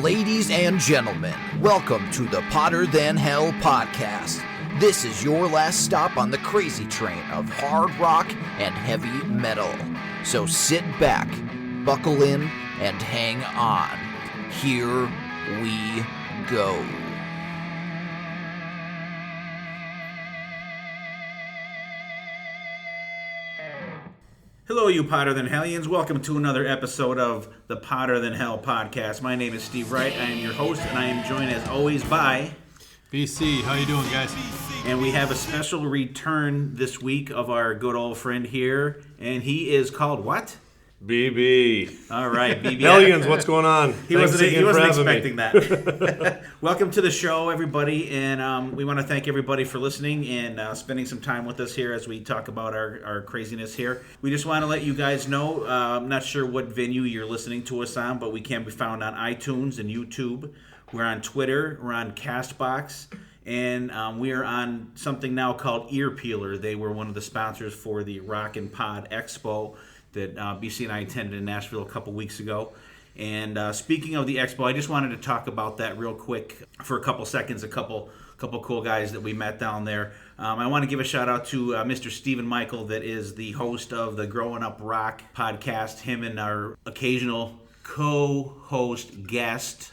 Ladies and gentlemen, welcome to the Hotter Than Hell podcast. This is your last stop on the crazy train of hard rock and heavy metal. So sit back, buckle in, and hang on. Here we go. Hello, you Hotter Than Hellions. Welcome to another episode of the Hotter Than Hell podcast. My name is Steve Wright. I am your host, and I am joined as always by BC. How you doing, guys? And we have a special return this week of our good old friend here, and he is called what? BB. All right, BB. Hellions, what's going on? He wasn't expecting that. Welcome to the show, everybody, and we want to thank everybody for listening and spending some time with us here as we talk about our craziness here. We just want to let you guys know, I'm not sure what venue you're listening to us on, but we can be found on iTunes and YouTube. We're on Twitter. We're on CastBox. And we are on something now called Ear Peeler. They were one of the sponsors for the Rock and Pod Expo that BC and I attended in Nashville a couple weeks ago. And speaking of the expo, I just wanted to talk about that real quick for a couple seconds. A couple cool guys that we met down there. I want to give a shout out to Mr. Stephen Michael, that is the host of the Growing Up Rock podcast. Him and our occasional guest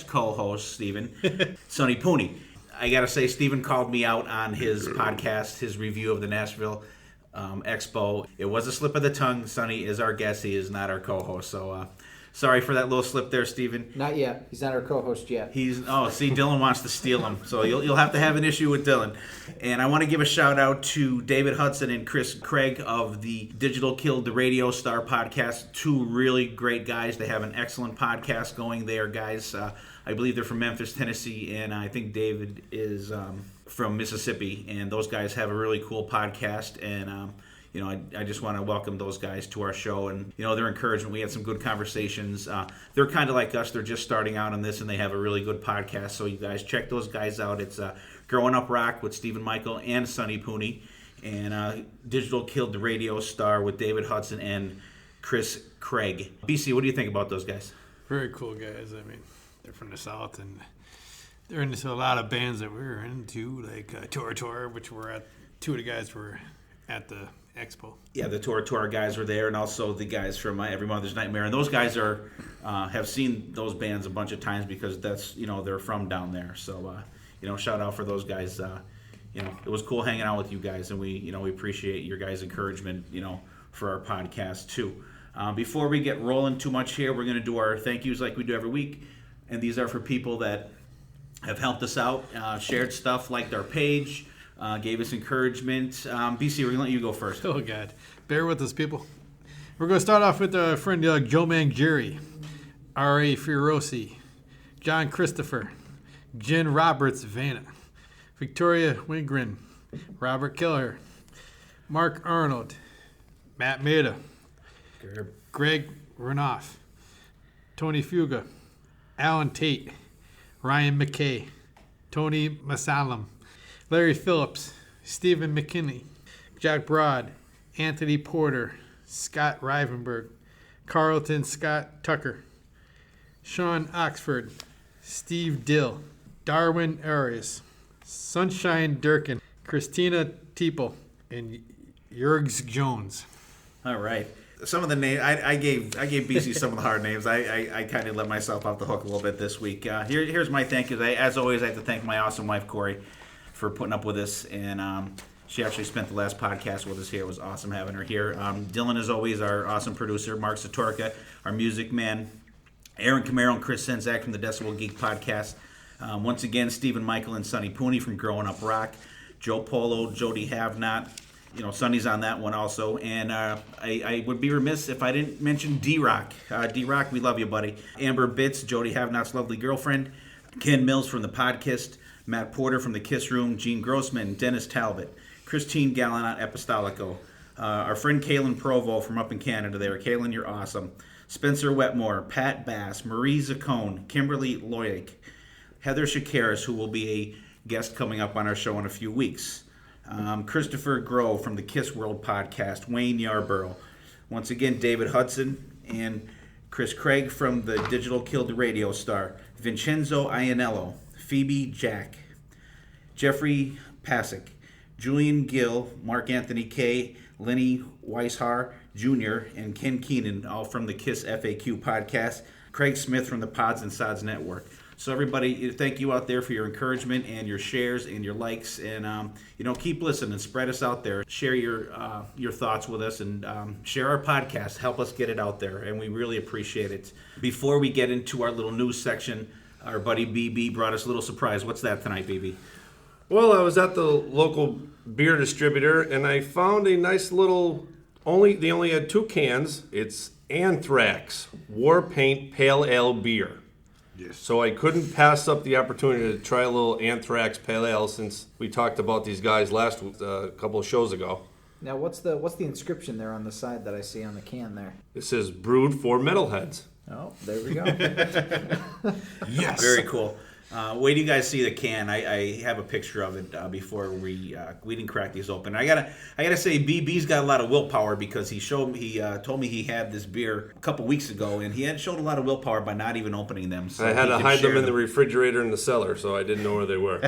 co-host, Stephen, Sonny Pooney. I got to say, Stephen called me out on his podcast, his review of the Nashville Expo. It was a slip of the tongue. Sonny is our guest. He is not our co-host. So sorry for that little slip there, Stephen. Not yet. He's not our co-host yet. Dylan wants to steal him. So you'll have to have an issue with Dylan. And I want to give a shout out to David Hudson and Chris Craig of the Digital Killed the Radio Star podcast. Two really great guys. They have an excellent podcast going. They are guys, I believe they're from Memphis, Tennessee, and I think David is from Mississippi, and those guys have a really cool podcast, and I just want to welcome those guys to our show, and their encouragement. We had some good conversations. They're kind of like us. They're just starting out on this, and they have a really good podcast, so you guys check those guys out. It's Growing Up Rock with Stephen Michael and Sonny Pooney, and Digital Killed the Radio Star with David Hudson and Chris Craig. BC, what do you think about those guys? Very cool guys. I mean, they're from the South, and they're into a lot of bands that we were into, like Tor, which were at. Two of the guys were at the expo. Yeah, the Tor guys were there, and also the guys from Every Mother's Nightmare. And those guys are have seen those bands a bunch of times because that's they're from down there. So shout out for those guys. It was cool hanging out with you guys, and we appreciate your guys' encouragement for our podcast too. Before we get rolling too much here, we're going to do our thank yous like we do every week, and these are for people that have helped us out, shared stuff, liked our page, gave us encouragement. BC, we're going to let you go first. Oh, God. Bear with us, people. We're going to start off with our friend Joe Mangieri, R.A. Fiorosi, John Christopher, Jen Roberts Vanna, Victoria Wingren, Robert Keller, Mark Arnold, Matt Maida, Greg Renoff, Tony Fuga, Alan Tate, Ryan McKay, Tony Masalam, Larry Phillips, Stephen McKinney, Jack Broad, Anthony Porter, Scott Rivenberg, Carlton Scott Tucker, Sean Oxford, Steve Dill, Darwin Arias, Sunshine Durkin, Christina Teeple, and Jurgs Jones. All right. Some of the names I gave BC some of the hard names. I kind of let myself off the hook a little bit this week. Here's my thank you. As always, I have to thank my awesome wife Corey for putting up with us, and she actually spent the last podcast with us here. It was awesome having her here. Dylan, as always, our awesome producer. Mark Satorka, our music man. Aaron Camaro and Chris Senzak from the Decibel Geek podcast. Once again, Stephen Michael and Sonny Pooney from Growing Up Rock. Joe Polo, Jody Havnot. Sonny's on that one also. And I would be remiss if I didn't mention D-Rock. D-Rock, we love you, buddy. Amber Bitts, Jody Havnot's lovely girlfriend. Ken Mills from the Podcast. Matt Porter from the Kiss Room. Gene Grossman, Dennis Talbot. Christine Gallinat Apostolico. Our friend Kaylin Provo from up in Canada there. Kaylin, you're awesome. Spencer Wetmore, Pat Bass, Marie Zaccone, Kimberly Loyick, Heather Shakaris, who will be a guest coming up on our show in a few weeks. Christopher Grove from the Kiss World podcast, Wayne Yarborough. Once again, David Hudson and Chris Craig from the Digital Killed the Radio Star, Vincenzo Iannello, Phoebe Jack, Jeffrey Pasick, Julian Gill, Mark Anthony K, Lenny Weishar Jr., and Ken Keenan, all from the KISS FAQ podcast, Craig Smith from the Pods and Sods Network. So everybody, thank you out there for your encouragement and your shares and your likes, and keep listening, spread us out there, share your thoughts with us, and share our podcast, help us get it out there, and we really appreciate it. Before we get into our little news section, our buddy BB brought us a little surprise. What's that tonight, BB? Well, I was at the local beer distributor, and I found a nice little, they only had 2 cans. It's Anthrax War Paint Pale Ale Beer. Yes. So I couldn't pass up the opportunity to try a little Anthrax Pale Ale since we talked about these guys last couple of shows ago. Now, what's the inscription there on the side that I see on the can there? It says brewed for metalheads. Oh, there we go. Yes. Very cool. Wait till you guys see the can. I have a picture of it before we didn't crack these open. I gotta say, BB's got a lot of willpower because he told me he had this beer a couple weeks ago, and he had shown a lot of willpower by not even opening them. So I had to hide them in the refrigerator in the cellar, so I didn't know where they were.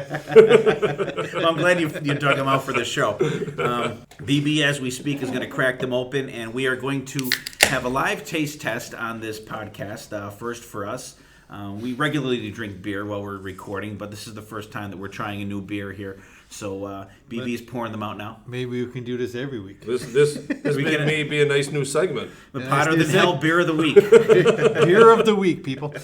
Well, I'm glad you dug them out for the show. BB, as we speak, is going to crack them open, and we are going to have a live taste test on this podcast, first for us. We regularly drink beer while we're recording, but this is the first time that we're trying a new beer here. So BB's pouring them out now. Maybe we can do this every week. This may be a nice new segment. The Potter Than Hell Beer of the Week. Beer of the week, people.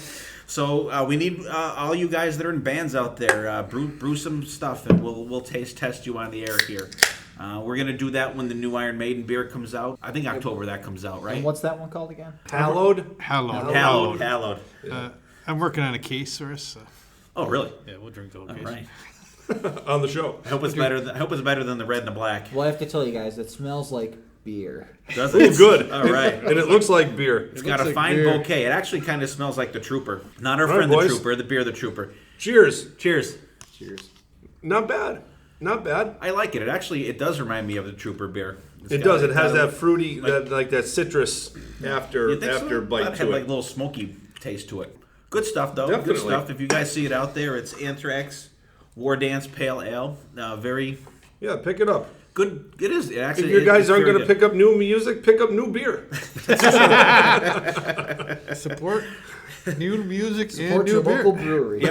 So we need all you guys that are in bands out there, brew some stuff, and we'll taste test you on the air here. We're going to do that when the new Iron Maiden beer comes out. I think October that comes out, right? And what's that one called again? Hallowed. Hallowed. I'm working on a case for us. So. Oh, really? Yeah, we'll drink the whole All case. right. On the show. I hope it's better than the red and the black. Well, I have to tell you guys, it smells like beer. Does Ooh, it? good. All right. And it looks like beer. It's got a fine bouquet. It actually kind of smells like the Trooper. Not our All friend right, the boys. Trooper, the beer the Trooper. Cheers. Cheers. Cheers. Not bad. Not bad. I like it. It does remind me of the Trooper beer. It does. It has that fruity, that citrus after You think so? bite That to had like a it. little smoky taste to it. Good stuff, though. Definitely. Good stuff. If you guys see it out there, it's Anthrax War Dance Pale Ale. Very Yeah, pick it up. good. It is. It actually, If you guys it's aren't very going to pick up new music, pick up new beer. Support new music Support and new your beer. local brewery.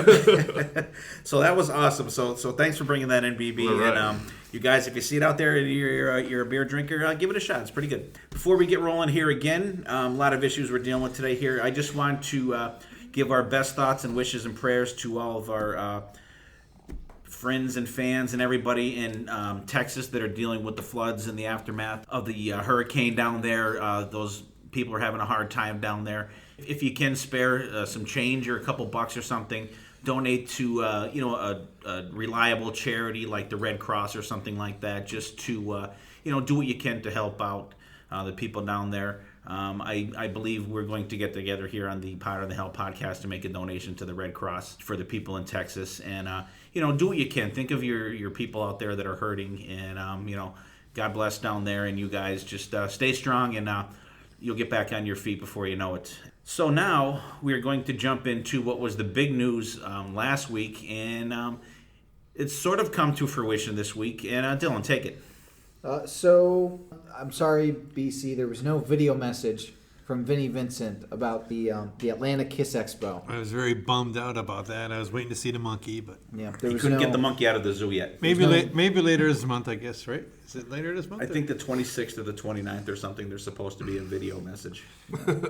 So that was awesome. So thanks for bringing that in, BB. All right. And you guys, if you see it out there and you're a beer drinker, give it a shot. It's pretty good. Before we get rolling here again, a lot of issues we're dealing with today here. I just want to give our best thoughts and wishes and prayers to all of our friends and fans and everybody in Texas that are dealing with the floods and the aftermath of the hurricane down there. Those people are having a hard time down there. If you can spare some change or a couple bucks or something, donate to a reliable charity like the Red Cross or something like that, just to do what you can to help out the people down there. I believe we're going to get together here on the Potter of the Hell podcast to make a donation to the Red Cross for the people in Texas, and do what you can. Think of your people out there that are hurting, and God bless down there, and you guys just stay strong, and you'll get back on your feet before you know it. So now we're going to jump into what was the big news last week, and it's sort of come to fruition this week. And Dylan, take it. So, I'm sorry, BC, there was no video message from Vinnie Vincent about the Atlanta Kiss Expo. I was very bummed out about that. I was waiting to see the monkey, but Yeah, there You was couldn't no, get the monkey out of the zoo yet. maybe no- maybe later this month, I guess, right? Is it later this month? I think the 26th or the 29th or something, there's supposed to be a video message.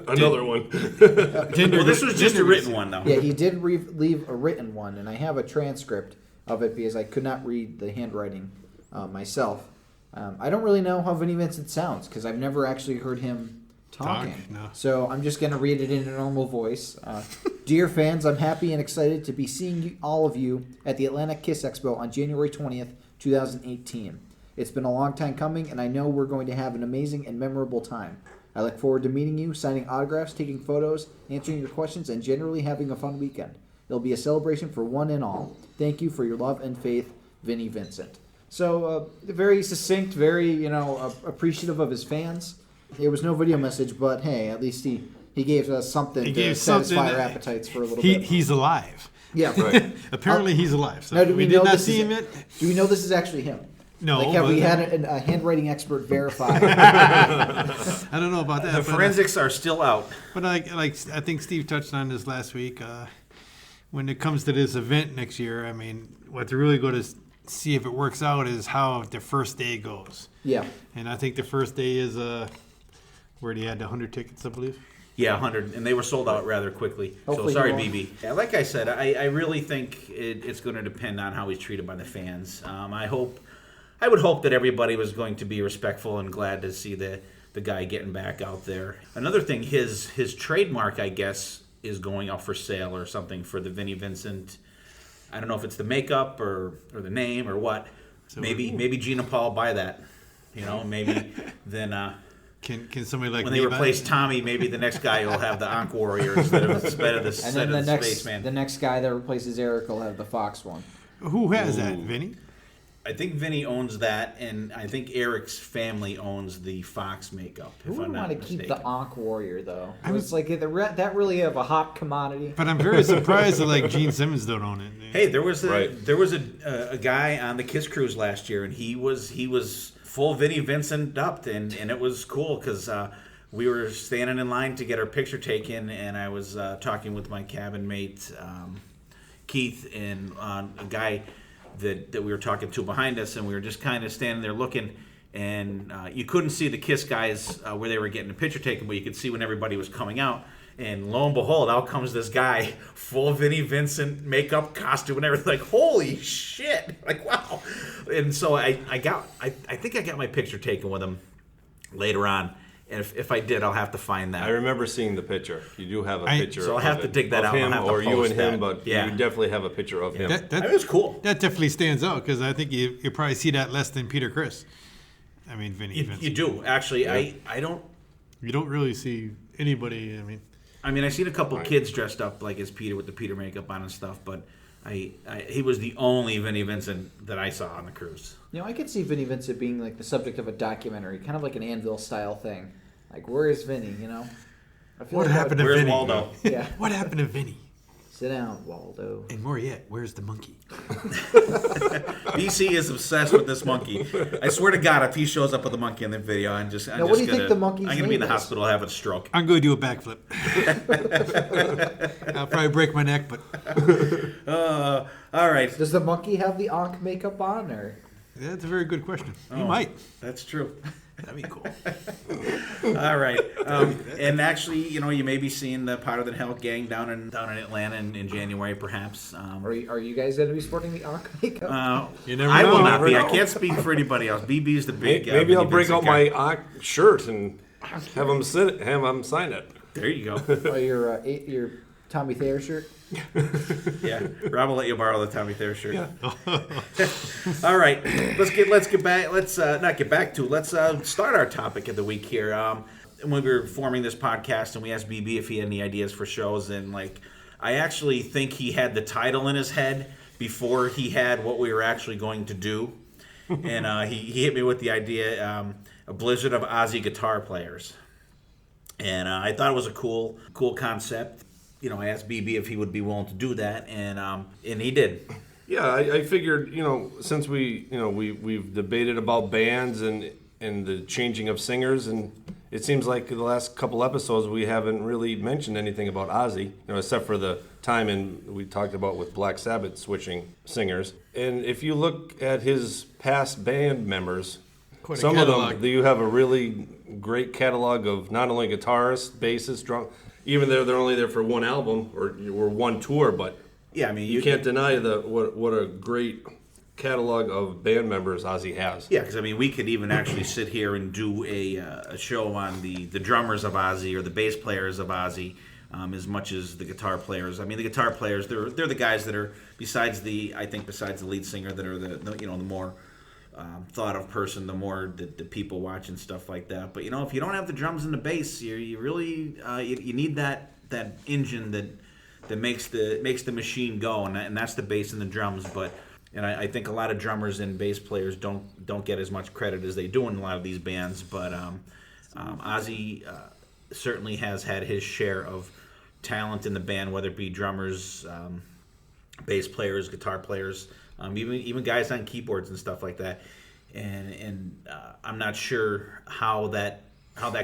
Another one. Well, this was just a written one, though. Yeah, he did leave a written one, and I have a transcript of it because I could not read the handwriting myself. I don't really know how Vinnie Vincent sounds because I've never actually heard him talking. No. So I'm just going to read it in a normal voice. Dear fans, I'm happy and excited to be seeing all of you at the Atlanta Kiss Expo on January 20th, 2018. It's been a long time coming, and I know we're going to have an amazing and memorable time. I look forward to meeting you, signing autographs, taking photos, answering your questions, and generally having a fun weekend. It'll be a celebration for one and all. Thank you for your love and faith, Vinnie Vincent. So, very succinct, very, appreciative of his fans. There was no video message, but hey, at least he He gave us something He to gave satisfy something our that- appetites for a little bit. He's alive. Yeah. Right. Apparently, he's alive. So Now, do we we did know not this see is- him yet. Do we know this is actually him? No, Like, have but- we had a handwriting expert verify? I don't know about that. The but, forensics are still out. But like I think Steve touched on this last week. When it comes to this event next year, I mean, what they're really going to see if it works out is how the first day goes. Yeah. And I think the first day is where they had 100 tickets, I believe. Yeah, 100, and they were sold out rather quickly. Hopefully so sorry, he won't. BB. Yeah, like I said, I really think it's going to depend on how he's treated by the fans. I would hope that everybody was going to be respectful and glad to see the guy getting back out there. Another thing, his trademark, I guess, is going up for sale or something for the Vinnie Vincent. I don't know if it's the makeup or the name or what. So maybe Gina Paul buy that. Maybe then. Can somebody like When me they buy replace it? Tommy, maybe the next guy will have the Ankh Warrior instead of the And then the Spaceman. next guy that replaces Eric will have the Fox one. Who has that, Vinny? I think Vinny owns that, and I think Eric's family owns the Fox makeup. Who If would I'm not want to keep mistaken. the Ankh Warrior though? It's like that really have a hot commodity. But I'm very surprised that like Gene Simmons don't own it. Hey, there was Right. a guy on the Kiss Cruise last year, and he was full Vinnie Vincent upped, and it was cool because we were standing in line to get our picture taken, and I was talking with my cabin mate Keith and a guy that we were talking to behind us, and we were just kind of standing there looking, and you couldn't see the Kiss guys where they were getting the picture taken, but you could see when everybody was coming out. And lo and behold, out comes this guy, full Vinnie Vincent makeup, costume, and everything. Like, holy shit! Like, wow. And so I think I got my picture taken with him later on. And if I did, I'll have to find that. I remember seeing the picture. You do have a picture. So I'll have of to it, dig that of out and him, I'll have to or you post and him, that. but Yeah. you definitely have a picture of him. That It was cool. That definitely stands out because I think you probably see that less than Peter Criss. I mean, Vinny. You Vincent. do actually. Yeah. I don't. You don't really see anybody. I mean, I seen a couple kids dressed up like as Peter with the Peter makeup on and stuff, but he was the only Vinnie Vincent that I saw on the cruise. I could see Vinnie Vincent being like the subject of a documentary, kind of like an Anvil style thing. Like, where is Vinny? I feel What like happened to Where's Vinny? Waldo? Yeah. What happened to Vinny? Sit down, Waldo. And more yet, where's the monkey? BC is obsessed with this monkey. I swear to God, if he shows up with a monkey in the video, I'm Now, just what do you gonna, think the monkey's I'm gonna be in the name is? hospital having a stroke. I'm going to do a backflip. I'll probably break my neck, but All right, Does the monkey have the Ankh makeup on, or? that's a very good question. He Oh. might. that's true. That'd be cool. All right, and actually, you may be seeing the Powder Than Hell gang down in Atlanta in January, perhaps. Are you guys going to be sporting the Ankh makeup? You never I will know. not be. Never I know. can't speak for anybody else. BB's the big. Maybe Vinnie I'll break Vincent out guy. my shirt and have him sign it. There you go. Oh, your Tommy Thayer shirt? Yeah, Rob will let you borrow the Tommy Thayer shirt. All right, let's get back. Let's not get back to. Let's start our topic of the week here. When we were forming this podcast, and we asked BB if he had any ideas for shows, and I actually think he had the title in his head before he had what we were actually going to do, and he hit me with the idea, a blizzard of Ozzy guitar players, and I thought it was a cool concept. I asked BB if he would be willing to do that, and he did. Yeah, I figured, since we've debated about bands and the changing of singers, and it seems like the last couple episodes we haven't really mentioned anything about Ozzy, except for the time we talked about with Black Sabbath switching singers. And if you look at his past band members, Quite a some of catalog. them, you have a really great catalog of not only guitarists, bassists, drum. Even though they're only there for one album or one tour, but Yeah, I mean you can't deny what a great catalog of band members Ozzy has. Yeah, because we could even actually sit here and do a show on the drummers of Ozzy or the bass players of Ozzy, as much as the guitar players. The guitar players they're the guys that are besides the lead singer that are the more thought of person, the more the people watch and stuff like that. But if you don't have the drums and the bass, you really you need that engine that makes the machine go, and that's the bass and the drums. And I think a lot of drummers and bass players don't get as much credit as they do in a lot of these bands. But Ozzy certainly has had his share of talent in the band, whether it be drummers, bass players, guitar players, even guys on keyboards and stuff like that. And I'm not sure how that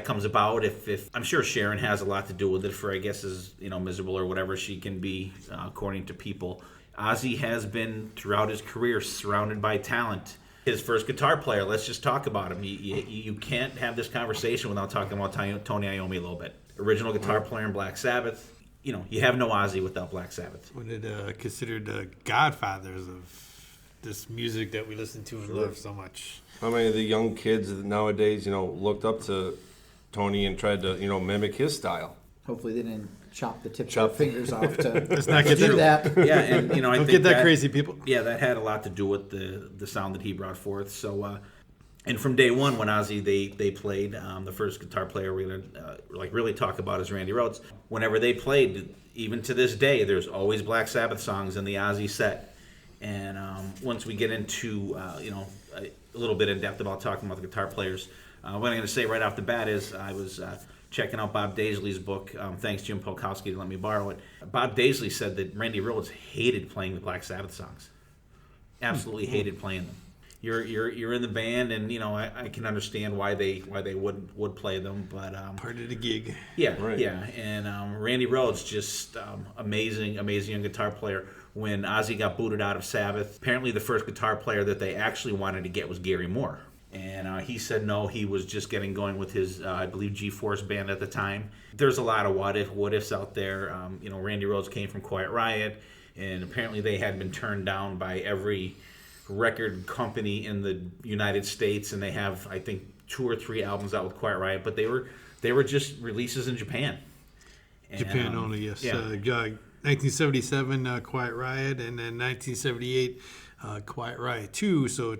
comes about. If I'm sure Sharon has a lot to do with it, for I guess as miserable or whatever she can be, according to people. Ozzy has been throughout his career surrounded by talent. His first guitar player, let's just talk about him. You can't have this conversation without talking about Tony Iommi a little bit. Original guitar player in Black Sabbath. You have no Ozzy without Black Sabbath. One of the considered the godfathers of this music that we listen to and love so much. How many of the young kids nowadays, looked up to Tony and tried to, mimic his style? Hopefully they didn't chop the tips of their fingers off to Let's not get do that. that. Yeah, and I Don't think get that crazy, people. Yeah, that had a lot to do with the sound that he brought forth. So, and from day one, when Ozzy they played, the first guitar player we're gonna really talk about is Randy Rhoads. Whenever they played, even to this day, there's always Black Sabbath songs in the Ozzy set. And once we get into a little bit in depth about talking about the guitar players, what I'm going to say right off the bat is I was checking out Bob Daisley's book. Thanks Jim Polkowski to let me borrow it. Bob Daisley said that Randy Rhoads hated playing the Black Sabbath songs. Absolutely hated playing them. You're in the band, and I can understand why they would play them, but Part of the gig. yeah, Right. yeah. And Randy Rhoads, just amazing young guitar player. When Ozzy got booted out of Sabbath, apparently the first guitar player that they actually wanted to get was Garry Moore. And he said no, he was just getting going with his, I believe, G-Force band at the time. There's a lot of what ifs out there. Randy Rhoads came from Quiet Riot, and apparently they had been turned down by every record company in the United States, and they have, I think, 2 or 3 albums out with Quiet Riot, but they were just releases in Japan. And, Japan only, yes. Yeah. 1977, Quiet Riot, and then 1978, Quiet Riot 2. So,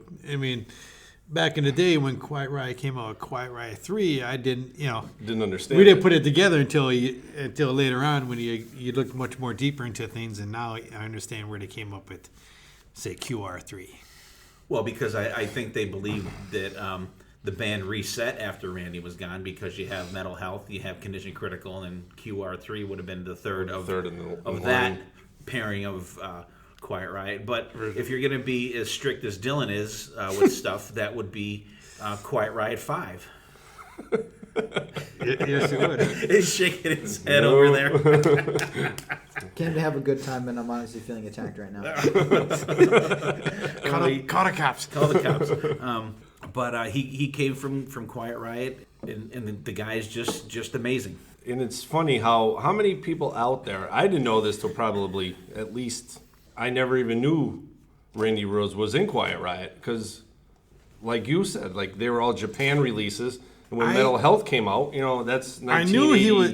back in the day when Quiet Riot came out, Quiet Riot 3, I didn't understand. We didn't put it together until later on when you looked much more deeper into things, and now I understand where they came up with, say, QR3. Well, because I think they believe that the band reset after Randy was gone, because you have Mental Health, you have Condition Critical, and Q3 would have been the third of that pairing of Quiet Riot. But if you're going to be as strict as Dylan is with stuff, that would be Quiet Riot 5. Yes, it would. He's shaking his head over there. Came to have a good time, and I'm honestly feeling attacked right now. Call the cops. Call the cops. But he came from Quiet Riot, and the guy's just amazing. And it's funny how many people out there, I didn't know this till probably at least, I never even knew Randy Rhoads was in Quiet Riot, because like you said, they were all Japan releases. And when Mental Health came out, that's 1985. I knew he was.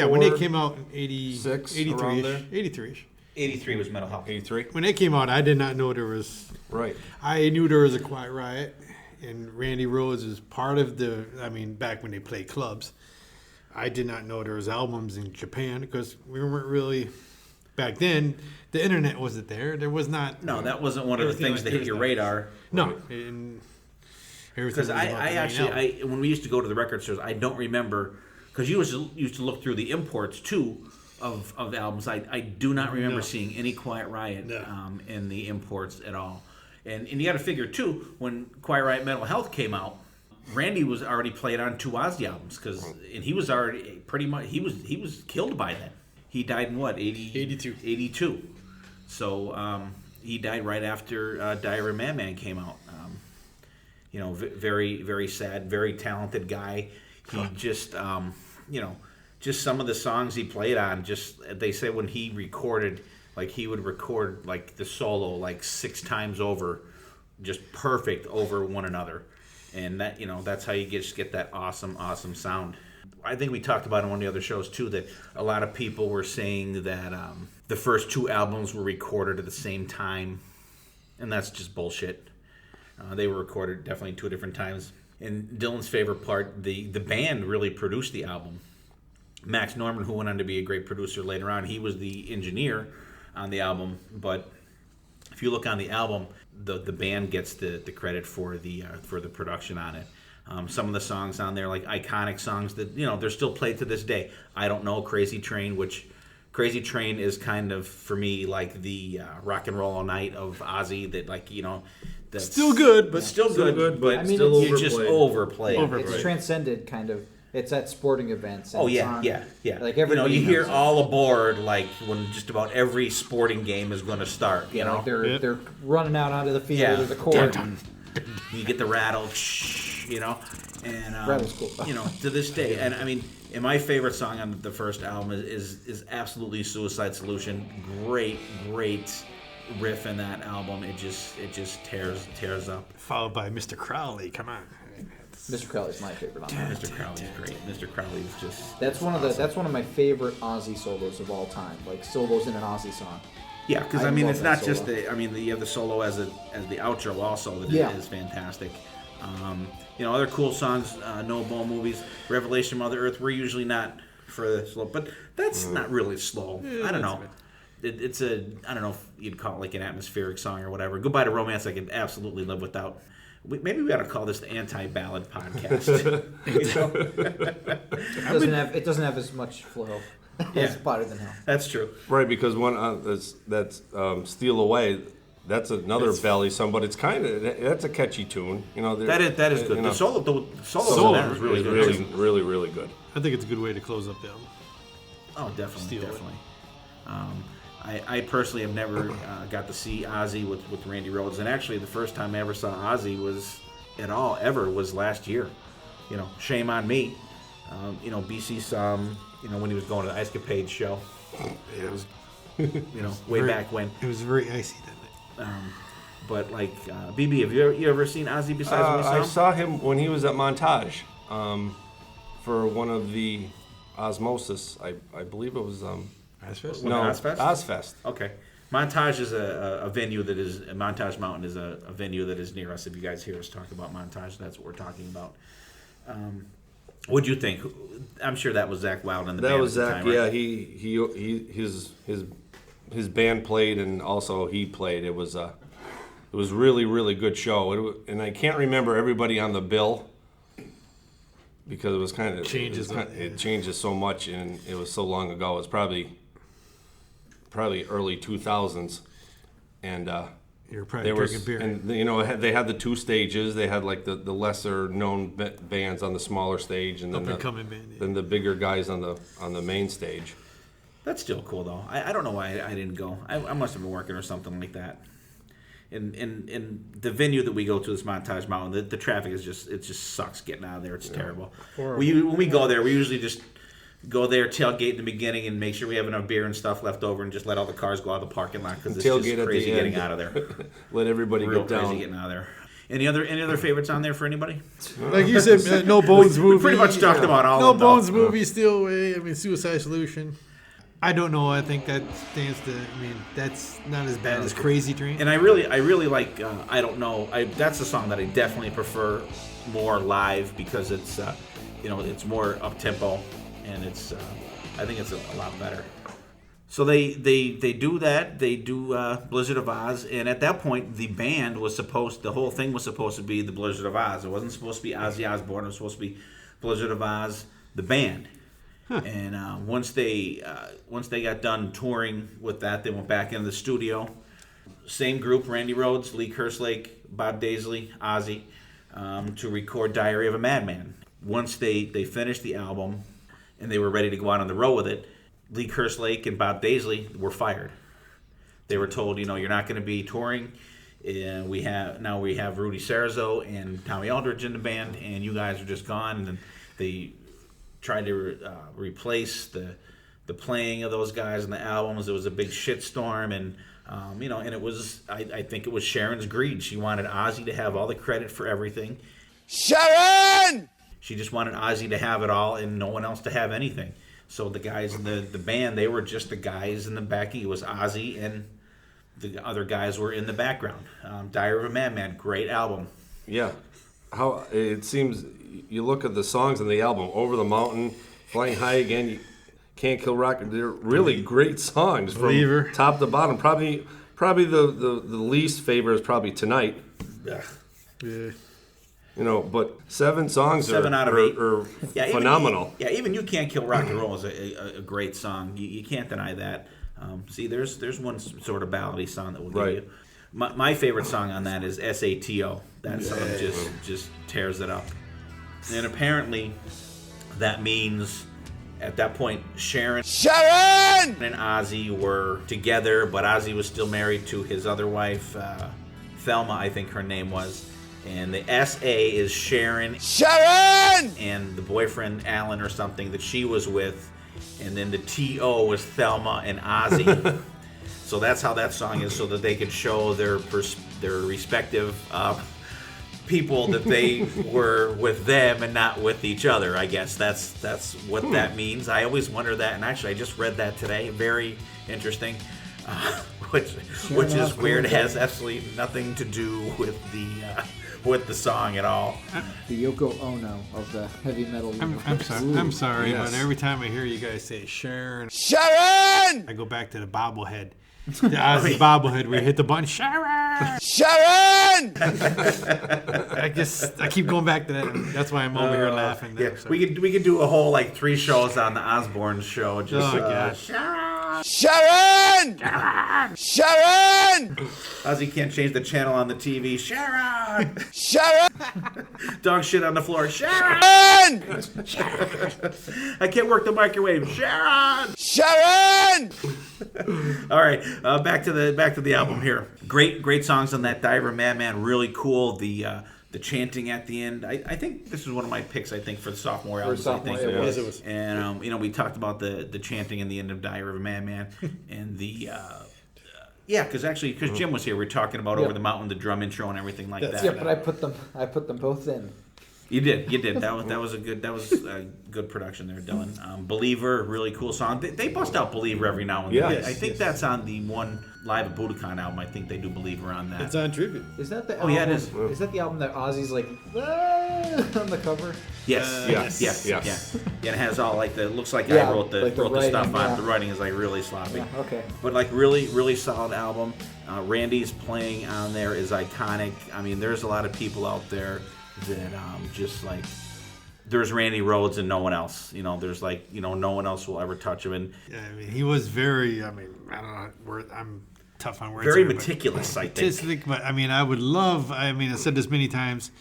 When they came out in 86, 83, around there. 83-ish. 83 was Mental Health. 83? When they came out, I did not know there was. Right. I knew there was a Quiet Riot, and Randy Rhoads is part of the. Back when they played clubs, I did not know there was albums in Japan, because we weren't really. Back then, the internet wasn't there. There was not. No, that wasn't one of the things that hit your radar. No. And because I when we used to go to the record stores, I don't remember, because you used to look through the imports too of albums. I do not remember seeing any Quiet Riot in the imports at all. And you got to figure too, when Quiet Riot Mental Health came out, Randy was already played on 2 Ozzy albums, and he was already pretty much he was killed by then. He died in what, 82. 82. So he died right after Diary of a Madman came out. Very, very sad, very talented guy. He just, just some of the songs he played on, they say when he recorded, he would record, the solo, 6 times over, just perfect over one another. And that, that's how you get that awesome, awesome sound. I think we talked about on one of the other shows, too, that a lot of people were saying that the first 2 albums were recorded at the same time, and that's just bullshit. They were recorded definitely 2 different times. And Dylan's favorite part, the band really produced the album. Max Norman, who went on to be a great producer later on, he was the engineer on the album. But if you look on the album, the band gets the credit for the production on it. Some of the songs on there, like iconic songs that, they're still played to this day. I Don't Know, Crazy Train, which Crazy Train is kind of, for me, like the Rock and Roll All Night of Ozzy, that, like, that's Still good, but still good, but I mean, still it's just overplayed. It's transcended, kind of. It's at sporting events. And Oh it's yeah, on, yeah. Like everybody you hear knows it. all aboard, like when just about every sporting game is going to start. You know, Like they're running out onto the field yeah. or the court. You get the rattle, and Rattle's cool. To this day, and I mean, and my favorite song on the first album is absolutely Suicide Solution. Great riff in that album. It just tears up. followed by Mr. Crowley. Come on. Mr. Crowley's my favorite on that. Mr. Crowley's great. Mr. Crowley's just That's one of my favorite Ozzy solos of all time. Like solos in an Ozzy song. yeah, because I I mean love it's that not just solo. you have the solo as the outro also that Yeah. is fantastic. Other cool songs, No Bone Movies, Revelation, Mother Earth. We're usually not for the slow, but that's not really slow. I don't know. It's I don't know if you'd call it like an atmospheric song or whatever. Goodbye to Romance I can absolutely live without. Maybe we ought to call this the anti-ballad podcast. It doesn't have as much flow as Hotter Than Hell. That's true. Right, because one that's Steal Away. That's another Valley song, but it's that's a catchy tune. That is good. The solo on that is really good. Really good. I think it's a good way to close up the album. Oh, definitely, Steal definitely. I personally have never got to see Ozzy with Randy Rhoads, and actually the first time I ever saw Ozzy was last year. Shame on me. BC saw him, when he was going to the Ice Capade show. It was, way back when. It was very icy that night. But like BB, have you ever seen Ozzy besides when you saw I him? saw him when he was at Montage for one of the Osmosis. I believe it was Ozfest? no Ozfest? Ozfest. Okay. Montage is a venue that is Montage Mountain is a venue that is near us. If you guys hear us talk about Montage, that's what we're talking about. What'd you think? I'm sure that was Zach Wild in the band. That was at the Zach. time, Yeah, right? his band played and also he played. It was really good show. And I can't remember everybody on the bill because it was kind of it changes so much and it was so long ago. It was probably early 2000s, and You were probably drinking beer. and they had the two stages. They had like the lesser known bands on the smaller stage, and then Up-and-coming band, yeah. then the bigger guys on the main stage. That's still cool though. I don't know why I didn't go. I must have been working or something like that. In the venue that we go to, this Montage Mountain, the traffic is just sucks getting out of there. It's terrible. When we go there, we usually just go there, tailgate in the beginning, and make sure we have enough beer and stuff left over, and just let all the cars go out of the parking lot because it's Tailgate just at crazy the getting end. out of there. Let everybody Real get crazy down. getting out of there. Any other favorites on there for anybody? Like you said, No Bones movie. Pretty much talked about all No of them. Bones movie, Steal Away. I mean, Suicide Solution. I don't know. I think that stands to. I mean, that's not as bad as Crazy Train. And I really like. I don't know. That's the song that I definitely prefer more live because it's it's more up tempo and it's. I think it's a lot better. So they do that. They do Blizzard of Oz, and at that point, the whole thing was supposed to be the Blizzard of Oz. It wasn't supposed to be Ozzy Osbourne. It was supposed to be Blizzard of Oz, the band. Huh. And once they got done touring with that, they went back into the studio. Same group: Randy Rhoads, Lee Kerslake, Bob Daisley, Ozzy, to record "Diary of a Madman." Once they finished the album, and they were ready to go out on the road with it, Lee Kerslake and Bob Daisley were fired. They were told, you're not going to be touring. And we have Rudy Sarzo and Tommy Aldridge in the band, and you guys are just gone. And then they tried to replace the playing of those guys in the albums. It was a big shitstorm, and and it was I think it was Sharon's greed. She wanted Ozzy to have all the credit for everything. Sharon! She just wanted Ozzy to have it all and no one else to have anything. So the guys in the band, they were just the guys in the back. It was Ozzy and the other guys were in the background. Diary of a Madman, great album. Yeah, how it seems. You look at the songs in the album: "Over the Mountain," "Flying High Again," "Can't Kill Rock." They're really great songs from Believer. top to bottom. Probably the least favorite is probably "Tonight." Yeah. Yeah. But 7 songs 7 out of 8 are phenomenal. Even You Can't Kill Rock and Roll is a great song. You can't deny that. See, there's one sort of ballady song that we'll give you. My favorite song on that is SATO. That song just tears it up. And apparently that means at that point Sharon and Ozzy were together, but Ozzy was still married to his other wife, Thelma, I think her name was. And the S.A. is Sharon, and the boyfriend Alan or something that she was with, and then the T.O. was Thelma and Ozzy. So that's how that song is, so that they could show their respective people that they were with them and not with each other. I guess that's what that means. I always wonder that, and actually I just read that today. Very interesting. Which is weird. It has absolutely nothing to do with the song at all. The Yoko Ono of the heavy metal universe. I'm sorry, Yes. but every time I hear you guys say Sharon, I go back to the bobblehead. The Ozzy bobblehead where you hit the button, Sharon! I keep going back to that. That's why I'm over here laughing. Yeah, we could do a whole 3 shows on the Osbourne show. Just Sharon! Ozzy can't change the channel on the TV. Sharon! Dog shit on the floor. Sharon! I can't work the microwave. Sharon! All right, back to the album here. Great songs on that Diver Madman. Really cool. The chanting at the end. I think this is one of my picks. I think for the sophomore album. It was. And we talked about the chanting in the end of Diary of a Madman, and the because Jim was here, we were talking about Over the Mountain, the drum intro, and everything like that. Yeah, but I put them both in. You did. That was a good production there, Dylan. Believer, really cool song. They bust out Believer every now and then. Yes, I think that's on the one live at Budokan album. I think they do Believer on that. It's on tribute. Is that the Oh, album? yeah, it is. Is that the album that Ozzy's like on the cover? Yes. Yeah, and it has all looks like Yeah, I wrote the writing, stuff on it. yeah. The writing is really sloppy. Yeah, okay. But really solid album. Randy's playing on there is iconic. I mean, there's a lot of people out there that there's Randy Rhoads and no one else. There's no one else will ever touch him. And Yeah, I mean, he was very. I don't know. I'm tough on words. very here, but meticulous, I think. artistic, but I mean, I would love. I mean, I said this many times.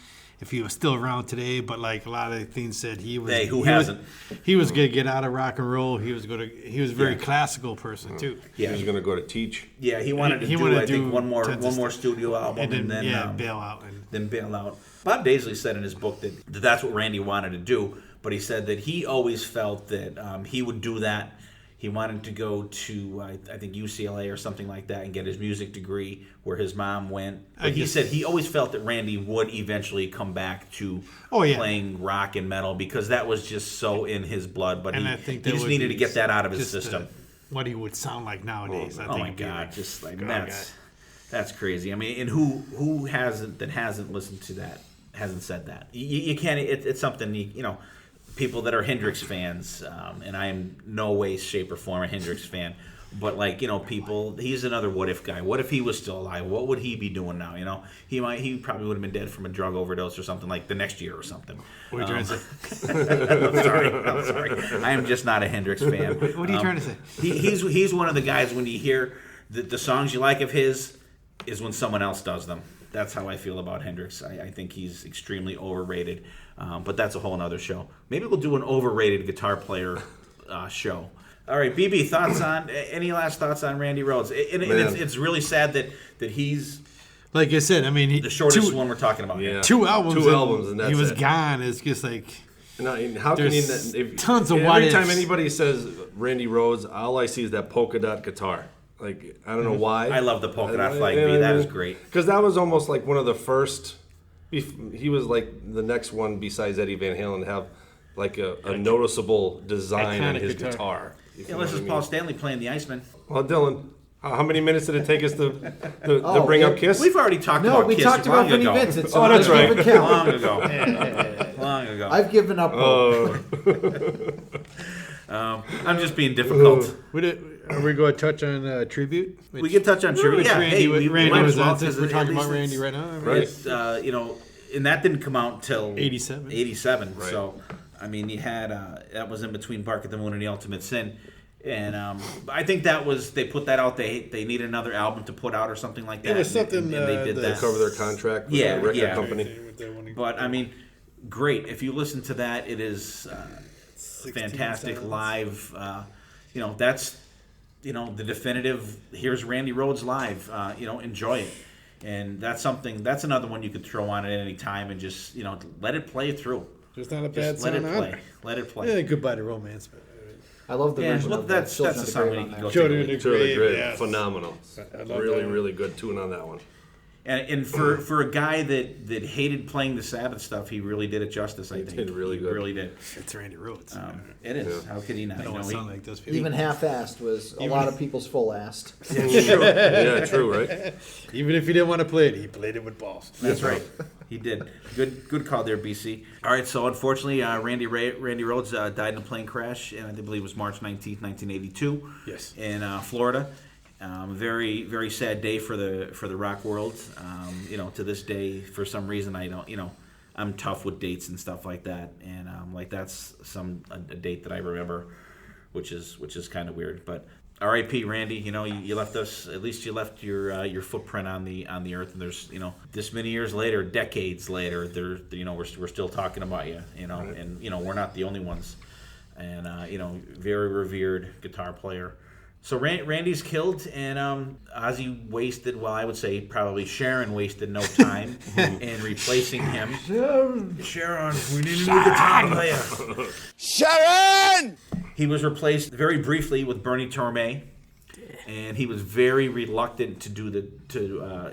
If he was still around today, but a lot of things said he was. Hey, who he hasn't? He was gonna get out of rock and roll. He was a very classical person too. Yeah, He was going to go to teach. Yeah, he wanted to He do, wanted I to think, do one more tons of studio album, and then bail out. And then bail out. Bob Daisley said in his book that that's what Randy wanted to do, but he said that he always felt that he would do that. He wanted to go to, I think, UCLA or something like that and get his music degree where his mom went. But he said he always felt that Randy would eventually come back to playing rock and metal because that was just so in his blood. But and he, I think he that just would needed be to get that out of his just, system. What he would sound like nowadays. I Oh think my it'd be God! Just like God. that's crazy. I mean, and who hasn't listened to that hasn't said that? You can't. It's something people that are Hendrix fans, and I am no way, shape, or form a Hendrix fan. But people. He's another what if guy. What if he was still alive? What would he be doing now? He probably would have been dead from a drug overdose or something the next year or something. What are you trying to say? I'm sorry. I am just not a Hendrix fan. What are you trying to say? He's one of the guys when you hear the songs you like of his is when someone else does them. That's how I feel about Hendrix. I think he's extremely overrated. But that's a whole other show. Maybe we'll do an overrated guitar player show. All right, BB, any last thoughts on Randy Rhoads? It's really sad that he's Like I said, I mean, the shortest one we're talking about. Yeah. Two albums, and that's he was it. gone. It's just like And how can There's you? tons of what Every time ifs. anybody says Randy Rhoads, all I see is that polka dot guitar. I don't know why. I love the polka dot flag B. That is great. Because that was almost like one of the first. He was like the next one besides Eddie Van Halen to have like a noticeable design on Iconic his guitar. guitar. Yeah, this is Paul Stanley playing the Iceman. Well, Dylan, how many minutes did it take us to bring up Kiss? We've already talked No, about we Kiss talked about long Vinnie ago. Vincent. So Oh, that's let's right. give it count. Long ago. Long ago. I've given up hope. I'm just being difficult. Are we going to touch on tribute? We can touch on tribute. Which Yeah, Randy, we Randy might was as well, on since 'cause we're at talking least about Randy it's- right now. Right. It's, and that didn't come out till 87. 87. Right. So, I mean, you had that was in between Bark at the Moon and The Ultimate Sin. And I think that was, they put that out. They needed another album to put out or something like that. It was something and they did To that. cover their contract with the record company. But I mean, great. If you listen to that, it is fantastic sounds. live. That's the definitive. Here's Randy Rhoads live. Enjoy it. And that's another one you could throw on at any time and just let it play through. There's not a bad Just let sound it on play. there. Let it play. Yeah, Goodbye to Romance. But, I love the Yeah, version well, of that's Children a of the song Grave we on can there. go Children of to. the Children of the Grave, Grave, yes. phenomenal. I love Really, that one. really good tune on that one. And for a guy that hated playing the Sabbath stuff, he really did it justice. I think did really good. Really did. It's Randy Rhoads. It is. Yeah. How could he not? I don't want to sound like those people. Even half-assed was a lot of people's full-assed. Yeah, true, right? Even if he didn't want to play it, he played it with balls. That's right. He did. Good call there, BC. All right, so unfortunately, Randy Rhoads died in a plane crash, and I believe it was March 19th, 1982. Yes. In Florida. Very, very sad day for the rock world. To this day, for some reason, I don't. I'm tough with dates and stuff like that, and that's a date that I remember, which is kind of weird. But R.I.P. Randy. You left us. At least you left your footprint on the earth. And there's this many years later, decades later, we're still talking about you. Right. And we're not the only ones. And very revered guitar player. So Randy's killed, and Ozzy wasted, well, I would say probably Sharon wasted no time in replacing him. Sharon, we need a new guitar player. Sharon! He was replaced very briefly with Bernie Torme, and he was very reluctant to do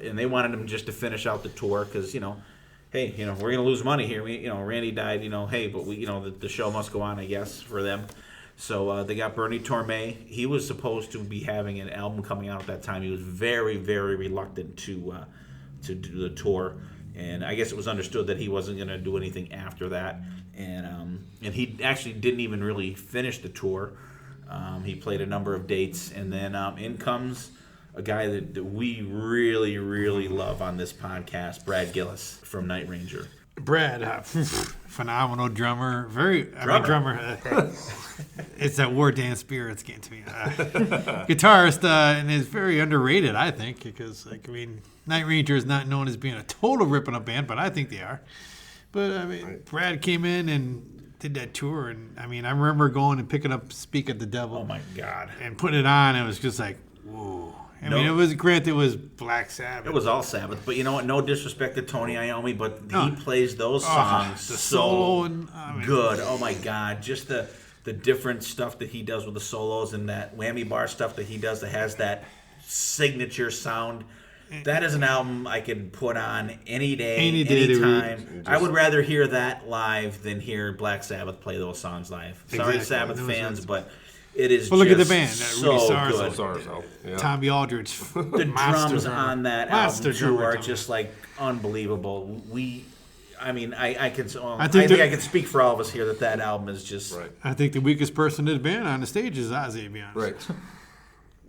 and they wanted him just to finish out the tour because, hey, we're going to lose money here. Randy died, hey, but the show must go on, I guess, for them. So they got Bernie Torme. He was supposed to be having an album coming out at that time. He was very, very reluctant to do the tour, and I guess it was understood that he wasn't going to do anything after that. And he actually didn't even really finish the tour. He played a number of dates, and then in comes a guy that we really, really love on this podcast, Brad Gillis from Night Ranger. Brad, phenomenal drummer. Drummer. It's that war dance spirit's getting to me. Guitarist, and is very underrated, I think, because Night Ranger is not known as being a total ripping up band, but I think they are. But Brad came in and did that tour, and I remember going and picking up "Speak of the Devil." Oh my God! And putting it on, it was just like, whoa. It was Black Sabbath. It was all Sabbath, but you know what? No disrespect to Tony Iommi, but he plays those songs the so solo and, good. Oh my God! Just the different stuff that he does with the solos and that whammy bar stuff that he does that has that signature sound. That is an album I can put on any day, anytime. I would rather hear that live than hear Black Sabbath play those songs live. Sorry, Sabbath fans, but it is. But look at the just band, so Rudy good. Yeah. Tommy Aldridge. The drums on that album too drummer, are Tommy. just like unbelievable. I think think I can speak for all of us here that album is just. Right. I think the weakest person in the band on the stage is Ozzy, to be honest. Right.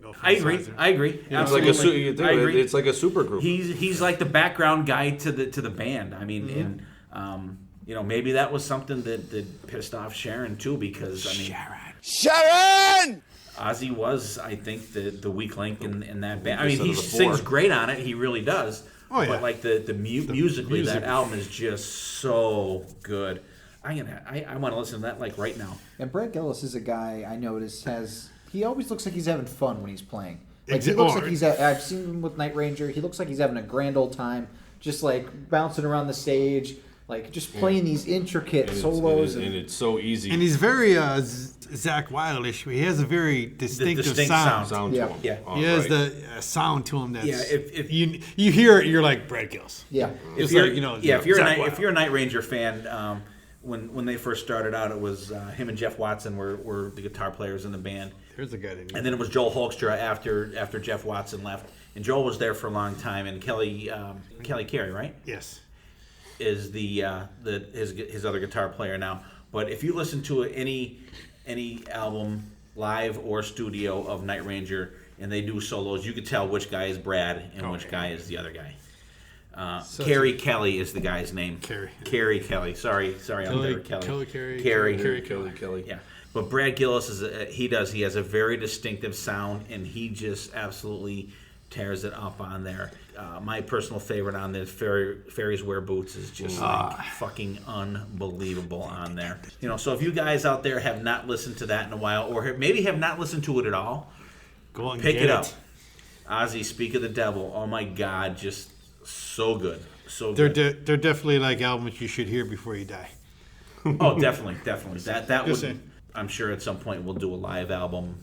No I agree. offense, Ozzy. I agree. It's Absolutely. I agree. It's like a super group. He's like the background guy to the band. And maybe that was something that pissed off Sharon too, because Sharon! Ozzy was, I think, the weak link in that band. Instead He of the sings four. great on it. He really does. Oh, yeah. But like musically, music. that album is just so good. I want to listen to that like right now. And Brad Gillis is a guy I notice he always looks like he's having fun when he's playing. Like he Exa- looks oh, like I've seen him with Night Ranger. He looks like he's having a grand old time, just like bouncing around the stage, like just playing these intricate solos. And it's so easy. And he's very Zach Wilde-ish. He has a very distinctive distinct sound. sound Yeah. to him. Yeah. Oh, He has right. the sound to him that's if you hear it, you're like Brad Gillis. Yeah. If Just you're, like, if you're Zach if you're a Night Ranger fan, when they first started out, it was him and Jeff Watson were the guitar players in the band, There's a guy that and then it was Joel Hoekstra after Jeff Watson left, and Joel was there for a long time, and Kelly Carey, right, Yes. is his other guitar player now. But if you listen to any album, live or studio, of Night Ranger, and they do solos, you could tell which guy is Brad and which guy is the other guy. Carey Kelly is the guy's name. Carey Kelly. Sorry, out there, Kelly. Kelly. Yeah. But Brad Gillis he has a very distinctive sound, and he just absolutely tears it up on there. My personal favorite on this, Fairies Wear Boots, is just fucking unbelievable on there. So if you guys out there have not listened to that in a while, or maybe have not listened to it at all, go on, pick it up. Ozzy, Speak of the Devil. Oh my God, just so good. So good. They're definitely like albums you should hear before you die. Oh, definitely. That would. I'm sure at some point we'll do a live album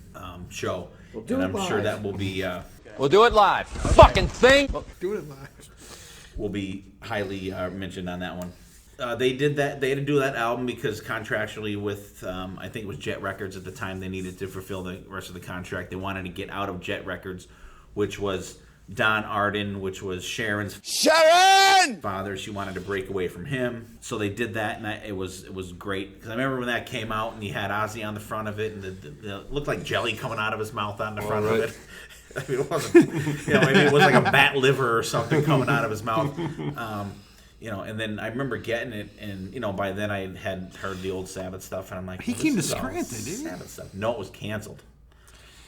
show, and I'm sure that will be. We'll do it live. Fucking thing. Do it live. Will be highly mentioned on that one. They did that. They had to do that album because contractually with I think it was Jet Records at the time, they needed to fulfill the rest of the contract. They wanted to get out of Jet Records, which was Don Arden, which was Sharon's father. She wanted to break away from him, so they did that, and it was great. Because I remember when that came out, and he had Ozzy on the front of it, and it looked like jelly coming out of his mouth on the front of it. I mean, it wasn't, it was like a bat liver or something coming out of his mouth. And then I remember getting it, and by then I had heard the old Sabbath stuff, and I'm like, he came to Scranton, didn't he? Sabbath stuff. No, it was canceled.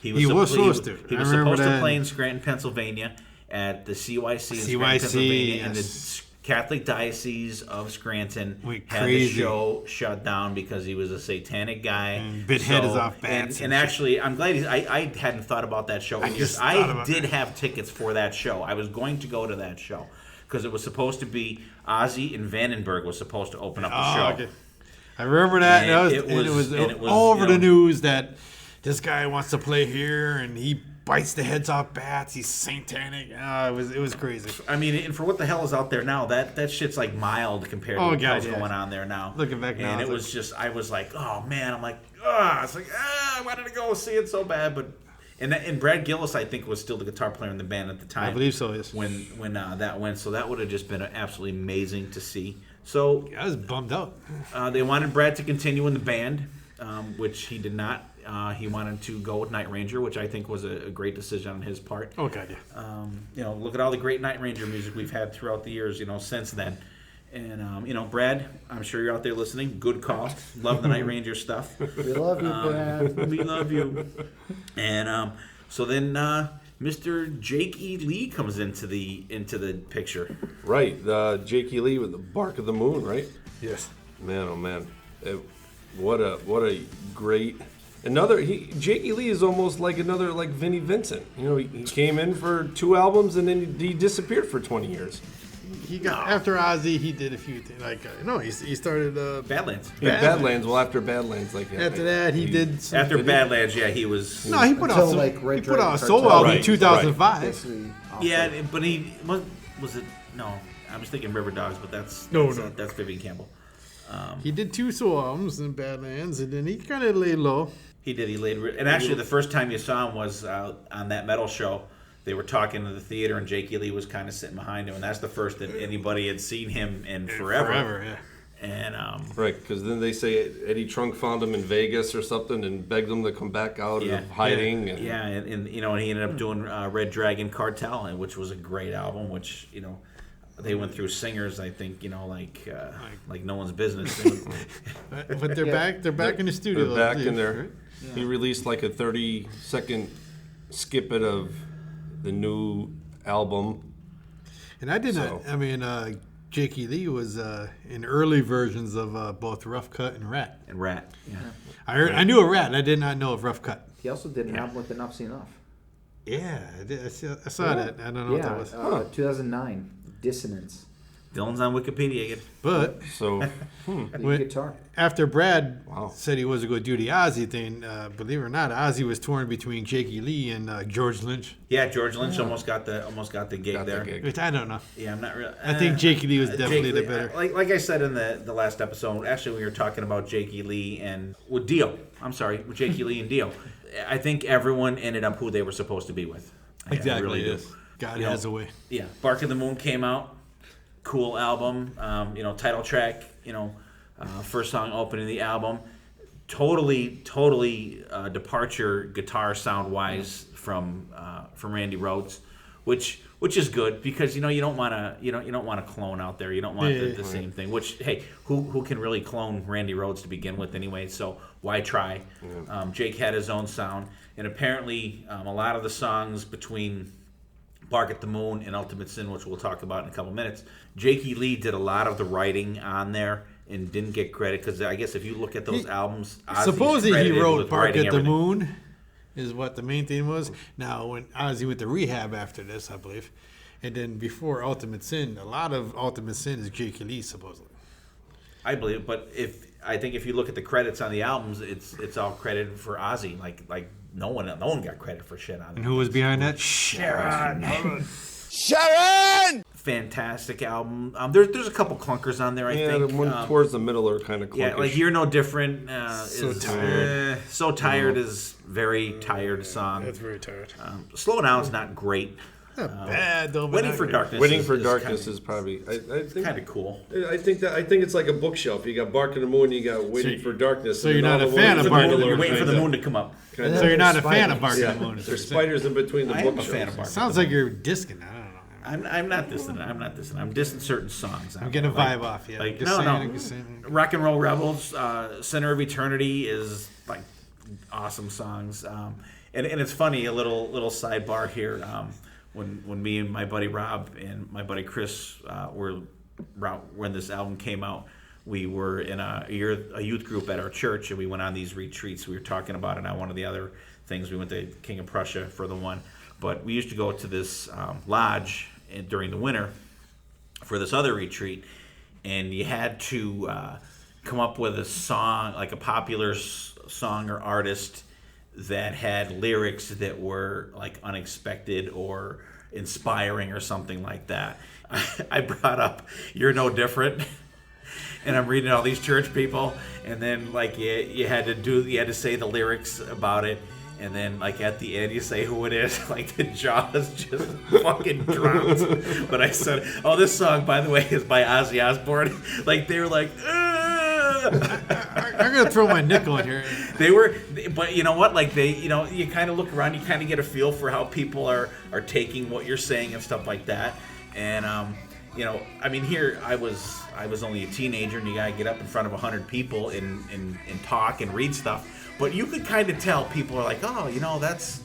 He was supposed to. He was supposed to play in Scranton, Pennsylvania, at the CYC in Scranton, Pennsylvania, and the Catholic Diocese of Scranton had the show shut down because he was a satanic guy. And bit heads off bats. And actually, I'm glad I hadn't thought about that show. I did have tickets for that show. I was going to go to that show because it was supposed to be Ozzy and Vandenberg was supposed to open up the show. Okay. I remember that. And it was all over the news that this guy wants to play here, and he bites the heads off bats. He's satanic. It was crazy. I mean, and for what the hell is out there now, that shit's like mild compared to what's going on there now. Looking back now, and it was just, I was like, oh man, I'm like, it's like, I wanted to go see it so bad, but and Brad Gillis, I think, was still the guitar player in the band at the time. I believe so. Yes. When that went, so that would have just been absolutely amazing to see. So I was bummed out. They wanted Brad to continue in the band, which he did not. He wanted to go with Night Ranger, which I think was a great decision on his part. Oh, God, yeah. Look at all the great Night Ranger music we've had throughout the years, since then. And, Brad, I'm sure you're out there listening. Good call. Love the Night Ranger stuff. We love you, Brad. We love you. And so then Mr. Jake E. Lee comes into the picture. Right. Jake E. Lee with the Bark of the Moon, right? Yes. Man, oh, man. What a great... Jake E. Lee is almost like another Vinnie Vincent. He came in for 2 albums and then he disappeared for 20 years. He got after Ozzy. He did a few things he started Badlands. Badlands. Well, after Badlands, after that he did. After Badlands, he was. No, he put out a solo album in 2005. Right. Yeah, but he was it? No, I was thinking River Dogs, but that's Vivian Campbell. He did 2 solo albums in Badlands, and then he kind of laid low. He did. He laid, and actually, the first time you saw him was on that metal show. They were talking to the theater, and Jake E. Lee was kind of sitting behind him, and that's the first that anybody had seen him in forever. Yeah. And right, because then they say Eddie Trunk found him in Vegas or something and begged him to come back out of hiding. And he ended up doing Red Dragon Cartel, which was a great album. Which they went through singers, I think, like no one's business. But they're back. They're back in the studio. They're back in there. Right? Yeah. He released like a 30-second snippet of the new album. And I did not. I mean, Jake E. Lee was in early versions of both Rough Cut and Rat. Yeah. I knew of Rat. I did not know of Rough Cut. He also did an album with Enough's Enough. Yeah, I did. I saw that. I don't know what that was. 2009, Dissonance. Dylan's on Wikipedia again. But guitar. After Brad said he was going to do the Ozzy thing, believe it or not, Ozzy was torn between Jake E. Lee and George Lynch. Yeah, George Lynch almost got the gig there. Which I don't know. Yeah, I'm not really. I think Jake E. Lee was definitely the better. Like I said in the last episode, actually we were talking about Jake E. Lee and with Dio. I'm sorry, with Jake E. Lee and Dio. I think everyone ended up who they were supposed to be with. Exactly. I really do. God has a way. Yeah, Bark of the Moon came out. Cool album, title track, first song opening the album. Totally departure guitar sound wise from Randy Rhoads, which is good because you don't want to you don't want to clone out there. You don't want the same thing. Which hey, who can really clone Randy Rhoads to begin with anyway? So why try? Yeah. Jake had his own sound, and apparently a lot of the songs between Bark at the Moon and Ultimate Sin, which we'll talk about in a couple minutes, Jakey Lee did a lot of the writing on there and didn't get credit because I guess if you look at those albums, supposedly he wrote Bark at everything. the Moon. Is what the main thing was. Now, when Ozzy went to rehab after this, I believe, and then before Ultimate Sin, a lot of Ultimate Sin is Jakey Lee, supposedly. I believe, but I think if you look at the credits on the albums, it's all credited for Ozzy. Like no one got credit for shit on it. And who was behind that? Sharon. Fantastic album. There's a couple clunkers on there. I think the one towards the middle are kind of clunkish. Yeah, like You're No Different. Tired. So Tired is very tired song. That's very tired. Slow Down's not great. Not bad though. Waiting for Darkness. Waiting for Darkness is probably I think kind of cool. I think it's like a bookshelf. You got Bark at the Moon, you got Waiting for Darkness. So you're not a fan of Bark at the Moon. You're waiting for the moon to come up. So you're not a fan of Bark at the Moon. There's spiders in between the I am a bookshelves. fan of Bark. Sounds like you're disking. I don't know. I'm not dissing it. I'm dissing certain songs. I'm getting a vibe off. Yeah. Like Just no. saying. Rock and Roll Rebels, Center of Eternity is like awesome songs. And it's funny, a little sidebar here. When me and my buddy Rob and my buddy Chris when this album came out, we were in a youth group at our church, and we went on these retreats. We were talking about it on one of the other things. We went to King of Prussia for the one, but we used to go to this lodge during the winter for this other retreat, and you had to come up with a song, like a popular song or artist that had lyrics that were like unexpected or inspiring or something like that. I brought up You're No Different, and I'm reading all these church people, and then like you had to say the lyrics about it, and then like at the end you say who it is. Like the jaws just fucking dropped. But I said, oh, this song by the way is by Ozzy Osbourne. Like they were like, I'm gonna throw my nickel in here. But you know what? Like you kind of look around, you kind of get a feel for how people are taking what you're saying and stuff like that. And I mean, here I was only a teenager, and you gotta get up in front of 100 people and talk and read stuff. But you could kind of tell people are like, oh, that's,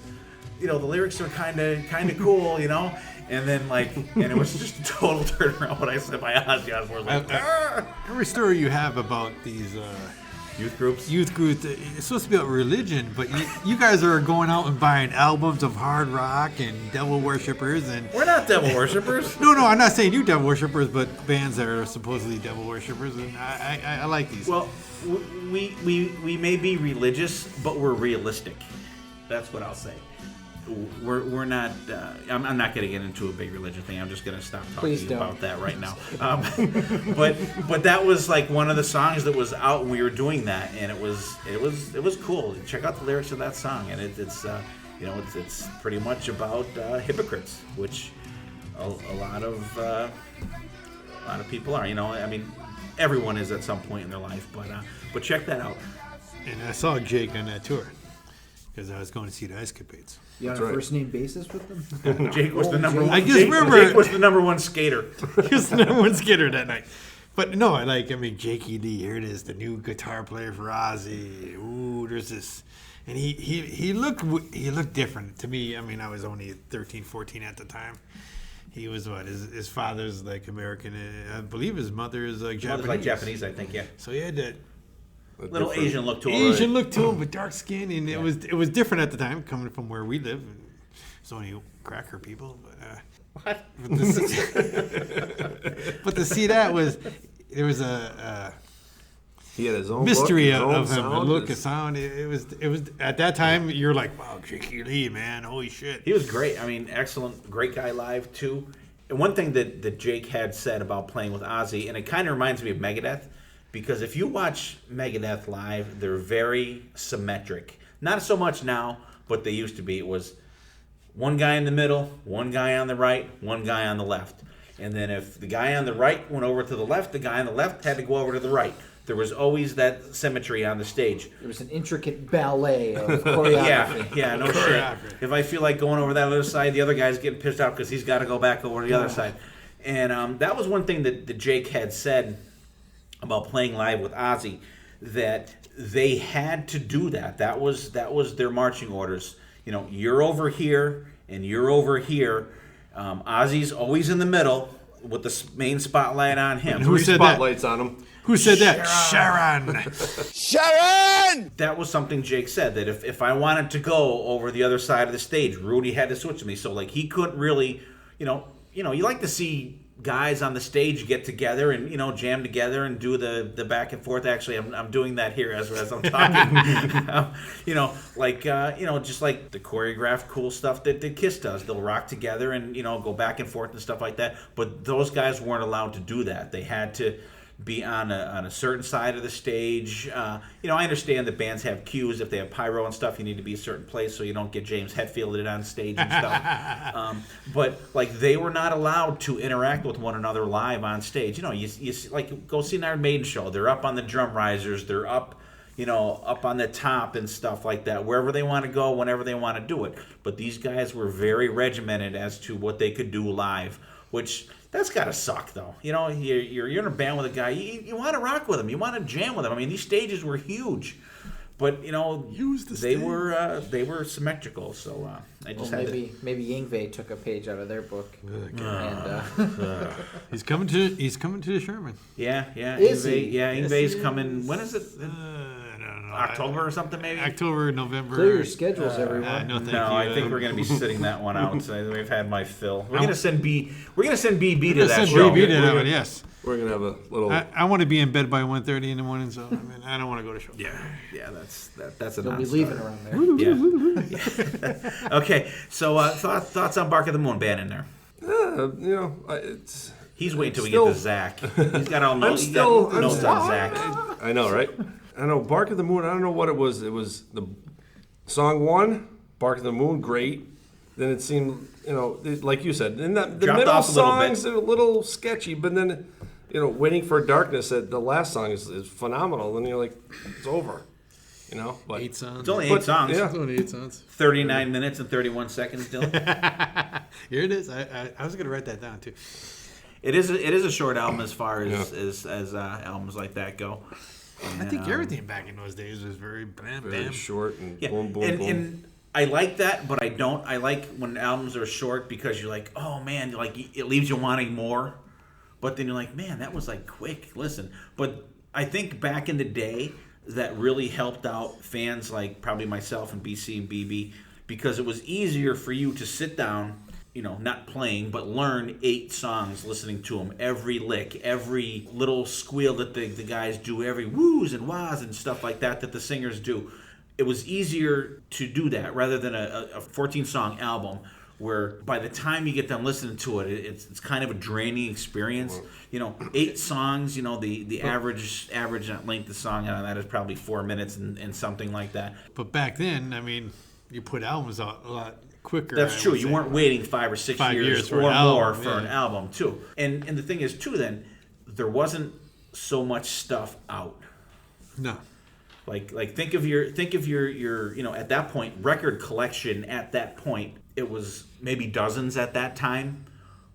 the lyrics are kind of cool, And then and it was just a total turnaround when I said by Ozzy Osbourne. Like, every story you have about these youth groups, it's supposed to be about religion, but you guys are going out and buying albums of hard rock and devil worshippers, and we're not devil worshippers. No, I'm not saying you devil worshippers, but bands that are supposedly devil worshippers, and I like these. Well, we may be religious, but we're realistic. That's what I'll say. We're not. I'm not going to get into a big religion thing. I'm just going to stop talking about that right now. But that was like one of the songs that was out when we were doing that, and it was cool. Check out the lyrics of that song, and it's pretty much about hypocrites, which a lot of people are. I mean, everyone is at some point in their life, but check that out. And I saw Jake on that tour because I was going to see the Escapades. You on a first name basis with them? Jake was the number one. I just remember Jake was the number one skater. He was the number one skater that night. But no, Jakey Lee, here it is, the new guitar player for Ozzy. Ooh, there's this, and he looked different to me. I mean, I was only 13, 14 at the time. He was his father's like American. I believe his mother is like Japanese. Like Japanese, I think, yeah. So he had that little Asian look to him. Look to him with dark skin, and it was different at the time, coming from where we live. It's only cracker people, but but to see that there was a he had his own mystery look, of him, sound, a look, a sound. It was at that time you're like, wow, Jakey Lee, man, holy shit. He was great. I mean, excellent, great guy live too. And one thing that Jake had said about playing with Ozzy, and it kind of reminds me of Megadeth. Because if you watch Megadeth live, they're very symmetric. Not so much now, but they used to be. It was one guy in the middle, one guy on the right, one guy on the left. And then if the guy on the right went over to the left, the guy on the left had to go over to the right. there was always that symmetry on the stage. It was an intricate ballet of choreography. Yeah, no shit. If I feel like going over that other side, the other guy's getting pissed off because he's got to go back over to the other side. And that was one thing that Jake had said about playing live with Ozzy, that they had to do that. That was their marching orders. You know, you're over here and you're over here. Ozzy's always in the middle with the main spotlight on him. And who said Spotlights on him. Who said that? Sharon. Sharon! That was something Jake said, that if I wanted to go over the other side of the stage, Rudy had to switch with me. So, like, he couldn't really, you like to see guys on the stage get together and, jam together and do the back and forth. Actually, I'm doing that here as I'm talking. Just like the choreographed cool stuff that Kiss does. They'll rock together and, go back and forth and stuff like that. But those guys weren't allowed to do that. They had to be on a certain side of the stage. I understand that bands have cues. If they have pyro and stuff, you need to be a certain place so you don't get James Hetfielded on stage and stuff. But like, they were not allowed to interact with one another live on stage. You like, go see an Iron Maiden show. They're up on the drum risers. They're up on the top and stuff like that, wherever they want to go, whenever they want to do it. But these guys were very regimented as to what they could do live, which that's gotta suck, though. You're in a band with a guy. You want to rock with him. You want to jam with him. I mean, these stages were huge, but they were symmetrical. So I just had maybe Yngwie took a page out of their book. He's coming to the Sherman. Yeah. Is Yngwie, he? yeah, Yngwie's coming. When is it? I don't know. October or something, maybe. October, November. Clear your schedules, everyone. No, thank No, you. I think we're going to be sitting that one out. So we've had my fill. We're going to send BB to that show. BB to that one, yes. We're gonna have a little. I want to be in bed by 1:30 in the morning, so I don't want to go to show. Yeah, that's a You'll be non-starter. leaving around there. Yeah. Okay, so thoughts on Bark of the Moon Bannon there? It's. He's waiting till we get to Zach. He's got all notes I'm on still- Zach. I know, right? I know. Bark of the Moon. I don't know what it was. It was the song one. Bark of the Moon, great. Then it seemed, like you said, and the Dropped middle off a little bit. songs are a little sketchy. But then, Waiting for Darkness. The last song is phenomenal. And you're like, it's over. But 8 songs. It's only 8 songs. Yeah. It's only 8 songs. 39 minutes and 31 seconds, Dylan. Here it is. I was going to write that down, too. It is a short album as far as albums like that go. And, I think everything back in those days was very bam, very bam. short and Yeah, boom, boom, and, boom. and I like that, but I don't. I like when albums are short because you're like, oh man, like it leaves you wanting more. But then you're like, man, that was like quick. Listen, but I think back in the day that really helped out fans like probably myself and BC and BB because it was easier for you to sit down, not playing, but learn 8 songs, listening to them, every lick, every little squeal that the guys do, every woos and wahs and stuff like that the singers do. It was easier to do that rather than a 14-song album where by the time you get done listening to it, it's kind of a draining experience. 8 songs, the average length of song on that is probably 4 minutes and something like that. But back then, you put albums out a lot quicker. That's true. You weren't waiting 5 or 6 years or more for an album, too. And the thing is, too, then, there wasn't so much stuff out. No. Like think of your at that point record collection at that point it was maybe dozens at that time,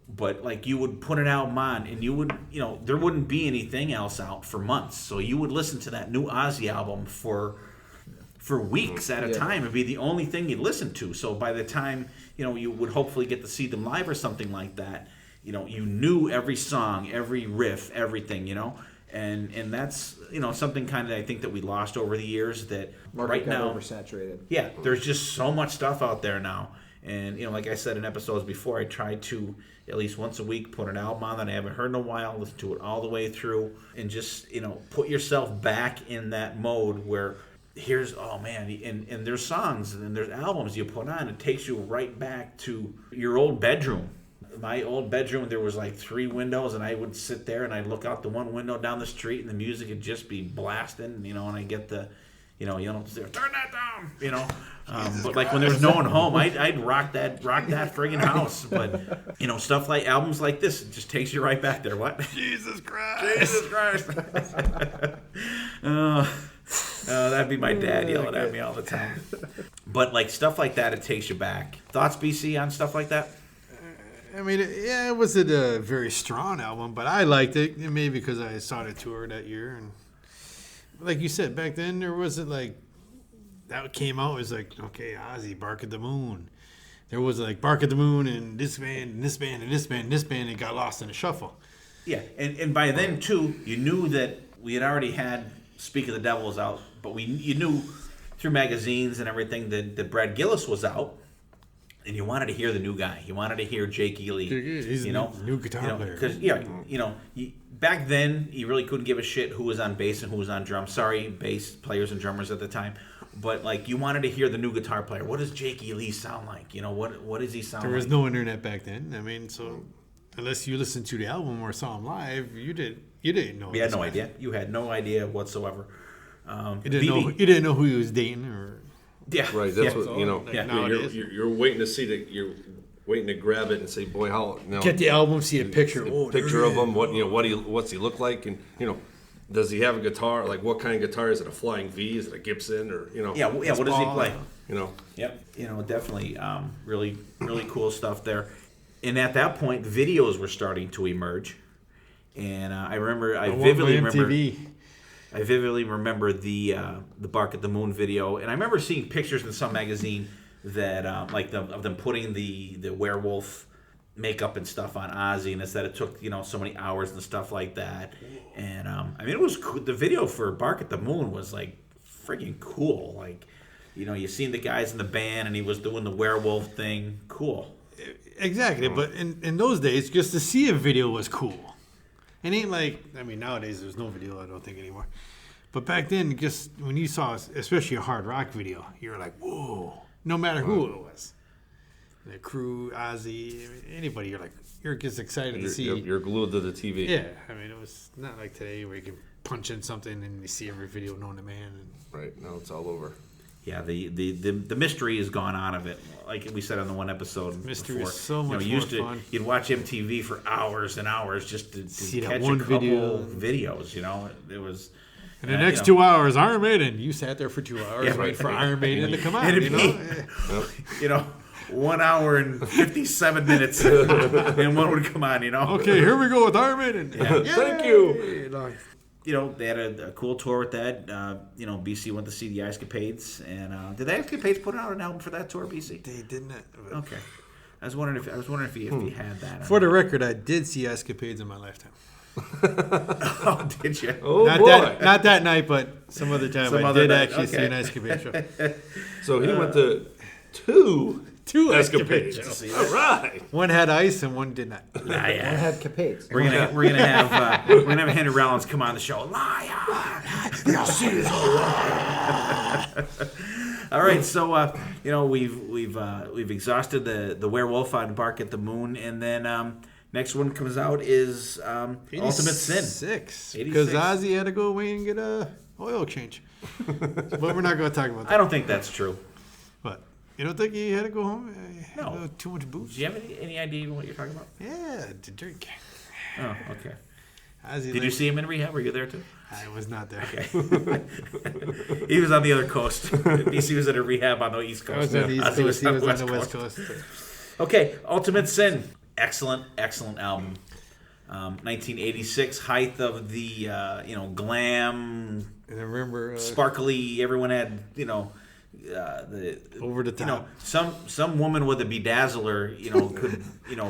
but like you would put an album on and you would there wouldn't be anything else out for months, so you would listen to that new Ozzy album for weeks at a time. It'd be the only thing you'd listen to. So by the time you would hopefully get to see them live or something like that, you knew every song, every riff, everything, And that's something kind of I think that we lost over the years. That right now, oversaturated. Yeah, there's just so much stuff out there now, and like I said in episodes before, I try to at least once a week put an album on that I haven't heard in a while, listen to it all the way through, and just put yourself back in that mode where here's and there's songs and there's albums you put on. It takes you right back to your old bedroom. My old bedroom, there was like 3 windows, and I would sit there and I'd look out the one window down the street, and the music would just be blasting, and I get the, turn that down, but like when there was no one home, I'd rock that friggin' house. But stuff like albums like this, it just takes you right back there. What? Jesus Christ. Jesus Christ. That'd be my dad yelling at me all the time. But like stuff like that, it takes you back. Thoughts, BC, on stuff like that? I mean, it wasn't a very strong album, but I liked it. Maybe because I saw the tour that year, and like you said, back then there wasn't like that came out. It was like, okay, Ozzy, Bark at the Moon. There was like Bark at the Moon and this band and this band and this band and this band, and got lost in the shuffle. Yeah, and by then too, you knew that we had already had Speak of the Devils out, but you knew through magazines and everything that Brad Gillis was out. And you wanted to hear the new guy. You wanted to hear Jake Ely. He's a new guitar player. Because back then you really couldn't give a shit who was on bass and who was on drums. Sorry, bass players and drummers at the time, but like you wanted to hear the new guitar player. What does Jake Ely sound like? What does he sound like? There was no internet back then. I mean, so unless you listened to the album or saw him live, you didn't know. We had no idea. You had no idea whatsoever. You didn't know who he was dating or. Yeah, right. That's what you're waiting to see that. You're waiting to grab it and say, "Boy, how get the album, see a picture, picture of him. What's he look like, and does he have a guitar? Like, what kind of guitar is it? A Flying V? Is it a Gibson? Or what does he play? Yep. Definitely, really, really cool stuff there. And at that point, videos were starting to emerge, and I vividly remember the Bark at the Moon video, and I remember seeing pictures in some magazine that of them putting the werewolf makeup and stuff on Ozzy, and it said it took so many hours and stuff like that. And it was cool. The video for Bark at the Moon was like freaking cool. Like you seen the guys in the band, and he was doing the werewolf thing. Cool. Exactly, but in those days, just to see a video was cool. It ain't like, nowadays there's no video, I don't think, anymore. But back then, just when you saw, especially a hard rock video, you were like, whoa, no matter who it was. The Crew, Ozzy, anybody, you're just excited to see. You're glued to the TV. Yeah, it was not like today where you can punch in something and you see every video known to man. Right, now it's all over. Yeah, the mystery has gone out of it. Like we said on the one episode mystery before. Is so much more fun. You'd watch MTV for hours and hours just to see catch that one a couple video. videos. It was. And the next 2 hours, Iron Maiden. You sat there for 2 hours waiting for Iron Maiden to come out. 1 hour and 57 minutes, and one would come on. Okay, here we go with Iron Maiden. Yeah. Thank you. They had a cool tour with that. BC went to see the Escapades, and did the Escapades put out an album for that tour, BC? They didn't. Okay, I was wondering if he had that. For the record, I did see Escapades in my lifetime. Oh, did you? Oh, not that night, but some other time. I did actually see an Escapade show. So he went to two Escapades. All right. One had ice and one did not. One had capades. We're gonna have Henry Rollins come on the show. Liar. All right, so we've exhausted the werewolf on Bark at the Moon, and then next one comes out is Ultimate Sin. 86. Because Ozzy had to go away and get a oil change. But we're not going to talk about that. I don't think that's true. What? You don't think he had to go home? No. Too much booze? Do you have any idea what you're talking about? Yeah, to drink. Oh, okay. Ozzy Did you see him in rehab? Were you there too? I was not there. Okay. He was on the other coast. BC was at a rehab on the East Coast. I was on the East Coast. He was on the West Coast. Okay, Ultimate Sin. Excellent album. 1986, height of the glam, and I remember sparkly. Everyone had the over the top. Some woman with a bedazzler could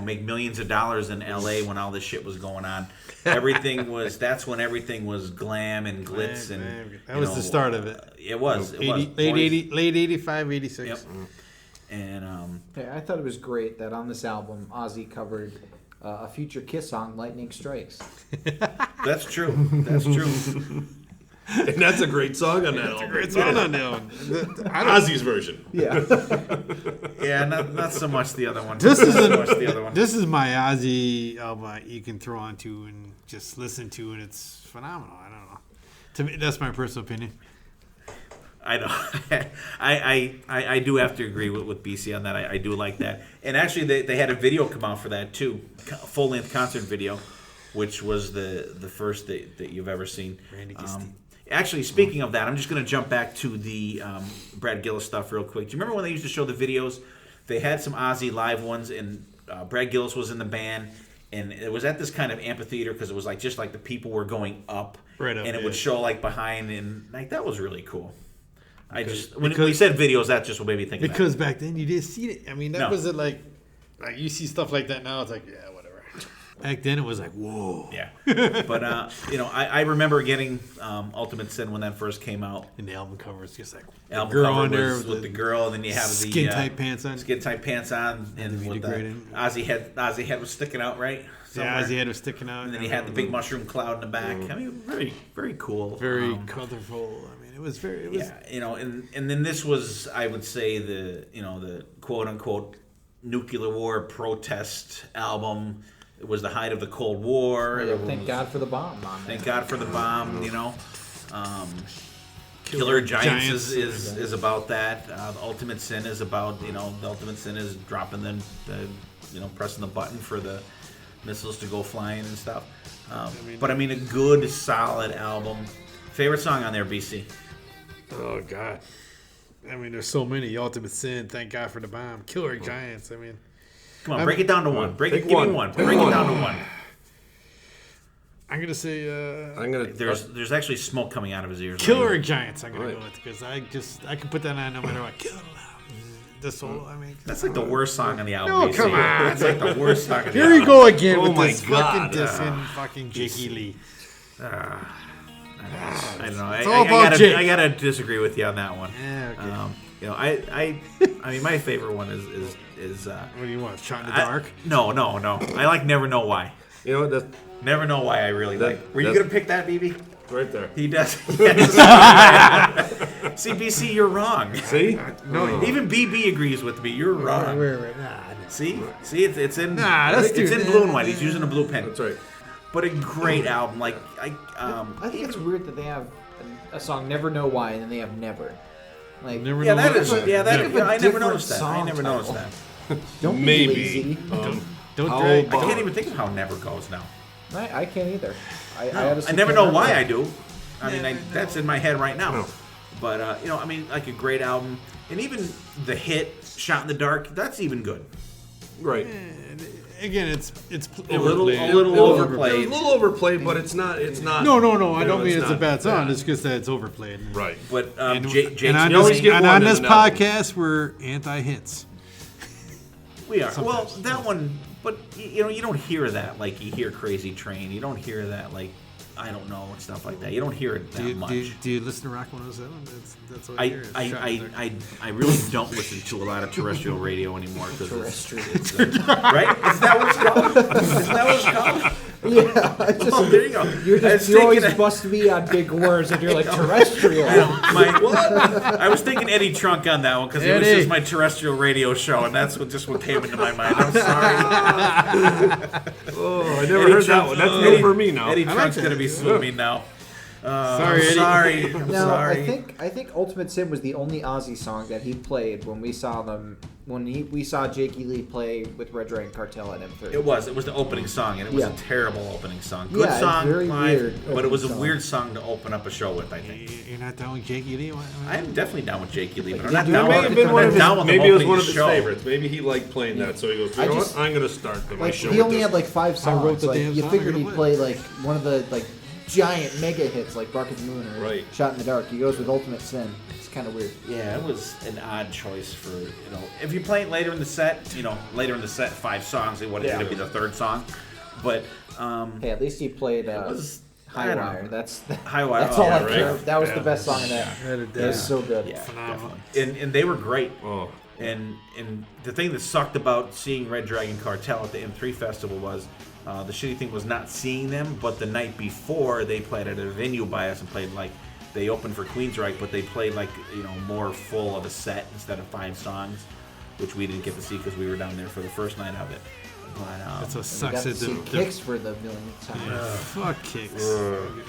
make millions of dollars in L.A. when all this shit was going on. That's when everything was glam and glitz and that was the start of it. It was late 85, 86. Yep. And I thought it was great that on this album Ozzy covered a future Kiss song, "Lightning Strikes." That's true. That's true. And that's a great song on that album. Great song on that one. Ozzy's version. Yeah. Yeah, not so much the other one. This is the other one. This is my Ozzy album you can throw onto and just listen to, and it's phenomenal. I don't know. To me, that's my personal opinion. I know. I do have to agree with BC on that. I do like that. And actually, they had a video come out for that too, a full-length concert video, which was the first that you've ever seen. Randy Castillo. Actually, speaking of that, I'm just going to jump back to the Brad Gillis stuff real quick. Do you remember when they used to show the videos? They had some Ozzy live ones, and Brad Gillis was in the band, and it was at this kind of amphitheater because it was like just like the people were going up, Right up, and it yeah. would show like behind, and like that was really cool. When we said videos, that's just what made me think of that. Because back then you didn't see it. I mean, that No. wasn't like you see stuff like that now. It's like, yeah, whatever. Back then it was like, whoa. Yeah, but I remember getting Ultimate Sin when that first came out. And the album cover is just like Album girl cover on there was with the girl, and then you have the skin tight pants on. Skin tight pants on, and the with degrading. Ozzy head was sticking out, right? Yeah, Ozzy head was sticking out. And then he had the big mushroom cloud in the back. I mean, very, very cool. Very colorful. I mean, it was very. It was, yeah, and then this was, I would say, the quote unquote nuclear war protest album. It was the height of the Cold War. Yeah, thank God for the bomb. Thank God for the bomb. Killer Giants is about that. The Ultimate Sin is about the Ultimate Sin is dropping the pressing the button for the missiles to go flying and stuff. But I mean, a good solid album. Favorite song on there, BC? Oh God. I mean, there's so many. Ultimate Sin, Thank God for the Bomb, Killer Giants. I mean, come on, break it down to one. Give me one. Break it down to one. I'm gonna say. There's actually smoke coming out of his ears. Killer Giants. I'm gonna go with because I can put that on no matter what. Killer. This whole, I mean, that's like the worst song on the album. Oh, come on. That's like the worst song on the album. Here you go again with my this God. fucking dissing fucking Jakey Lee. I don't know. all about Jake. I gotta disagree with you on that one. Yeah, okay. I mean, my favorite one is what do you want? Shot in the dark? No. I like Never Know Why. You know what? Never Know Why I really like. Were you gonna pick that, BB? Right there. He does. See, BC, you're wrong. See? No, Even BB agrees with me. You're wrong. Nah, See, it's in let's do it's in that. blue and white. He's using a blue pen. That's right. But a great album. Like I think it's weird that they have a song "Never Know Why" and then they have "Never." Like, Never yeah, know that what- is. Yeah, that. Think of a I never different noticed that. I song never title. noticed that. don't be Maybe. lazy. Don't How drag. I can't even think of how Never goes now. I can't either. I I never know why I do. I mean, that's in my head right now. No. But I mean, like a great album, and even the hit "Shot in the Dark," that's even good. Right. Again, it's A little overplayed. overplayed. A little overplayed, but it's not. No. I don't mean it's a not bad song. bad. It's just that it's overplayed. Right. But And, Jake's and on you always this, get and one on in this an album. podcast, we're anti-hits. we are. Well, Sometimes. that one, but you don't hear that like you hear Crazy Train. You don't hear that like I don't know and stuff like that. You don't hear it that much. Do you listen to Rock 107? That's what I hear. It's Shot in the Dark. I really don't listen to a lot of terrestrial radio anymore because Terrestrial. right? Is that what it's called? Is that what it's called? Yeah, I just, Oh, there you go. you always bust me on big words, and you're like terrestrial. I was thinking Eddie Trunk on that one because it was Eddie. just my terrestrial radio show, and that's what came into my mind. I'm sorry. Oh, I never Eddie heard that Trunk- one. That's Eddie- new for me now. Eddie Trunk's gonna be suing me now. Sorry, Eddie. Sorry. I'm No, sorry. I think Ultimate Sin was the only Ozzy song that he played when we saw them. When we saw Jakey Lee play with Red Dragon Cartel at M3. It was the opening song, and it was Yeah. a terrible opening song. Good Yeah, it's song, very live, weird but it was a opening song. weird song to open up a show with. I think. You're not down with Jakey Lee? I'm definitely down with Jakey Lee, but I'm Yeah, not dude, down it with may have I'm been not one of his, down with maybe him it was opening one the of his show. favorites. Maybe he liked playing that, so he goes, you know just- what? I'm going to start my Like show he with only this. had like 5 songs. wrote the like damn you song figured or he'd what? play like one of the like giant mega hits like Bark at the Moon or Right. Shot in the Dark. He goes with Ultimate Sin. It's kind of weird. Yeah, it was an odd choice for if you play it later in the set, 5 songs, it would have be the third song, but Hey, at least he played was I High don't know. Wire. That's High Wire. That's all yeah, I right. care. That was the best song in that. Yeah. It was so good. Yeah, Phenomenal. definitely. And they were great. Oh, And the thing that sucked about seeing Red Dragon Cartel at the M3 Festival was the shitty thing was not seeing them, but the night before they played at a venue by us and played they opened for Queensryche, but they played more full of a set instead of 5 songs, which we didn't get to see because we were down there for the first night of it. But That's what We sucks. got to At see the Kicks for the millionth time. fuck Kicks.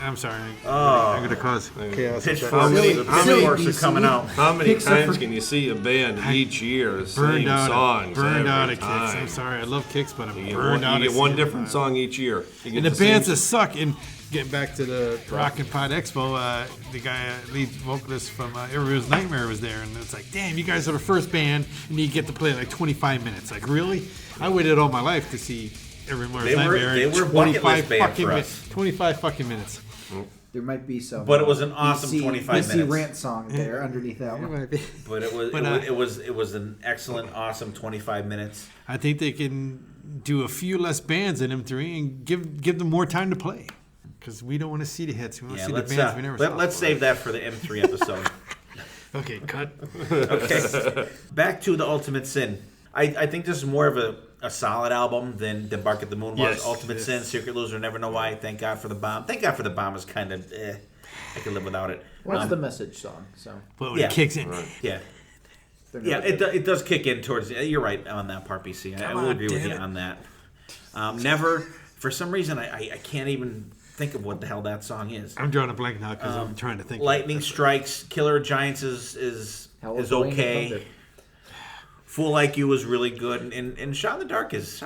I'm sorry. Oh. I'm gonna cause chaos. Pitchforks, How many- the how many- pitchforks are coming out. how many Kicks are times for- can you see a band each year the Burned same out. songs? Burned out every at Kicks. time? I'm sorry. I love Kicks, but I'm You get burned one, out. you at get one seeing different them. song each year. You get And the same- bands that suck. And getting back to the Rock and Pod Expo, the guy, lead vocalist from Everybody's Nightmare was there, and it's like, damn, you guys are the first band, and you get to play like 25 minutes. Like, really? I waited all my life to see Everybody's Nightmare. They were bucket list band for us. 25 fucking minutes. There might be some. But it was an awesome 25 minutes. rant song there underneath that one. Might be. But it was an excellent, awesome 25 minutes. I think they can do a few less bands in M3 and give them more time to play. Because we don't want to see the hits. We want to see the bands we never saw. Let's save that for the M3 episode. Okay, cut. Okay. Back to the Ultimate Sin. I think this is more of a solid album than Bark at the Moon was. Yes, Ultimate Sin, Secret Loser, Never Know Why, Thank God for the Bomb. Thank God for the Bomb is kind of, I can live without it. What's the message song? So But when it kicks in. Yeah. they're Yeah, never it does kick in towards. You're right on that part, BC. I will agree with you on that. Never, for some reason, I can't even think of what the hell that song is. I'm drawing a blank now because I'm trying to think. Lightning Strikes, Killer Giants is okay. Fool Like You was really good, and Shot in the Dark is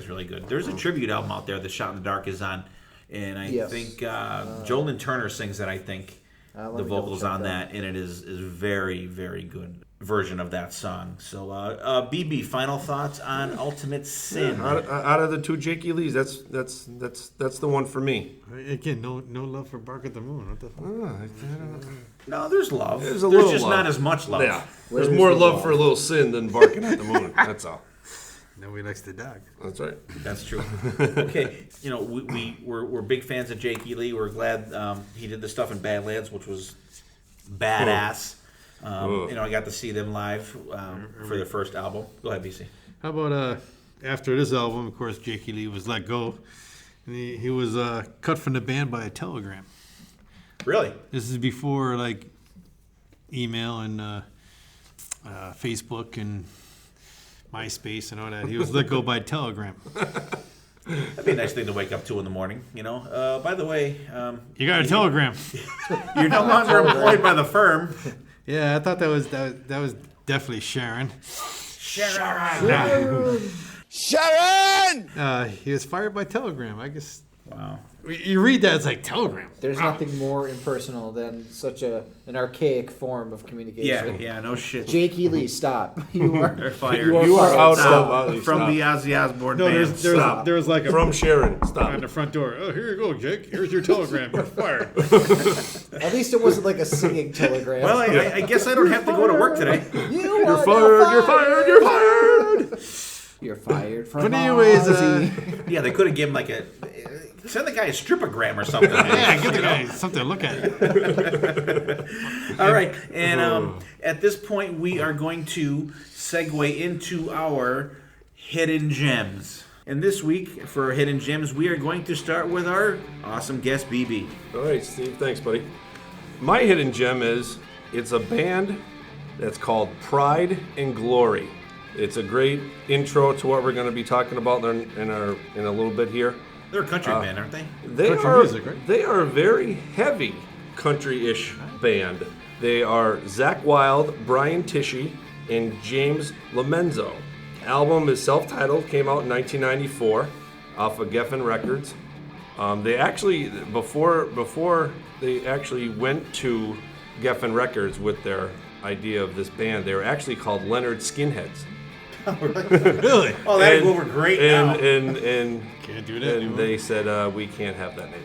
really good. There's a tribute album out there that Shot in the Dark is on, and I think Jolyn Turner sings that. I think the vocals on that, and it is very, very good version of that song. So, BB, final thoughts on Ultimate Sin? Out of the two Jakey Lees, that's the one for me. Again, no love for Bark at the Moon. What the fuck? No, there's love. There's just love. not as much love. Yeah, there's more love for a little sin than barking at the moon. That's all. Nobody likes the dog. That's right. That's true. Okay, we're big fans of Jakey Lee. We're glad he did the stuff in Badlands, which was badass. I got to see them live for their first album. Go ahead, BC. How about after this album, of course, Jakey Lee was let go. And he was cut from the band by a telegram. Really? This is before like email and Facebook and MySpace and all that. He was let go by telegram. That'd be a nice thing to wake up to in the morning, By the way, You got a telegram. you're no longer employed by the firm. Yeah, I thought that was definitely Sharon. Sharon! He was fired by telegram. I guess. Wow. You read that, it's like telegram. There's nothing more impersonal than such an archaic form of communication. Yeah, no shit. Jakey Lee, stop. You are fired. You are out fired. of From the Ozzy Osbourne band. there was like a From Sharon. on Stop. the front door. Oh, here you go, Jake. Here's your telegram. You're fired. At least it wasn't like a singing telegram. Well, I guess I don't have to go to work today. You're Fired. You're fired. You're fired. You're fired from But anyways, Ozzy. Yeah, they could have given like send the guy a stripogram or something. yeah, give the guy something to look at. All right, and at this point, we are going to segue into our hidden gems. And this week, for our hidden gems, we are going to start with our awesome guest, BB. All right, Steve. Thanks, buddy. My hidden gem it's a band that's called Pride and Glory. It's a great intro to what we're going to be talking about in a little bit here. They're a country band, aren't they? Country music, right? They are a very heavy country-ish band. They are Zach Wilde, Brian Tishy, and James Lomenzo. Album is self-titled, came out in 1994 off of Geffen Records. They actually, before they actually went to Geffen Records with their idea of this band, they were actually called Leonard Skinheads. Really? Oh, that would go over great now. And Can't do that anymore. they said we can't have that name.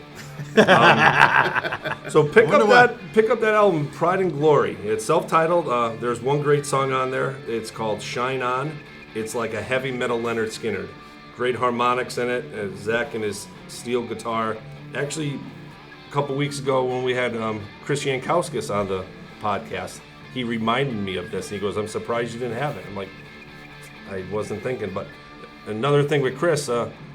So pick up that album, Pride and Glory. It's self-titled. There's one great song on there. It's called Shine On. It's like a heavy metal Leonard Skinner. Great harmonics in it. Zach and his steel guitar. Actually, a couple weeks ago when we had Chris Yankowskis on the podcast, he reminded me of this. And he goes, "I'm surprised you didn't have it." I'm like, I wasn't thinking, but another thing with Chris,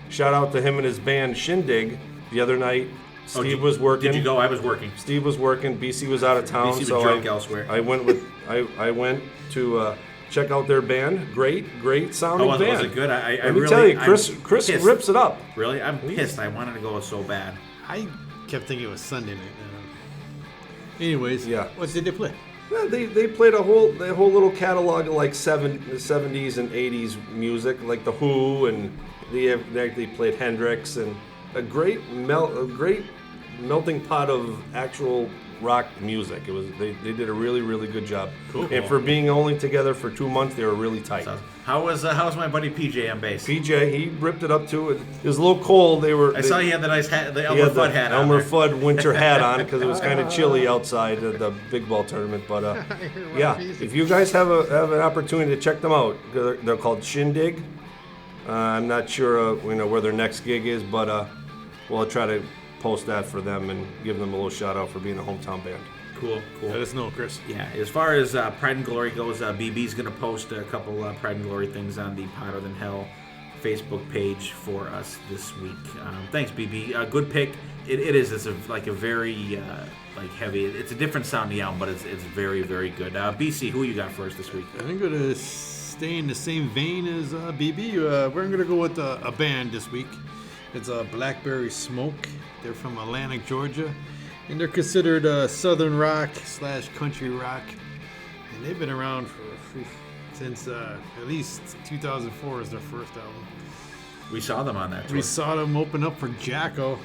shout out to him and his band Shindig. The other night, Steve was working. Did you go? I was working. Steve was working. BC was out of town, BC was so drunk elsewhere. I went to check out their band. Great sounding Was band. it good? Let me tell you, Chris pissed. rips it up. Really? I'm pissed. I wanted to go so bad. I kept thinking it was Sunday night. Anyways, Yeah. what did they play? Yeah, they played a whole little catalog of like 70s and 80s music, like the Who, and they played Hendrix, and a great melting pot of actual rock music. It was they did a really, really good job. Cool. And for being only together for 2 months, they were really tight. So, how was my buddy PJ on bass? PJ, he ripped it up too. It was a little cold. I saw he had the nice hat, the Elmer Fudd hat on. Elmer Fudd winter hat on because it was kind of chilly outside at the big ball tournament. But yeah, if you guys have an opportunity to check them out, they're called Shindig. I'm not sure where their next gig is, but we'll try to post that for them and give them a little shout out for being a hometown band. Cool. Let us know, Chris. Yeah, as far as Pride and Glory goes, BB's going to post a couple Pride and Glory things on the Hotter Than Hell Facebook page for us this week. Thanks, BB. Good pick. It is. It's a very heavy. It's a different sounding album, but it's very, very good. BC, who you got for us this week? I'm going to stay in the same vein as BB. We're going to go with a band this week. It's Blackberry Smoke. They're from Atlantic, Georgia, and they're considered southern rock / country rock. And they've been around since at least 2004 is their first album. We saw them on that tour. We saw them open up for Jacko,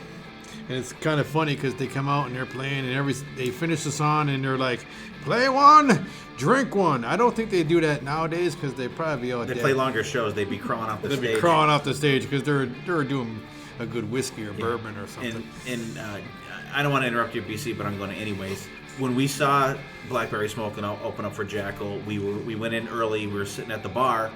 and it's kind of funny because they come out and they're playing, and they finish the song and they're like, "Play one, drink one." I don't think they do that nowadays because they probably be all dead. They play longer shows. They'd be crawling off the stage. They'd be crawling off the stage because they're doing a good whiskey or bourbon or something. And I don't want to interrupt you, BC, but I'm going to anyways. When we saw Blackberry Smoke and open up for Jackal, we went in early. We were sitting at the bar,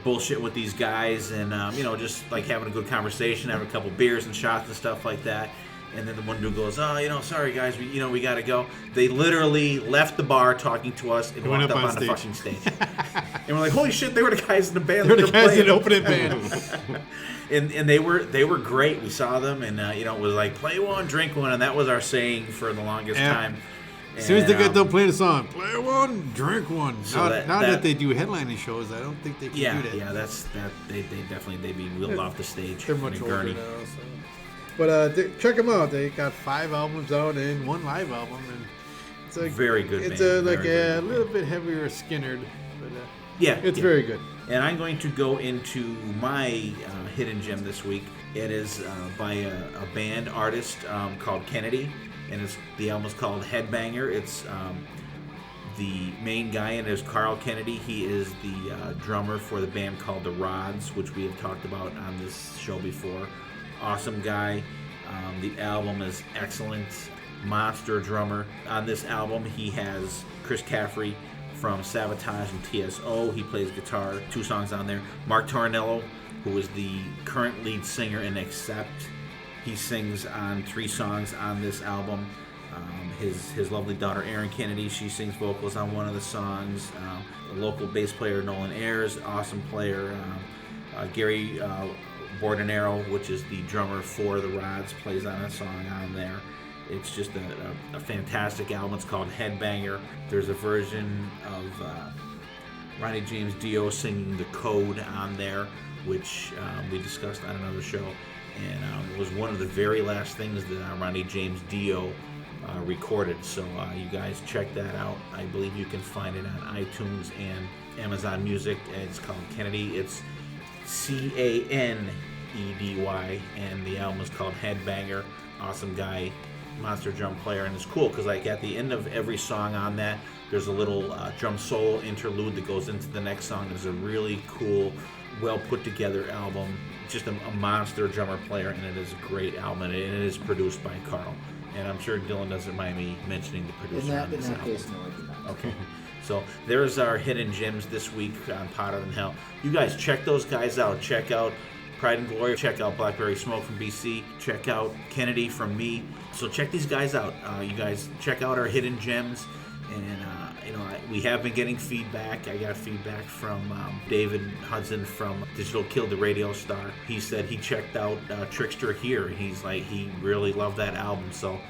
bullshitting with these guys, and just like having a good conversation, having a couple beers and shots and stuff like that. And then the one dude goes, "Oh, sorry guys, we got to go." They literally left the bar talking to us and walked up on the fucking stage. And we're like, "Holy shit, they were the guys in the band." They're the guys in the opening band. And they were great. We saw them, and it was like, "Play one, drink one," and that was our saying for the longest time. As soon as they get done playing the song, play one, drink one. So now that they do headlining shows, I don't think they can do that. Yeah, they'd be wheeled off the stage. They're much in a older gurney. now. So. But check them out. They got 5 albums out and 1 live album, and it's a very good. It's band. a little bit heavier Skinnerd, but it's very good. And I'm going to go into my hidden gem this week. It is by a band artist called Kennedy, and the album is called Headbanger. It's the main guy, and is Carl Kennedy. He is the drummer for the band called the Rhoads, which we have talked about on this show before. Awesome guy. The album is excellent. Monster drummer. On this album, he has Chris Caffrey from Sabotage and TSO. He plays guitar. 2 songs on there. Mark Tornello, who is the current lead singer in Accept. He sings on 3 songs on this album. His lovely daughter Erin Kennedy, she sings vocals on one of the songs. The local bass player Nolan Ayers, awesome player. Gary Bordenero, which is the drummer for the Rhoads, plays on a song on there. It's just a fantastic album. It's called Headbanger. There's a version of Ronnie James Dio singing The Code on there, which we discussed on another show. And it was one of the very last things that Ronnie James Dio recorded. So you guys check that out. I believe you can find it on iTunes and Amazon Music. It's called Kennedy. It's Canedy, and the album is called Headbanger. Awesome guy, monster drum player, and it's cool because like at the end of every song on that, there's a little drum solo interlude that goes into the next song. It's a really cool, well put together album. Just a monster drummer player, and it is a great album, and it is produced by Carl. And I'm sure Dylan doesn't mind me mentioning the producer on this album. Case, no, I do not. Okay. So there's our hidden gems this week on Hotter Than Hell. You guys check those guys out. Check out Pride and Glory. Check out Blackberry Smoke from BC. Check out Kennedy from me. So check these guys out. You guys check out our hidden gems. And, we have been getting feedback. I got feedback from David Hudson from Digital Kill, the radio star. He said he checked out Trickster here. He's like, he really loved that album. So,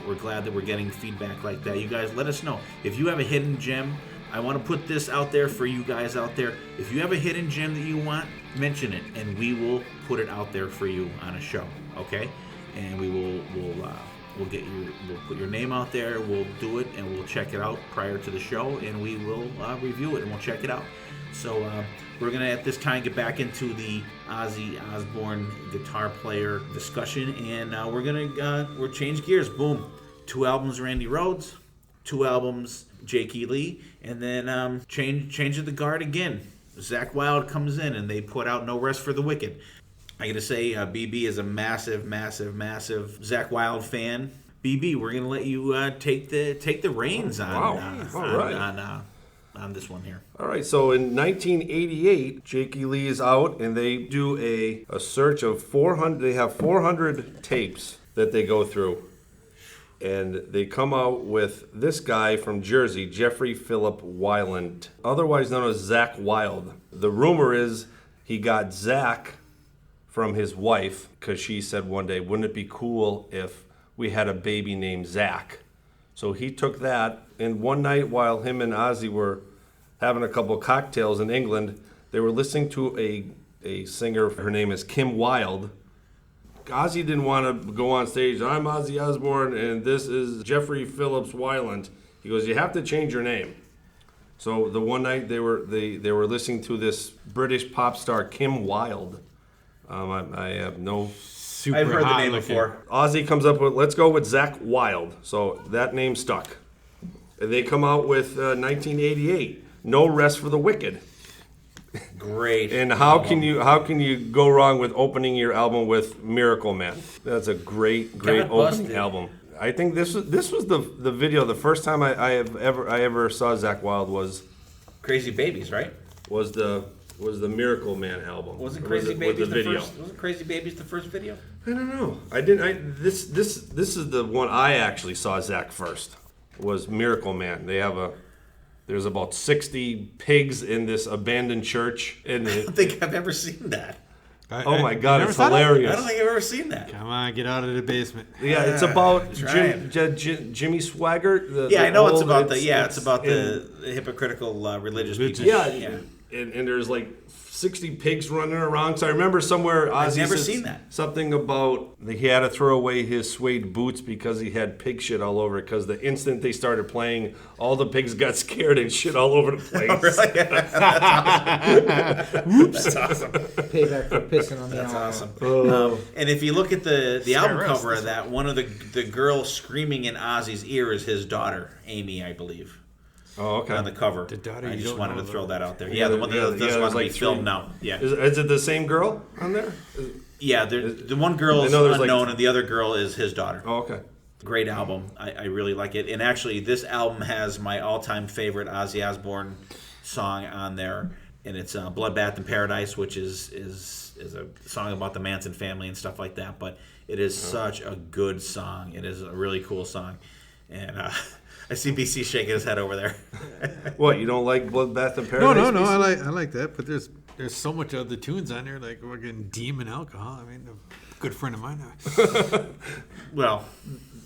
we're glad that we're getting feedback like that. You guys, let us know. If you have a hidden gem, I want to put this out there for you guys out there. If you have a hidden gem that you want, mention it, and we will put it out there for you on a show, okay? And we'll put your name out there. We'll do it, and we'll check it out prior to the show, and we will review it, and we'll check it out. So we're gonna at this time get back into the Ozzy Osbourne guitar player discussion, and we're change gears. Boom, 2 albums Randy Rhoads, 2 albums Jake E. Lee, and then change of the guard again. Zakk Wylde comes in, and they put out No Rest for the Wicked. I gotta say, BB is a massive Zakk Wylde fan. BB, we're gonna let you take the reins on this one here. All right, so in 1988, Jake E. Lee is out, and they do a search of 400. They have 400 tapes that they go through, and they come out with this guy from Jersey, Jeffrey Philip Weiland, otherwise known as Zakk Wylde. The rumor is he got Zakk from his wife because she said one day, "Wouldn't it be cool if we had a baby named Zach?" So he took that, and one night while him and Ozzy were having a couple cocktails in England, they were listening to a singer. Her name is Kim Wilde. Ozzy didn't want to go on stage. "I'm Ozzy Osbourne, and this is Jeffrey Phillips Weiland." He goes, "You have to change your name." So the one night they were listening to this British pop star Kim Wilde. I have no. I've heard the name before. Ozzy comes up with, "Let's go with Zakk Wylde." So that name stuck. And they come out with 1988, No Rest for the Wicked. Great. And how can you go wrong with opening your album with Miracle Man? That's a great opening album. I think this was the video. The first time I ever saw Zakk Wylde was Crazy Babies, right? Was the Miracle Man album. Wasn't Crazy Babies the first video? I don't know. This is the one I actually saw Zakk first. Was Miracle Man. There's about 60 pigs in this abandoned church. And I don't think I've ever seen that. Oh my God, it's hilarious. I don't think I've ever seen that. Come on, get out of the basement. Yeah, it's about Jimmy Swaggart. I know it's about the hypocritical religious people. Yeah. And there's like 60 pigs running around. So I remember somewhere Ozzy I've never said seen that. Something about he had to throw away his suede boots because he had pig shit all over it. Because the instant they started playing, all the pigs got scared and shit all over the place. Oh, really? Whoops. That's awesome. Payback for pissing on the album. That's awesome. And if you look at the album cover of that, one of the girls screaming in Ozzy's ear is his daughter, Amy, I believe. Oh, okay. On the cover. The daughter, I just wanted to throw that out there. Yeah, the one that's going to be filmed now. Yeah. Is it the same girl on there? Yeah, the one girl is unknown, and the other girl is his daughter. Oh, okay. Great album. I really like it. And actually, this album has my all-time favorite Ozzy Osbourne song on there, and it's Bloodbath in Paradise, which is a song about the Manson family and stuff like that. But it is such a good song. It is a really cool song. And I see BC shaking his head over there. What, you don't like Bloodbath in Paradise? No, I like that, but there's so much other tunes on there, like fucking Demon Alcohol. I mean, a good friend of mine. Well,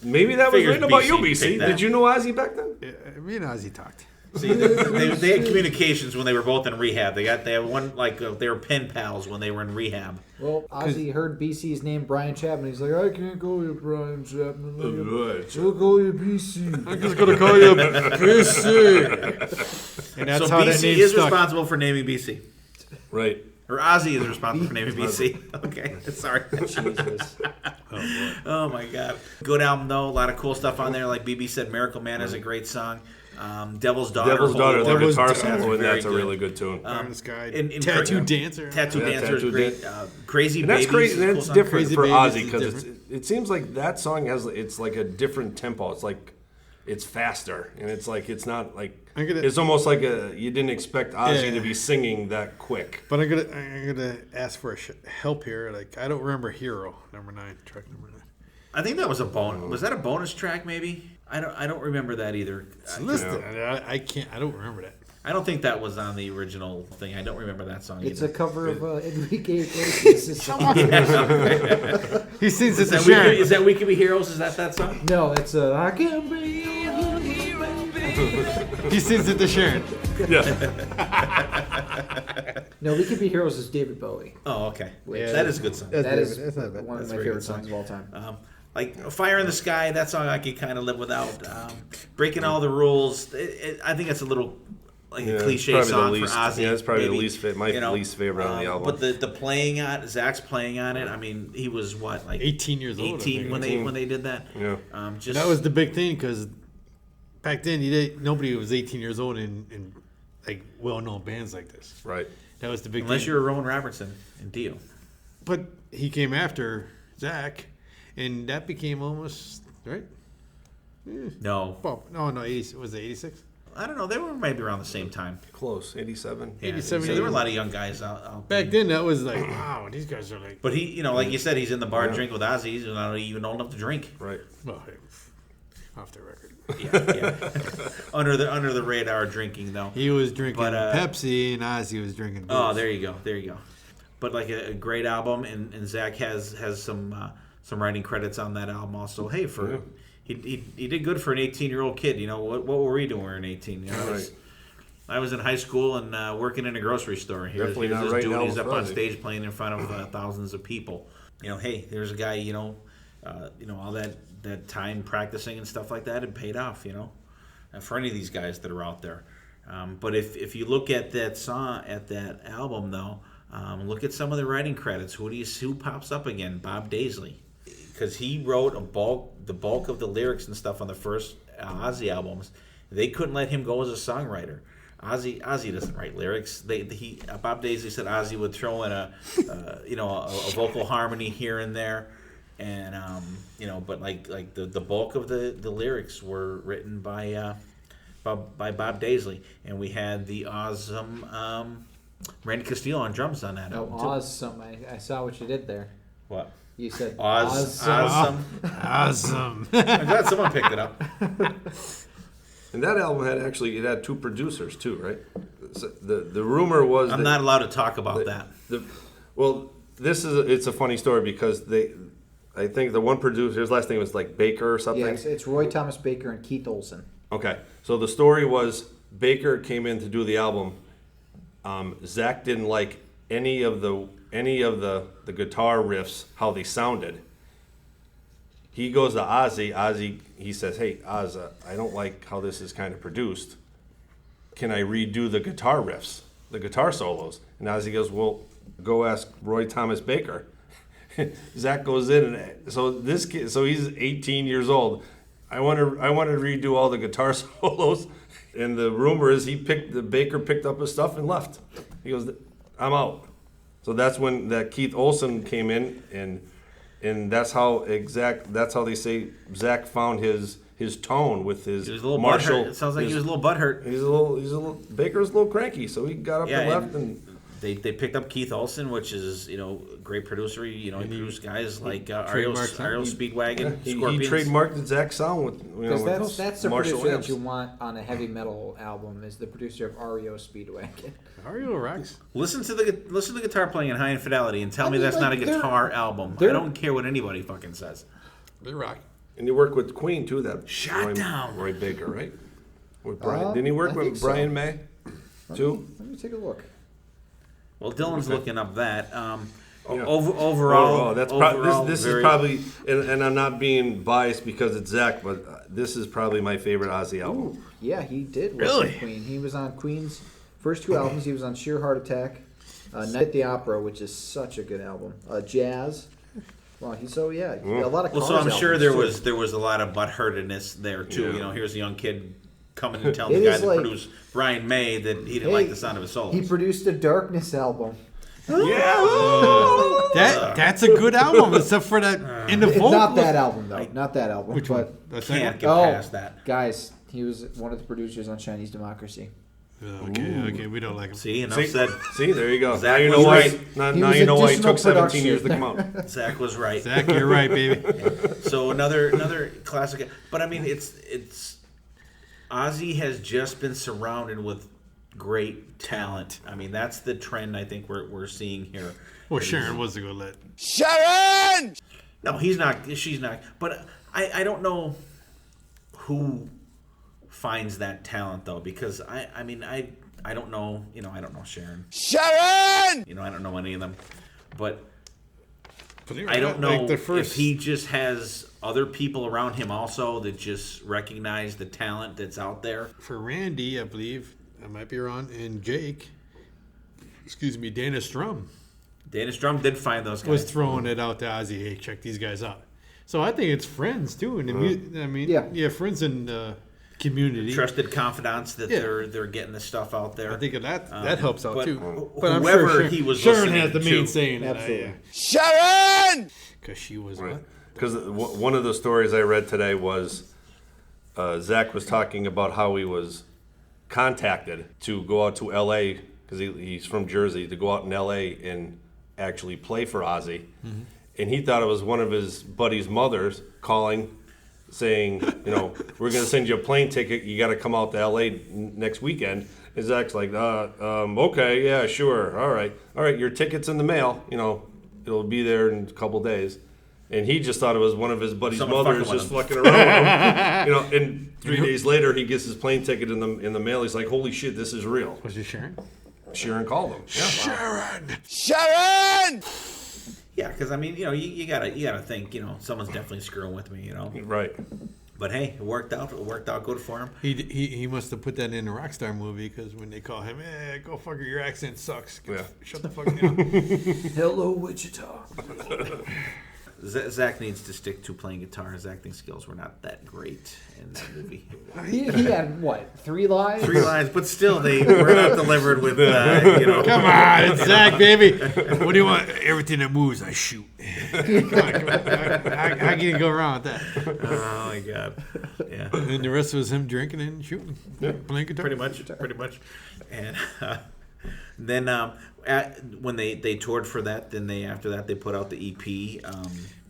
maybe that was written about you, BC. BC. Did you know Ozzy back then? Yeah, me and Ozzy talked. See, they had communications when they were both in rehab. They had one they were pen pals when they were in rehab. Well, Ozzy heard BC's name, Brian Chapman. He's like, "I can't call you Brian Chapman. I'll call you BC. I'm just gonna call you BC." And that's so how BC that name is stuck. responsible for naming BC. Right. Or Ozzy is responsible for naming BC. Okay, sorry. Jesus. Oh my God. Good album though. A lot of cool stuff on there. Like BB said, Miracle Man is a great song. Devil's Daughter. The guitar solo, solo, and that's a really good tune. Tattoo Dancer. Tattoo Dancer is great. Crazy and Babies. that's crazy. That's cool different Crazy for Babies Ozzy because it seems like that song it's like a different tempo. It's like it's faster, and it's like it's not like it's almost like you didn't expect Ozzy to be singing that quick. But I'm gonna ask for help here. Like I don't remember Hero number 9, track number 9. I think that was a bonus. Was that a bonus track? Maybe I don't remember that either. It's listed. I can't. I don't remember that. I don't think that was on the original thing. I don't remember that song. It's either. a cover of Enrique Iglesias' song. He sings it to Is Sharon. that We Can Be Heroes? Is that song? No, it's I Can Be. He sings it to Sharon. Yeah. No, We Can Be Heroes is David Bowie. Oh, okay. Yeah. That is a good song. That is That's not bad. one of That's my a very favorite good song. songs of all time. Like Fire in the Sky, that song I could kind of live without. Breaking All the Rules, I think it's a little like a cliche probably song the least, for Ozzy. Yeah, it's probably maybe, my least favorite on the album. But the playing on Zach's playing on it. I mean, he was what, like 18 years old. 18 when they did that. Yeah. That was the big thing because back then nobody was 18 years old in like well-known bands like this. Right. That was the big Unless thing. you were Rowan Robertson and Dio. But he came after Zach, and that became almost right. No, Well, no, 80, was it 86? I don't know. They were maybe around the same time. Close. 87. Yeah, 87, so there were a lot of young guys out there. Back then, that was like, wow, these guys are like. But he, like you said, he's in the bar drinking with Ozzy. He's not even old enough to drink. Right. Well, hey, off the record. Yeah. under the radar drinking though. He was drinking But, Pepsi, and Ozzy was drinking. Oh, booze. there you go. But like a great album, and Zach has some writing credits on that album also. Hey, he did good for an 18-year-old kid. What were we doing when we were 18? I was in high school and working in a grocery store. Here's Definitely not this right dude. now He's up on with Ozzy. stage playing in front of thousands of people. Hey, there's a guy. All that time practicing and stuff like that, it paid off. And for any of these guys that are out there. But if you look at that song, at that album though, look at some of the writing credits. Who pops up again? Bob Daisley, because he wrote the bulk of the lyrics and stuff on the first Ozzy albums. They couldn't let him go as a songwriter. Ozzy doesn't write lyrics. Bob Daisley said Ozzy would throw in a vocal harmony here and there, and but like the bulk of the lyrics were written by Bob Daisley, and we had the awesome Randy Castillo on drums on that album too. Awesome. I saw what you did there. What? You said Awesome. Awesome. I'm glad someone picked it up. And that album had two producers too, right? So the rumor was I'm not allowed to talk about that. It's a funny story because I think the one producer, his last name was like Baker or something. Yeah, it's Roy Thomas Baker and Keith Olsen. Okay, so the story was Baker came in to do the album. Zach didn't like any of the guitar riffs, how they sounded. He goes to Ozzy. Ozzy, he says, "Hey, Oz, I don't like how this is kind of produced. Can I redo the guitar riffs, the guitar solos?" And Ozzy goes, "Well, go ask Roy Thomas Baker." Zach goes in, and so this kid, so he's 18 years old. I want to redo all the guitar solos, and the rumor is Baker picked up his stuff and left. He goes, "I'm out." So that's when that Keith Olsen came in, and that's how they say Zach found his tone with his He was a little Marshall. butthurt. It sounds like he was a little butthurt. He's a little Baker's a little cranky, so he got up and left and. They picked up Keith Olsen, which is a great producer. He produced guys like REO Speedwagon, He Scorpions. trademarked the Zach sound with Because that's the Marshall producer amps. that you want on a heavy metal album is the producer of REO Speedwagon. REO rocks. Listen to the guitar playing in High Infidelity and tell me that's not a guitar album. I don't care what anybody fucking says. They rock. And he worked with Queen too. That Shut down. Roy Baker, right? With Brian. Didn't he work I with think so. Brian May too? Let me take a look. Well, Dylan's looking up that. Yeah. Overall, that's overall, this very- is probably, and I'm not being biased because it's Zach, but this is probably my favorite Ozzy album. Ooh, yeah, he did work Really? with Queen. He was on Queen's first two albums. He was on Sheer Heart Attack, Night at the Opera, which is such a good album. Jazz. Well, a lot of. Well, so Cars I'm sure albums, there too. was a lot of butthurtedness there too. Yeah. Here's a young kid coming and telling It the guy is that like- produced Brian May that he didn't like the sound of his solos. He produced a Darkness album. That's a good album, except for that in the It's vocals. not that album though. Not that album. Which but, one? That's Can't get Oh, past that. guys, he was one of the producers on Chinese Democracy. Okay, we don't like him. See, enough said. See, there you go. Zach now you was know why. right. Now, He now was you know why it additional took 17 production. years to come out. Zach was right. Zach, you're right, baby. So another classic. But I mean, it's Ozzy has just been surrounded with great talent. I mean, that's the trend I think we're seeing here. Well, Sharon was a good let. Sharon! No, he's not. She's not. But I don't know who finds that talent though, because I don't know. I don't know Sharon. Sharon! I don't know any of them. But But I don't know like the if first, he just has other people around him also that just recognize the talent that's out there. for Randy, I believe, I might be wrong. And Jake, Dana Strum Dana Strum did find those guys. was throwing it out to Ozzy. Hey, check these guys out. So I think it's friends too. And friends in the community. Trusted confidants that they're getting the stuff out there. I think that helps out too. But whoever he was Sharon listening has the main to. saying. Absolutely. Sharon! Because she was Right. what? Because one of the stories I read today was Zach was talking about how he was contacted to go out to L.A. because he's from Jersey, to go out in L.A. and actually play for Ozzy. Mm-hmm. And he thought it was one of his buddy's mothers calling, saying, we're going to send you a plane ticket. You got to come out to L.A. next weekend. And Zach's like, okay, yeah, sure. All right, your ticket's in the mail. It'll be there in a couple days. And he just thought it was one of his buddy's mothers just fucking around with him. And 3 days later, he gets his plane ticket in the mail. He's like, holy shit, this is real. Was it Sharon? Sharon called him. Yeah. Sharon! Yeah, because you gotta think, someone's definitely screwing with me, Right. But hey, it worked out. It worked out good for him. He must have put that in the Rockstar movie because when they call him, go fucker, your accent sucks. Yeah. Shut the fuck down. Hello, Wichita. Zach needs to stick to playing guitar. His acting skills were not that great in that movie. He had, 3 lines? 3 lines, but still, they were not delivered with, Come on, it's Zach, baby. What do you want? Everything that moves, I shoot. How can you go wrong with that? Oh, my God. Yeah. And the rest was him drinking and shooting. Yeah. Playing guitar. Pretty much. And then when they toured for that, then after that they put out the EP.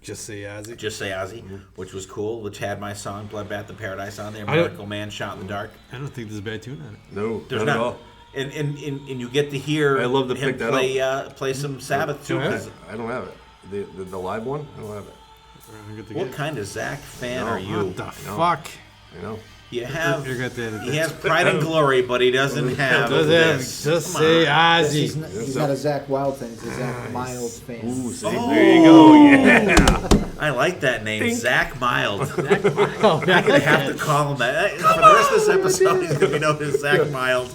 Just Say Ozzy. Just Say Ozzy, which was cool, which had my song Bloodbath in Paradise on there, Miracle Man, Shot in the Dark. I don't think there's a bad tune on it. No, There's not not. at all. And you get to hear I love to him pick that play some Sabbath too. Oh, yeah? 'Cause I don't have it. The live one? I don't have it. what kind of Zach fan No, are you? What the fuck? You have You got that- he has pride and glory, but he doesn't have this. Just Come Say on. He's Ozzy. not a Zach Wild fan. He's a Zach Mild fan. Ooh, see, there you go. Yeah. I like that name, Zach Mild. Oh, I'm gonna have to call him that for the rest of this episode. He's gonna be known as Zach Mild.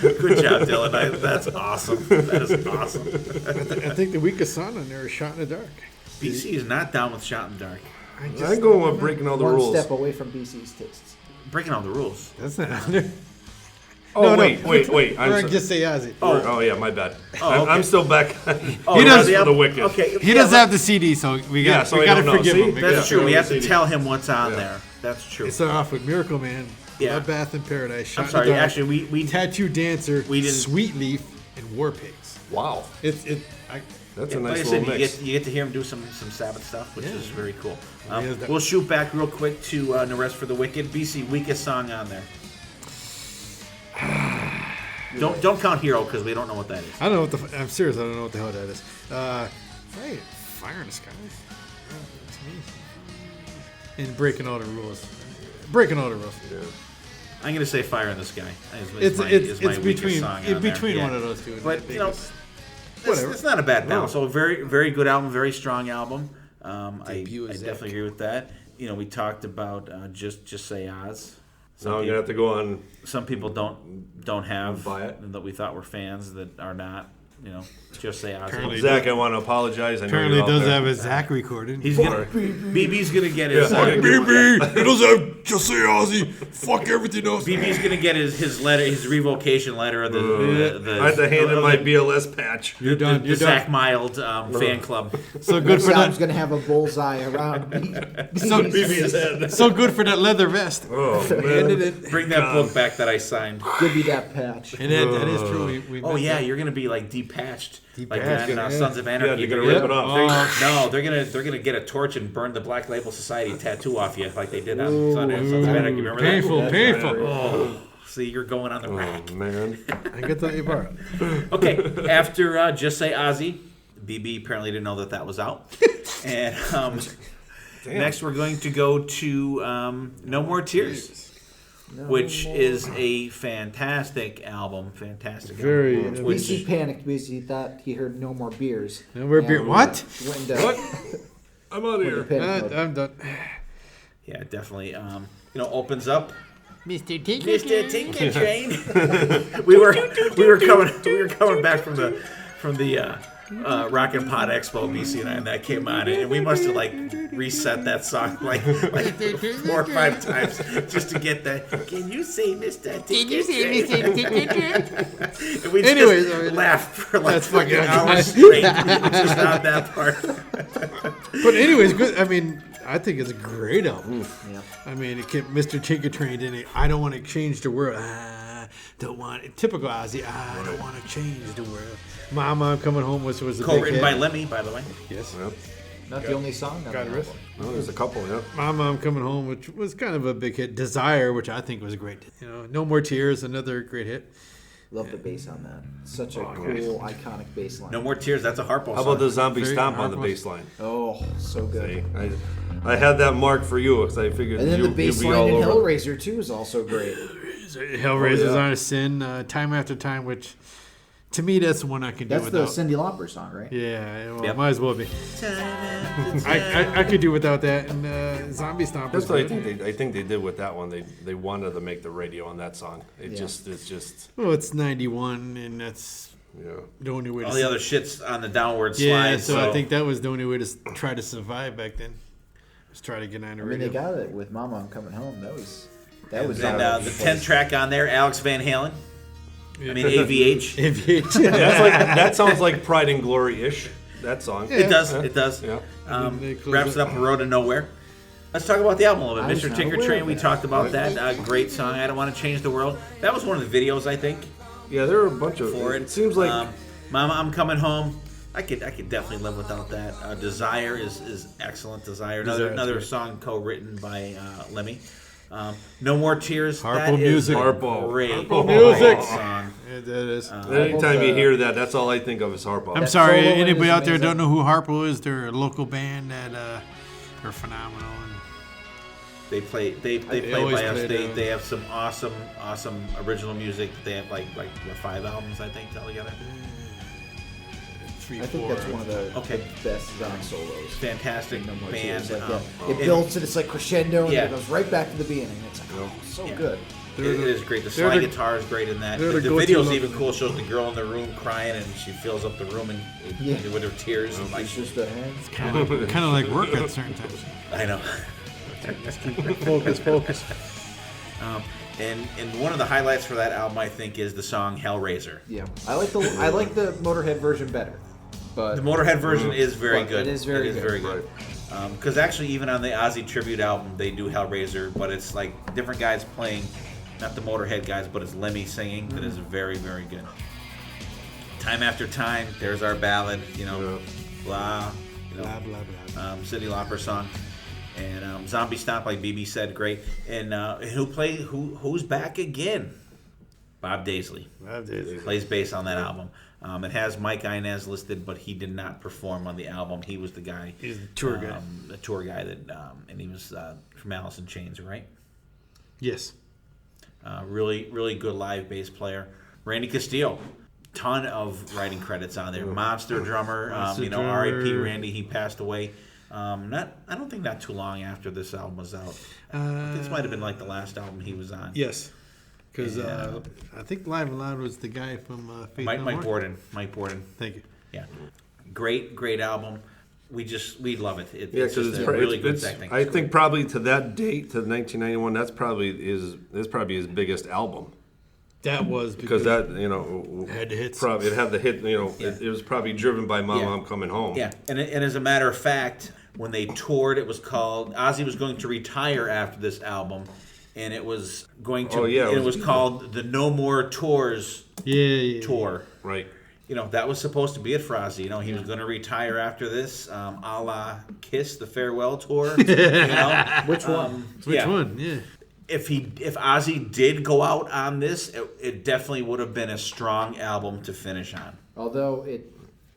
Good job, Dylan. That's awesome. That is awesome. I think the weakest song on there is Shot in the Dark. BC is not down with Shot in the Dark. I'm going with breaking all the One rules. step away from BC's tastes. Breaking all the rules. That's not on there. Oh, No, wait. I'm Just Say Ozzy. Oh, yeah, my bad. Oh, okay. I'm still back. He does- for the Wicked. Okay. He doesn't have the CD, so we got so I to don't know. forgive See? him. That's Yeah. true. We have to CD. tell him what's on there. That's true. It started off with Miracle Man, Yeah. Bloodbath in Paradise, Shot I'm in sorry. the Dark, Actually, we Tattoo Dancer, we didn't- Sweet Leaf, and War Pigs. Wow. That's a That's a like I nice said, little mix. you get to hear him do some Sabbath stuff, which is very cool. He has that- We'll shoot back real quick to No Rest for the Wicked. BC, weakest song on there. Don't count Hero because we don't know what that is. I don't know what I'm serious. I don't know what the hell that is. Right, Fire in the Sky. That's me. And Breaking All the Rules. Breaking All the Rules. Yeah. I'm gonna say Fire in the Sky. It's weakest between song on between there. one Yeah. of those two. But Whatever. it's not a bad balance. No. So very good album, very strong album. I Debut of Zach. definitely agree with that. We talked about just Say Oz. Now I'm gonna have to go on. Some people don't have Buy it. that we thought were fans that are not. Just Say Oz. Apparently- Zach, I want to apologize. I know Apparently, you're it out does there. have a Zach recording. He's gonna BB's gonna get his. BB, it does have Just Say Ozzy. Fuck everything else. BB's gonna get his letter, his revocation letter of the I had to hand in my BLS patch. You're done. the You're Zach done. Mild fan club. So good for Sam's that. gonna have a bullseye around. So, BB's head. so good for that leather vest. Oh, Handed man. it. Bring that book back that I signed. Give me that patch. And that is true. We Oh met yeah, that. you're gonna be like depatched, like Depatched, in yeah. Sons of Anarchy. Yeah, they're gonna They're rip it gonna- off. No, they're gonna get a torch and burn the Black Label Society tattoo off you, like they did on Sons of Anarchy. Remember Painful, that? painful. Oh, see, you're going on the rack. Oh, man. I get that you borrowed. Okay, after Just Say Ozzy, BB apparently didn't know that was out. And next we're going to go to No More Tears, which is a fantastic album. Fantastic Very. album. BC panicked because he thought he heard no more beers. No more beer. What? Went What? I'm out of here. panic mode. I'm done. Yeah, definitely. Opens up Mr. Mr. Tinker Train. we were coming back from the Rock and Pod Expo, BC and I, and that came on, and we must have like reset that song like 4 or 5 times just to get that. Can you say Mr. Tinker Train? And we just laughed for like fucking hours straight just on that part. But anyways, good. I mean, I think it's a great album. Yeah. I mean, it kept Mr. Tinker Train in it. I don't want to change the world. Don't want it. Typical Ozzy. I don't want to change the world. Mama, I'm Coming Home was a big Co-written hit. by Lemmy, by the way. Yes. Yep. Not the only song. On the Guitarists. album. Oh, there's a couple, yeah. Mama, I'm Coming Home, which was kind of a big hit. Desire, which I think was a great. No More Tears, another great hit. Love the bass on that. Such a cool, iconic bass line. No More Tears. That's a Harpo song. How about the zombie Very stomp on the harmless. bass line? Oh, so good. See, I had that marked for you because I figured And then you'd the bass be line all in over. Hellraiser too is also great. Hellraiser's Oh, yeah. on a Sin, Time After Time, which to me that's the one I can do That's the without. Cyndi Lauper song, right? Yeah, well, Yep. might as well be. I could do without that. And Zombie Stomp. That's what I think they did with that one. They wanted to make the radio on that song. It's just Well, it's 91, and that's yeah. the only way to. All the other shit's on the downward slide. yeah, so I think that was the only way to try to survive back then. Just try to get on the I mean, radio. they got it with Mama, I'm Coming Home. That was And out then of the place. 10th track on there, Alex Van Halen. I mean, AVH. That sounds like Pride and Glory ish. That song. It does. It does. Yeah. And then they close Wraps it up, The Road to Nowhere. Let's talk about the album a little I bit. was Mr. not Tinker aware Train, of we that. talked about that. Great song, I Don't Want to Change the World. That was one of the videos, I think, Yeah, there are a bunch of. for it. It seems like Mama, I'm Coming Home. I could definitely live without that. Desire is excellent. Desire, another great. song co-written by Lemmy. No More Tears. Harpo that is music. a Harpo. Great, Harpo music. great song. Yeah, that is. anytime you hear that, that's all I think of is Harpo. I'm sorry, solo in anybody is out there amazing. don't know who Harpo is? They're a local band that are phenomenal. And They play by always us. play the- They have some awesome original music. They have like 5 albums, I think, altogether. 3, I think 4. that's one of the Okay. best Zon solos. Fantastic No More band. Tears. Like um, it builds and it's like crescendo and Yeah. then it goes right back to the beginning. It's like, oh, so good. It is great. The they're slide the- guitar is great in that. they're The the go-to video's level. even cool. Shows the girl in the room crying and she fills up the room and Yeah. with her tears and like It's just a hand. kind of like work at certain times. I know. Focus. And one of the highlights for that album, I think, is the song Hellraiser. Yeah, I like the Motorhead version better, but The Motorhead version is very But good. it is very good. very good. Because actually, even on the Ozzy tribute album, they do Hellraiser, but it's like different guys playing, not the Motorhead guys, but it's Lemmy singing. That is very, very good. Time After Time, there's our ballad, blah, Blah, blah, blah. Cyndi Lauper song. And Zombie Stomp, like BB said, great. And who's back again? Bob Daisley. Plays bass on that album. It has Mike Inez listed, but he did not perform on the album. He was the guy. He's the tour guy. The tour guy that, and he was from Alice in Chains, right? Yes. Really, really good live bass player. Randy Castillo, ton of writing credits on there. Monster drummer. Monster R.I.P. drummer. Randy. He passed away. I don't think not too long after this album was out. This might have been like the last album he was on. Yes. Because Yeah. I think Live and Loud was the guy from Faith Mike No More. Borden. Mike Borden. Thank you. Yeah, great album. We love it. Yeah, It's because just it's, a really good it's thing. I think probably to that date, to 1991, that's probably his biggest album. That was Because that, had the hits. Probably it had the hit. It was probably driven by Mama, Yeah. I'm Coming Home. Yeah, and as a matter of fact, when they toured, it was called Ozzy was going to retire after this album, and it was going to. Oh, yeah, and it was called the No More Tours Yeah. tour. Right. That was supposed to be it for Ozzy. He was going to retire after this, a la Kiss, the farewell tour. which one? Which one? Yeah. If Ozzy did go out on this, it definitely would have been a strong album to finish on. Although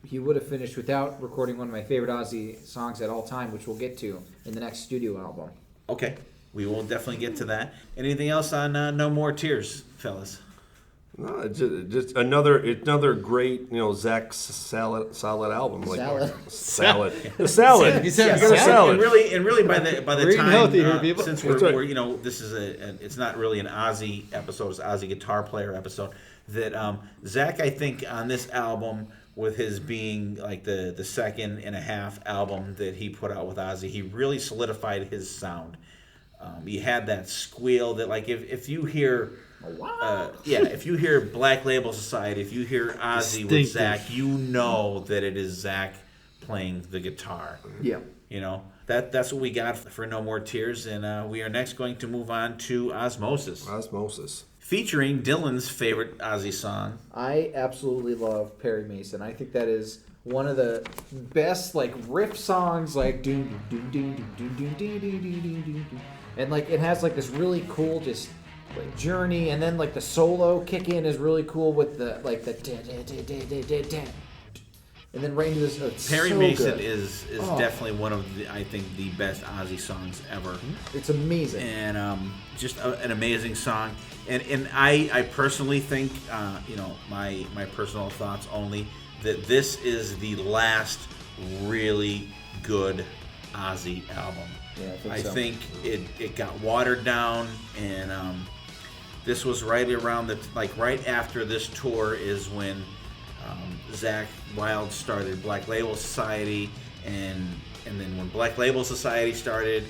he would have finished without recording one of my favorite Ozzy songs at all time, which we'll get to in the next studio album. Okay, we will definitely get to that. Anything else on No More Tears, fellas? No, it's just another great, Zach solid album. Like salad. The salad. He's having You got a salad. And really, by the We're eating time, healthy here, people. since That's we're right. this is it's not really an Ozzy episode, it's an Ozzy guitar player episode. That Zach, I think, on this album, with his being like the second and a half album that he put out with Ozzy, he really solidified his sound. He had that squeal that, like, if you hear. If you hear Black Label Society, if you hear Ozzy with Distinctive. Zach, you know that it is Zach playing the guitar. Yeah. That's what we got for No More Tears, and we are next going to move on to Osmosis, featuring Dylan's favorite Ozzy song. I absolutely love Perry Mason. I think that is one of the best like riff songs, like doom doom doom doom doom doom doom doom doom doom, and like it has like this really cool just like journey, and then like the solo kick in is really cool with the like the and then right into this. It's Perry so Mason good. is definitely one of the, I think, the best Ozzy songs ever. It's amazing. And just an amazing song. And I personally think, my personal thoughts only, that this is the last really good Ozzy album. Yeah, I so. think it got watered down, and this was right around right after this tour is when Zach Wilde started Black Label Society, and then when Black Label Society started,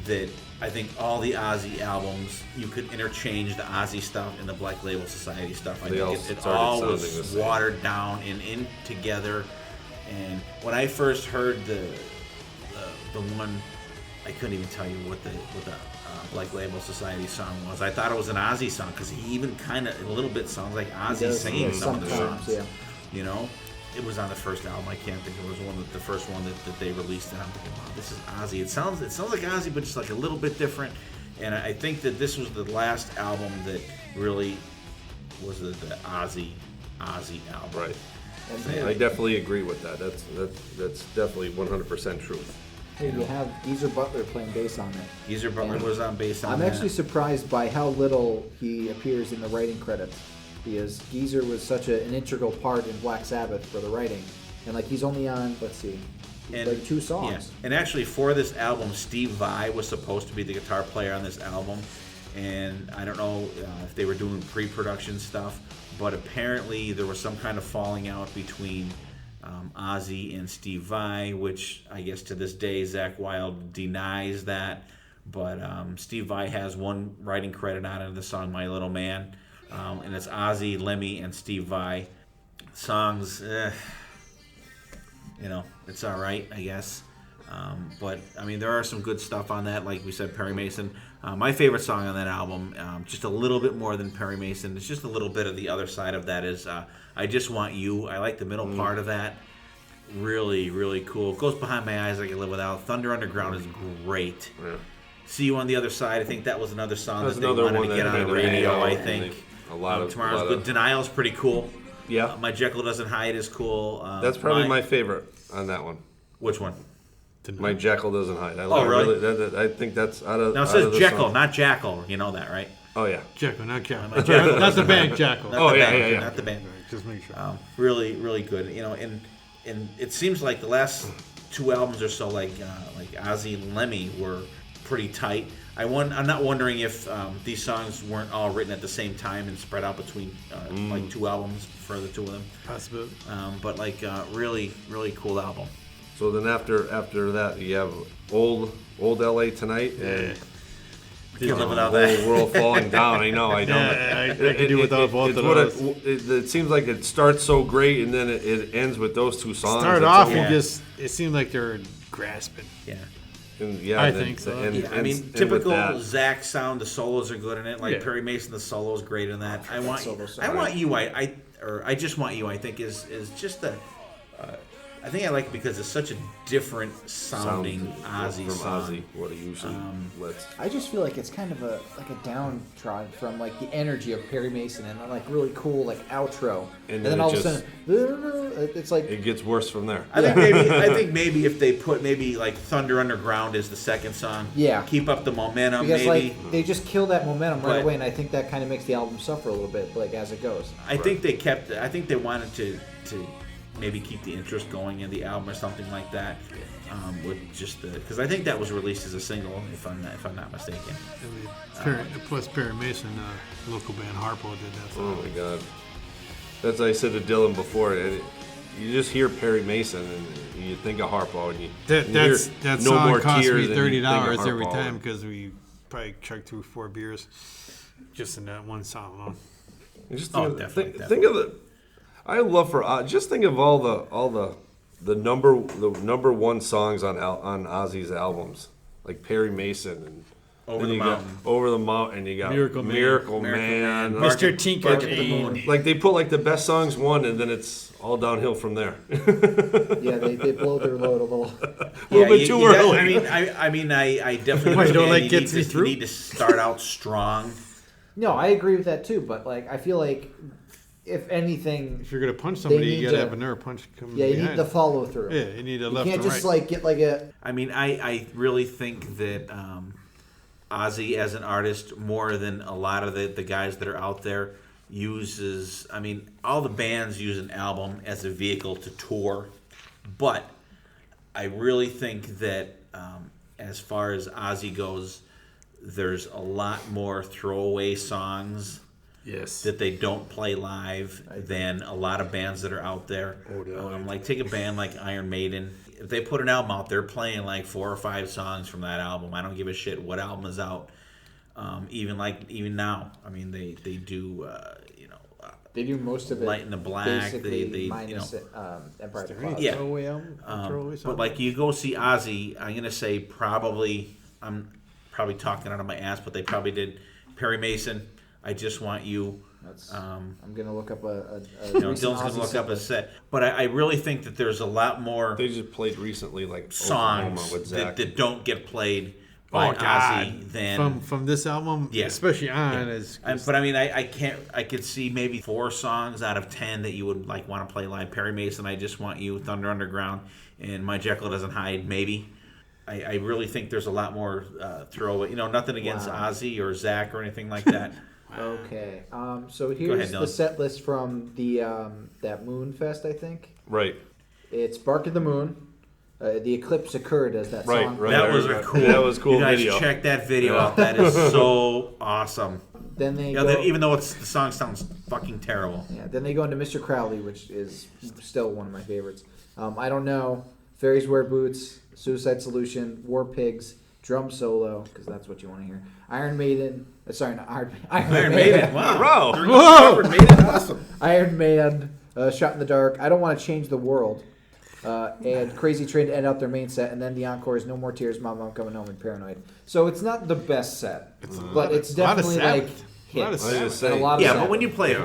that I think all the Ozzy albums, you could interchange the Ozzy stuff and the Black Label Society stuff. I They all think it started all sounding the was same. watered down and in together. And when I first heard the one, I couldn't even tell you what the Black Label Society song was. I thought it was an Ozzy song because he even kind of a little bit sounds like Ozzy does, singing yeah, some of the sometimes, songs. yeah. You know, it was on the first album. I can't think. It was the first one that they released, and I'm thinking, wow, this is Ozzy. It sounds like Ozzy, but just like a little bit different. And I think that this was the last album that really was the Ozzy album. Right. And I definitely agree with that. That's definitely 100% truth. hey, you have Geezer Butler playing bass on it. Geezer Butler was on bass on I'm that. actually surprised by how little he appears in the writing credits, because Geezer was such an integral part in Black Sabbath for the writing, and like he's only on like 2 songs. Yeah. And actually, for this album, Steve Vai was supposed to be the guitar player on this album, and I don't know if they were doing pre-production stuff, but apparently there was some kind of falling out between Ozzy and Steve Vai, which I guess to this day Zach Wilde denies that, but Steve Vai has one writing credit on it, the song My Little Man, and it's Ozzy, Lemmy, and Steve Vai. Songs, it's all right, I guess. But, I mean, there are some good stuff on that. Like we said, Perry Mason. My favorite song on that album, just a little bit more than Perry Mason. It's just a little bit of the other side of that is I Just Want You. I like the middle part of that. Really, really cool. Goes Behind My Eyes I Can Live Without. Thunder Underground is great. Yeah. See You on the Other Side. I think that was another song That's that they another wanted one to that get on made the the radio, radio, I and think. a lot of Tomorrow's Good. Denial's pretty cool. Yeah. My Jekyll Doesn't Hide is cool. That's probably my favorite on that one. Which one? My Jekyll Doesn't Hide. Really? I think that's out of. Now it out says of the Jekyll, song. not Jackal. You know that, right? Oh yeah. Jekyll, not Jekyll. Not the band Jekyll. Not Oh, the yeah, band, yeah, yeah. Not the band. Just make sure. Really, really good. And it seems like the last 2 albums or so, like Ozzy and Lemmy, were pretty tight. I'm not wondering if these songs weren't all written at the same time and spread out between like 2 albums for the 2 of them. Possible. But really, really cool album. So then after that you have old LA Tonight and Can't live without the that. whole world falling down. I know. I don't. Yeah, I can do without both of those. It seems like it starts so great and then it ends with those 2 songs. Start It's off almost- and just it seemed like they're grasping. Yeah. and yeah, I then- think so. and- Yeah, I and- mean, and with typical that- Zach sound. The solos are good in it. Like Yeah. Perry Mason, the solo is great in that. I solo so want you. I just want you. I think is just I think I like it because it's such a different sounding Ozzy from song. Ozzy, what he usually lets. I just feel like it's kind of a downtrodden from like the energy of Perry Mason and a like really cool like outro, And then then all it of a sudden it's like It gets worse from there. I think maybe if they put maybe like Thunder Underground as the second song, Yeah. keep up the momentum. because maybe like they just kill that momentum right But- away, and I think that kind of makes the album suffer a little bit like as it goes. I think they kept. I think they wanted to maybe keep the interest going in the album or something like that. With just because I think that was released as a single, if I'm not mistaken. Plus Perry Mason, local band Harpo did that Oh song. my God. That's what I said to Dylan before. You just hear Perry Mason and you think of Harpo. And you hear That No song More cost Tears me and you think of $30 every Harpo. time because we probably chugged through 4 beers just in that one song alone. You just Oh, think, definitely. think of the. I love for just think of all the number one songs on Ozzy's albums, like Perry Mason and Over then the you Mountain. got Over the Mountain. You got Miracle Man. Miracle Man. Bark Mr. at- Tinker Bark at the Cane. Moon. Like they put like the best songs one, and then it's all downhill from there. Yeah, they blow their load a little. little bit too early. I mean, I definitely. Why, you don't understand like you Gets need Me to- Through? You need to start out strong. No, I agree with that too, but like I feel like if anything, If you're gonna punch somebody, need you gotta to- have a nerve punch coming yeah, you behind. need the follow through. Yeah, you need a You left can't and just right. like get like a I mean, I really think that Ozzy as an artist, more than a lot of the guys that are out there, uses. I mean, all the bands use an album as a vehicle to tour, but I really think that as far as Ozzy goes, there's a lot more throwaway songs Yes. that they don't play live than a lot of bands that are out there. Like take a band like Iron Maiden. If they put an album out, they're playing like 4 or 5 songs from that album. I don't give a shit what album is out. Even now, I mean they do they do most of it. Light in the Black. Basically, They minus Empire of the Clouds. Yeah. Throwaway album? Throwaway song? but like you go see Ozzy, I'm gonna say I'm probably talking out of my ass, but they probably did Perry Mason. I Just Want You. I'm gonna look up a Dylan's gonna look up a set, but I really think that there's a lot more They just played recently, like songs Oklahoma with Zach. that don't get played by Ozzy than. from this album, Yeah. especially on is. But I mean, I could see maybe 4 songs out of 10 that you would like want to play live. Perry Mason, I Just Want You, Thunder Underground, and My Jekyll Doesn't Hide. Maybe. I really think there's a lot more throwaway. Nothing against Ozzy or Zach or anything like that. Okay. So here's Dylan. the set list from the that Moon Fest, I think. Right. It's Bark at the Moon. The eclipse occurred as that Right, song. right. That was a cool You guys video. video. Check that video out. That is so awesome. Then they go, Even though the song sounds fucking terrible. yeah. Then they go into Mr. Crowley, which is still one of my favorites. I Don't Know, Fairies Wear Boots, Suicide Solution, War Pigs, Drum Solo, because that's what you want to hear. Iron Maiden. Sorry, not Iron Maiden. Wow. Whoa! Iron Maiden, awesome. Iron Man, Shot in the Dark, I Don't Want to Change the World, and Crazy Train to end out their main set, and then the encore is No More Tears, Mama, I'm Coming Home, and Paranoid. So it's not the best set, but it's a lot of definitely Sabbath. like A lot of hits. I was just and a saying. lot of Yeah, Sabbath. but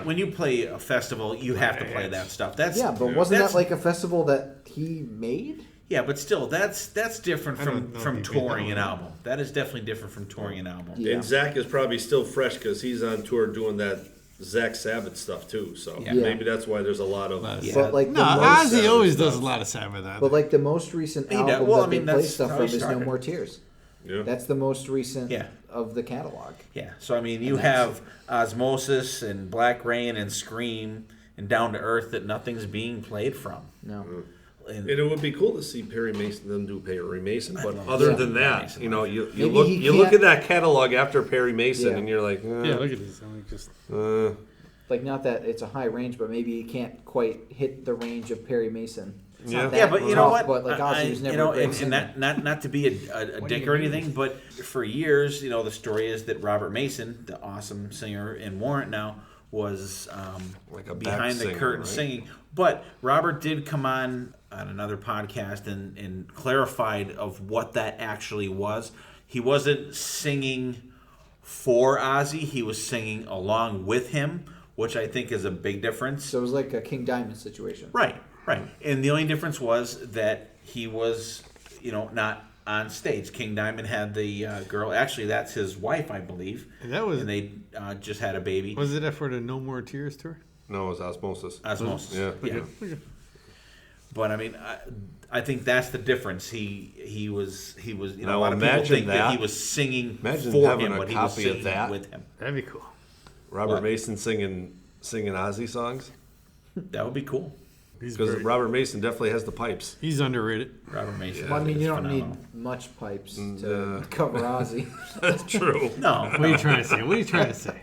when you play a festival, you have to play that stuff. That's Yeah, but wasn't that's- that like a festival that he made? Yeah, but still, that's different I don't know from if he made touring that an one. album. That is definitely different from touring an album. Yeah. And Zach is probably still fresh because he's on tour doing that Zach Sabbath stuff too. So Yeah. maybe that's why there's a lot of. Yeah. But like No, the most, Ozzy always does a lot of Sabbath. but like the most recent He does. album Well, that I mean, they play that's stuff how from he is No started. More Tears. Yeah. That's the most recent Yeah. of the catalog. Yeah, so I mean, you have Osmosis and Black Rain and Scream and Down to Earth that nothing's being played from. No. And And it would be cool to see Perry Mason them do Perry Mason, but other than that, Mason. you Maybe look he you look can't- at that catalog after Perry Mason, Yeah. and you're like, Yeah, look at this. I mean, just Like not that it's a high range, but maybe you can't quite hit the range of Perry Mason. It's not Yeah. that yeah, but you know tough, what? But like Ozzy was never a great and singer. not to be a dick or anything, but for years, the story is that Robert Mason, the awesome singer in Warrant now, was Like a back behind the singer, curtain right? singing. But Robert did come on another podcast and clarified of what that actually was. He wasn't singing for Ozzy; he was singing along with him, which I think is a big difference. So it was like a King Diamond situation. Right. Right. And the only difference was that he was, not on stage. King Diamond had the girl. Actually, that's his wife, I believe. And that was. And they just had a baby. Was it for the No More Tears tour? No, it was Osmosis. Osmosis. Yeah. Yeah. Okay. But I mean, I think that's the difference. He was. Now a lot of people imagine think that that. he was singing Imagine for having him, a but he was copy of singing that. with him. That'd be cool. Robert What? Mason singing Ozzy songs. That would be cool. Because Robert Mason definitely has the pipes. He's underrated. Robert Mason. Well, I mean, is you don't phenomenal. need much pipes to cover Ozzy. That's true. No. What are you trying to say? What are you trying to say?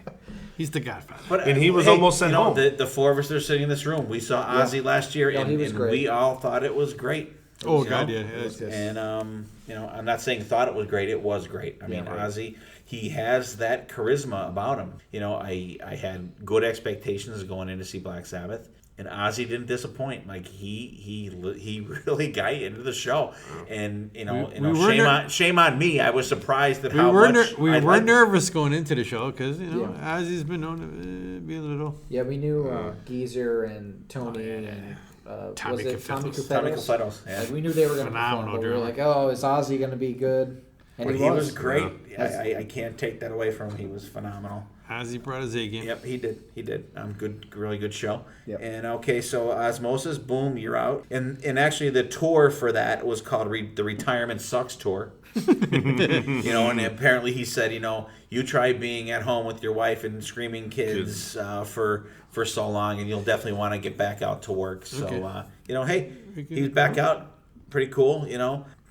He's the Godfather. But, And he was almost sent home. The four of us that are sitting in this room, we saw Ozzy last year, Yeah, and, he was and great. we all thought it was great. Oh, You God, know? yeah. Yes. And I'm not saying thought it was great. It was great. I mean, Ozzy, he has that charisma about him. I had good expectations going in to see Black Sabbath, and Ozzy didn't disappoint. Like he really got into the show, and shame on me. I was surprised at how much we I were liked it. nervous going into the show because Yeah. Ozzy's been known to be a little. Yeah, we knew Geezer and Tony and Tommy was it Tommy Cafettos. Tommy Cafettos? Cafettos, yeah. Like, we knew they were going to perform, Phenomenal but we were drummer. like, oh, is Ozzy going to be good? And But he was. great. Yeah. I can't take that away from him. He was phenomenal. Ozzy brought his A game. Yep, he did. Really good show. Yep. And okay, so Osmosis, boom, you're out. And actually, the tour for that was called the Retirement Sucks Tour. And apparently he said, you try being at home with your wife and screaming kids for so long, and you'll definitely want to get back out to work. So, hey, he's back out. Pretty cool.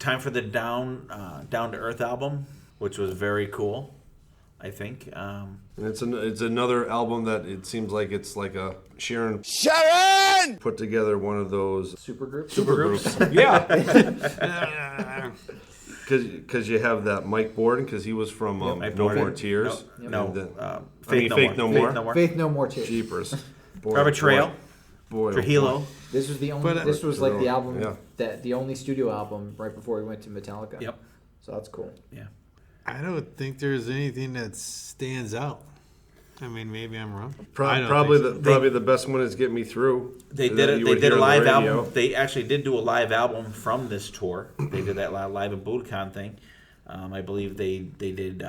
Time for the Down to Earth album, which was very cool. I think. And it's another album that it seems like it's like a Sharon put together one of those Supergroups? Yeah. Because you have that Mike Borden, because he was from No More Tears. Faith No More. Faith No More Tears. Jeepers. Robert Trujillo. This was the only. But, this was like the album yeah. the only studio album right before he went to Metallica. Yep. So that's cool. Yeah. I don't think there's anything that stands out. I mean, maybe I'm wrong. Probably the best one is Get Me Through. They did a live album. They actually did do a live album from this tour. They did that live at Budokan thing. I believe they did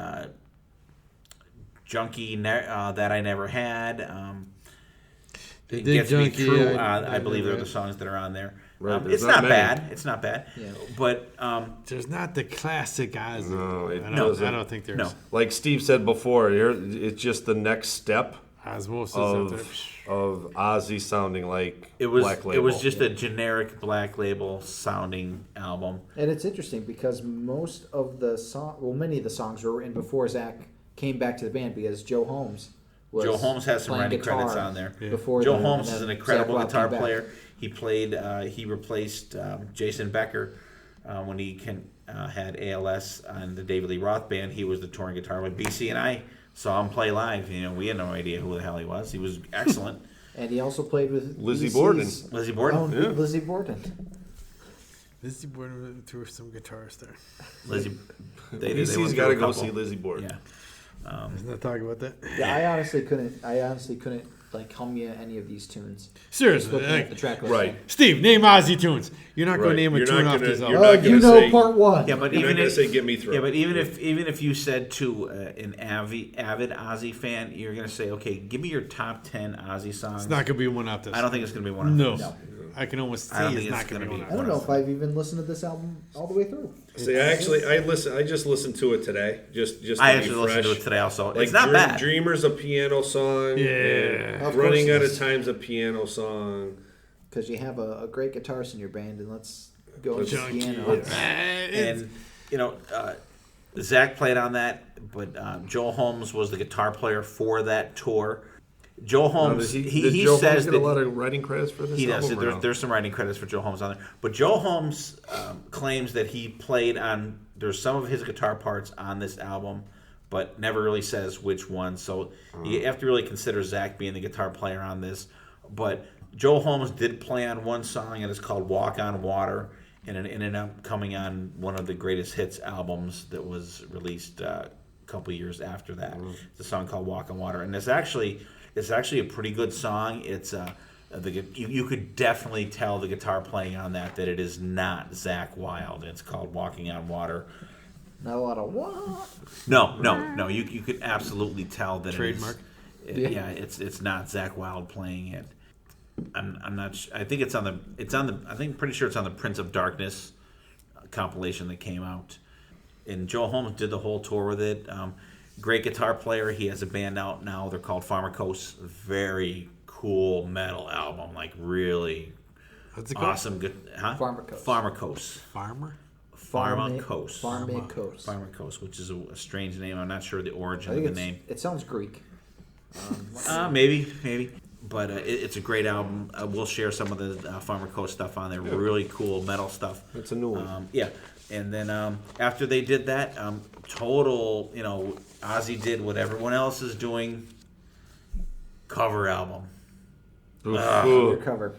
Junkie That I Never Had. They It did Gets Junkie, Me Through. I I believe they're Never the songs that are on there. Right, It's not not many. bad. It's not bad. Yeah. But There's not the classic Ozzy. No, it I doesn't. don't think there's. no. Like Steve said before, it's just the next step Osmosis out there. of Ozzy sounding like It was Black Label. it was just a generic Black Label sounding album. And it's interesting because most of the many of the songs were written before Zach came back to the band because Joe Holmes Has some playing writing guitar credits on there. Before Joe then, Holmes and is an then incredible Zach guitar came back. player. He played. He replaced Jason Becker when he had ALS on the David Lee Roth band. He was the touring guitar with BC, and I saw him play live. We had no idea who the hell he was. He was excellent. And he also played with Lizzie BC's Borden. Lizzie Borden. own Yeah. Lizzie Borden. Lizzie Borden threw some guitars there. Lizzie. BC's got to go see Lizzie Borden. Yeah. Let's not talk about that. Yeah, I honestly couldn't like hum you any of these tunes. Seriously, Looking at the track list. Right. Steve, name Ozzy tunes. You're not going Right. to name a You're tune not off gonna- this you're album. not gonna You know say- part one. Yeah, but You're not even gonna if say Get Me Through. Yeah, but even if you said to an avid Ozzy fan, you're gonna say, okay, give me your top 10 Ozzy songs. It's not going to be one off this. I don't think it's gonna be one of No. them. I can almost I don't say think it's not it's going to gonna be be one I off don't know if I've even listened to this album all the way through. See, I just listened to it today. Just I to be actually listened to fresh. it today also. Like It's not bad. Dreamer's a piano song. Yeah. and Of Running course Out it of is. Time's a piano song. Because you have a great guitarist in your band, and let's go into Junkie. piano. And Zach played on that, but Joe Holmes was the guitar player for that tour. Joe Holmes, Did he Joe says Holmes get that a lot of writing credits for this he does. album? or no? There's some writing credits for Joe Holmes on there, but Joe Holmes claims that he played on. There's some of his guitar parts on this album, but never really says which one. So you have to really consider Zach being the guitar player on this. But Joe Holmes did play on one song, and it's called "Walk on Water," and it ended up coming on one of the greatest hits albums that was released a couple years after that. It's a song called "Walk on Water," and it's actually a pretty good song. It's You could definitely tell the guitar playing on that it is not Zakk Wylde. It's called Walking on Water. Not a lot of what? No. You could absolutely tell that Trademark. It's not Zakk Wylde playing it. I'm not. I think it's on the. I think pretty sure it's on the Prince of Darkness compilation that came out. And Joe Holmes did the whole tour with it. Great guitar player. He has a band out now. They're called Pharmakos. Very cool metal album. Like really What's it called? awesome. Good. Huh? Pharmakos. Farmer? Pharmakos, which is a strange name. I'm not sure the origin of the name. It sounds Greek. Maybe. But it's a great album. We'll share some of the Pharmakos stuff on there. Yeah. Really cool metal stuff. It's a new one. Yeah. And then after they did that, total, Ozzy did what everyone else is doing. Cover album. Undercover.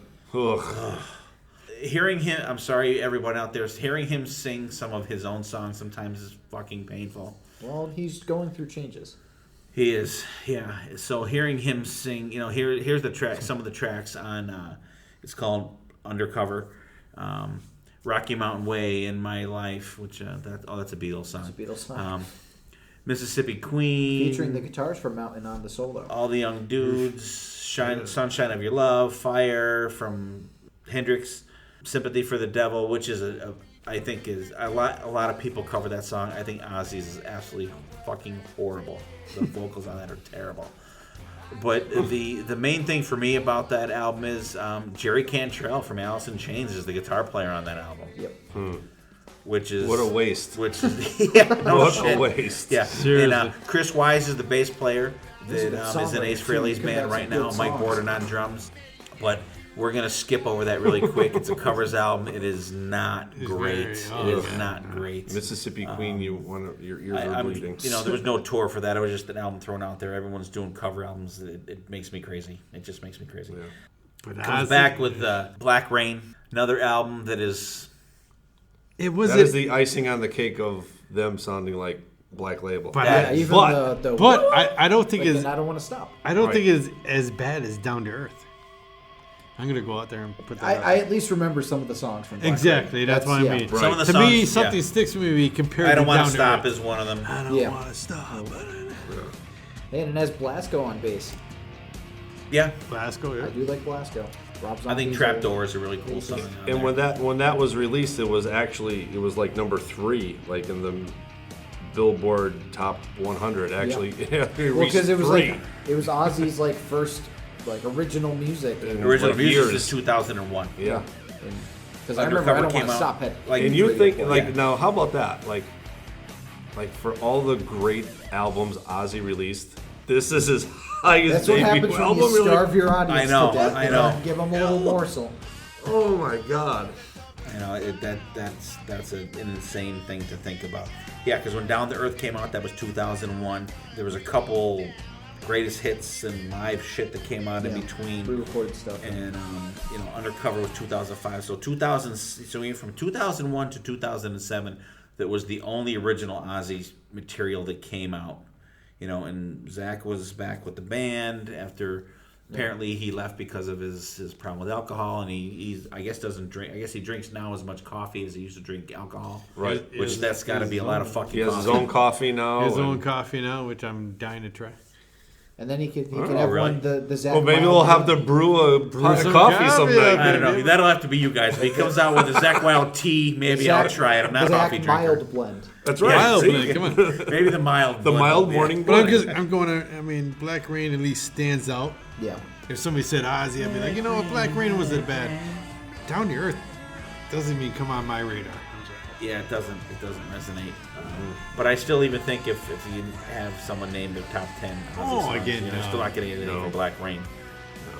Hearing him, I'm sorry, everyone out there, hearing him sing some of his own songs sometimes is fucking painful. Well, he's going through changes. He is, yeah. So hearing him sing, here's the track. Some of the tracks on, it's called Undercover, Rocky Mountain Way, In My Life, which that's a Beatles song. It's a Beatles song. Mississippi Queen, featuring the guitars from Mountain on the solo. All the Young Dudes, Sunshine of Your Love, Fire from Hendrix, Sympathy for the Devil, which is I think is a lot of people cover that song. I think Ozzy's is absolutely fucking horrible. The vocals on that are terrible. But the main thing for me about that album is Jerry Cantrell from Alice in Chains is the guitar player on that album. Yep. Which is what a waste. Which is a waste. Yeah. Seriously. And Chris Wise is the bass player that is in Ace Frehley's band right now. Mike Borden on drums. But we're gonna skip over that really quick. It's a covers album. It is not great. It is not great. Mississippi Queen, your ears are bleeding. There was no tour for that. It was just an album thrown out there. Everyone's doing cover albums. It makes me crazy. It just makes me crazy. Yeah. Comes back with Black Rain, another album that is. That is the icing on the cake of them sounding like Black Label. But I don't think it's. I don't want to stop. I don't think it's as bad as Down to Earth. I'm gonna go out there and put that. I at least remember some of the songs from Black exactly. Rain. That's what I mean. Right. Some of the to songs, me, something sticks with me compared. I don't want to stop is one of them. I don't want to stop. And it has Blasco on bass. Yeah, Blasco. I do like Blasco. I think Trapdoor is a really cool song. And when that was released, it was like number 3, like in the Billboard Top 100. Actually, well, because it was Ozzy's first original music. Original music is 2001. Yeah. Because I remember I don't want to stop it. And you think now, how about that? Like for all the great albums Ozzy released, this is his highest debut album. album. That's what happens when you starve your audience to death. I know. Give them a little morsel. Oh my God. That's an insane thing to think about. Yeah, because when Down to Earth came out, that was 2001. There was a couple greatest hits and live shit that came out in between. Re-recorded stuff. And Undercover was 2005. So even from 2001 to 2007, that was the only original Ozzy material that came out. And Zakk was back with the band after apparently he left because of his problem with alcohol, and he I guess doesn't drink. I guess he drinks now as much coffee as he used to drink alcohol. Right. Which that's got to be a lot of fucking. He has his own coffee now. His own coffee now, which I'm dying to try. And then he can have one the Zakk. Well, maybe we'll have to brew a pot of coffee someday. I don't know. That'll have to be you guys. If he comes out with a Zakk Wylde tea, maybe I'll try it. I'm not a coffee drinker. Mild blend. That's right. Mild blend. Come on. Maybe the mild. The mild morning blend. But I'm going to. Black Rain at least stands out. Yeah. If somebody said Ozzy, I'd be like, what, Black Rain wasn't bad. Down to Earth doesn't even come on my radar. Yeah, it doesn't resonate. But I still even think if you have someone named their top 10, songs, still not getting anything for Black Rain.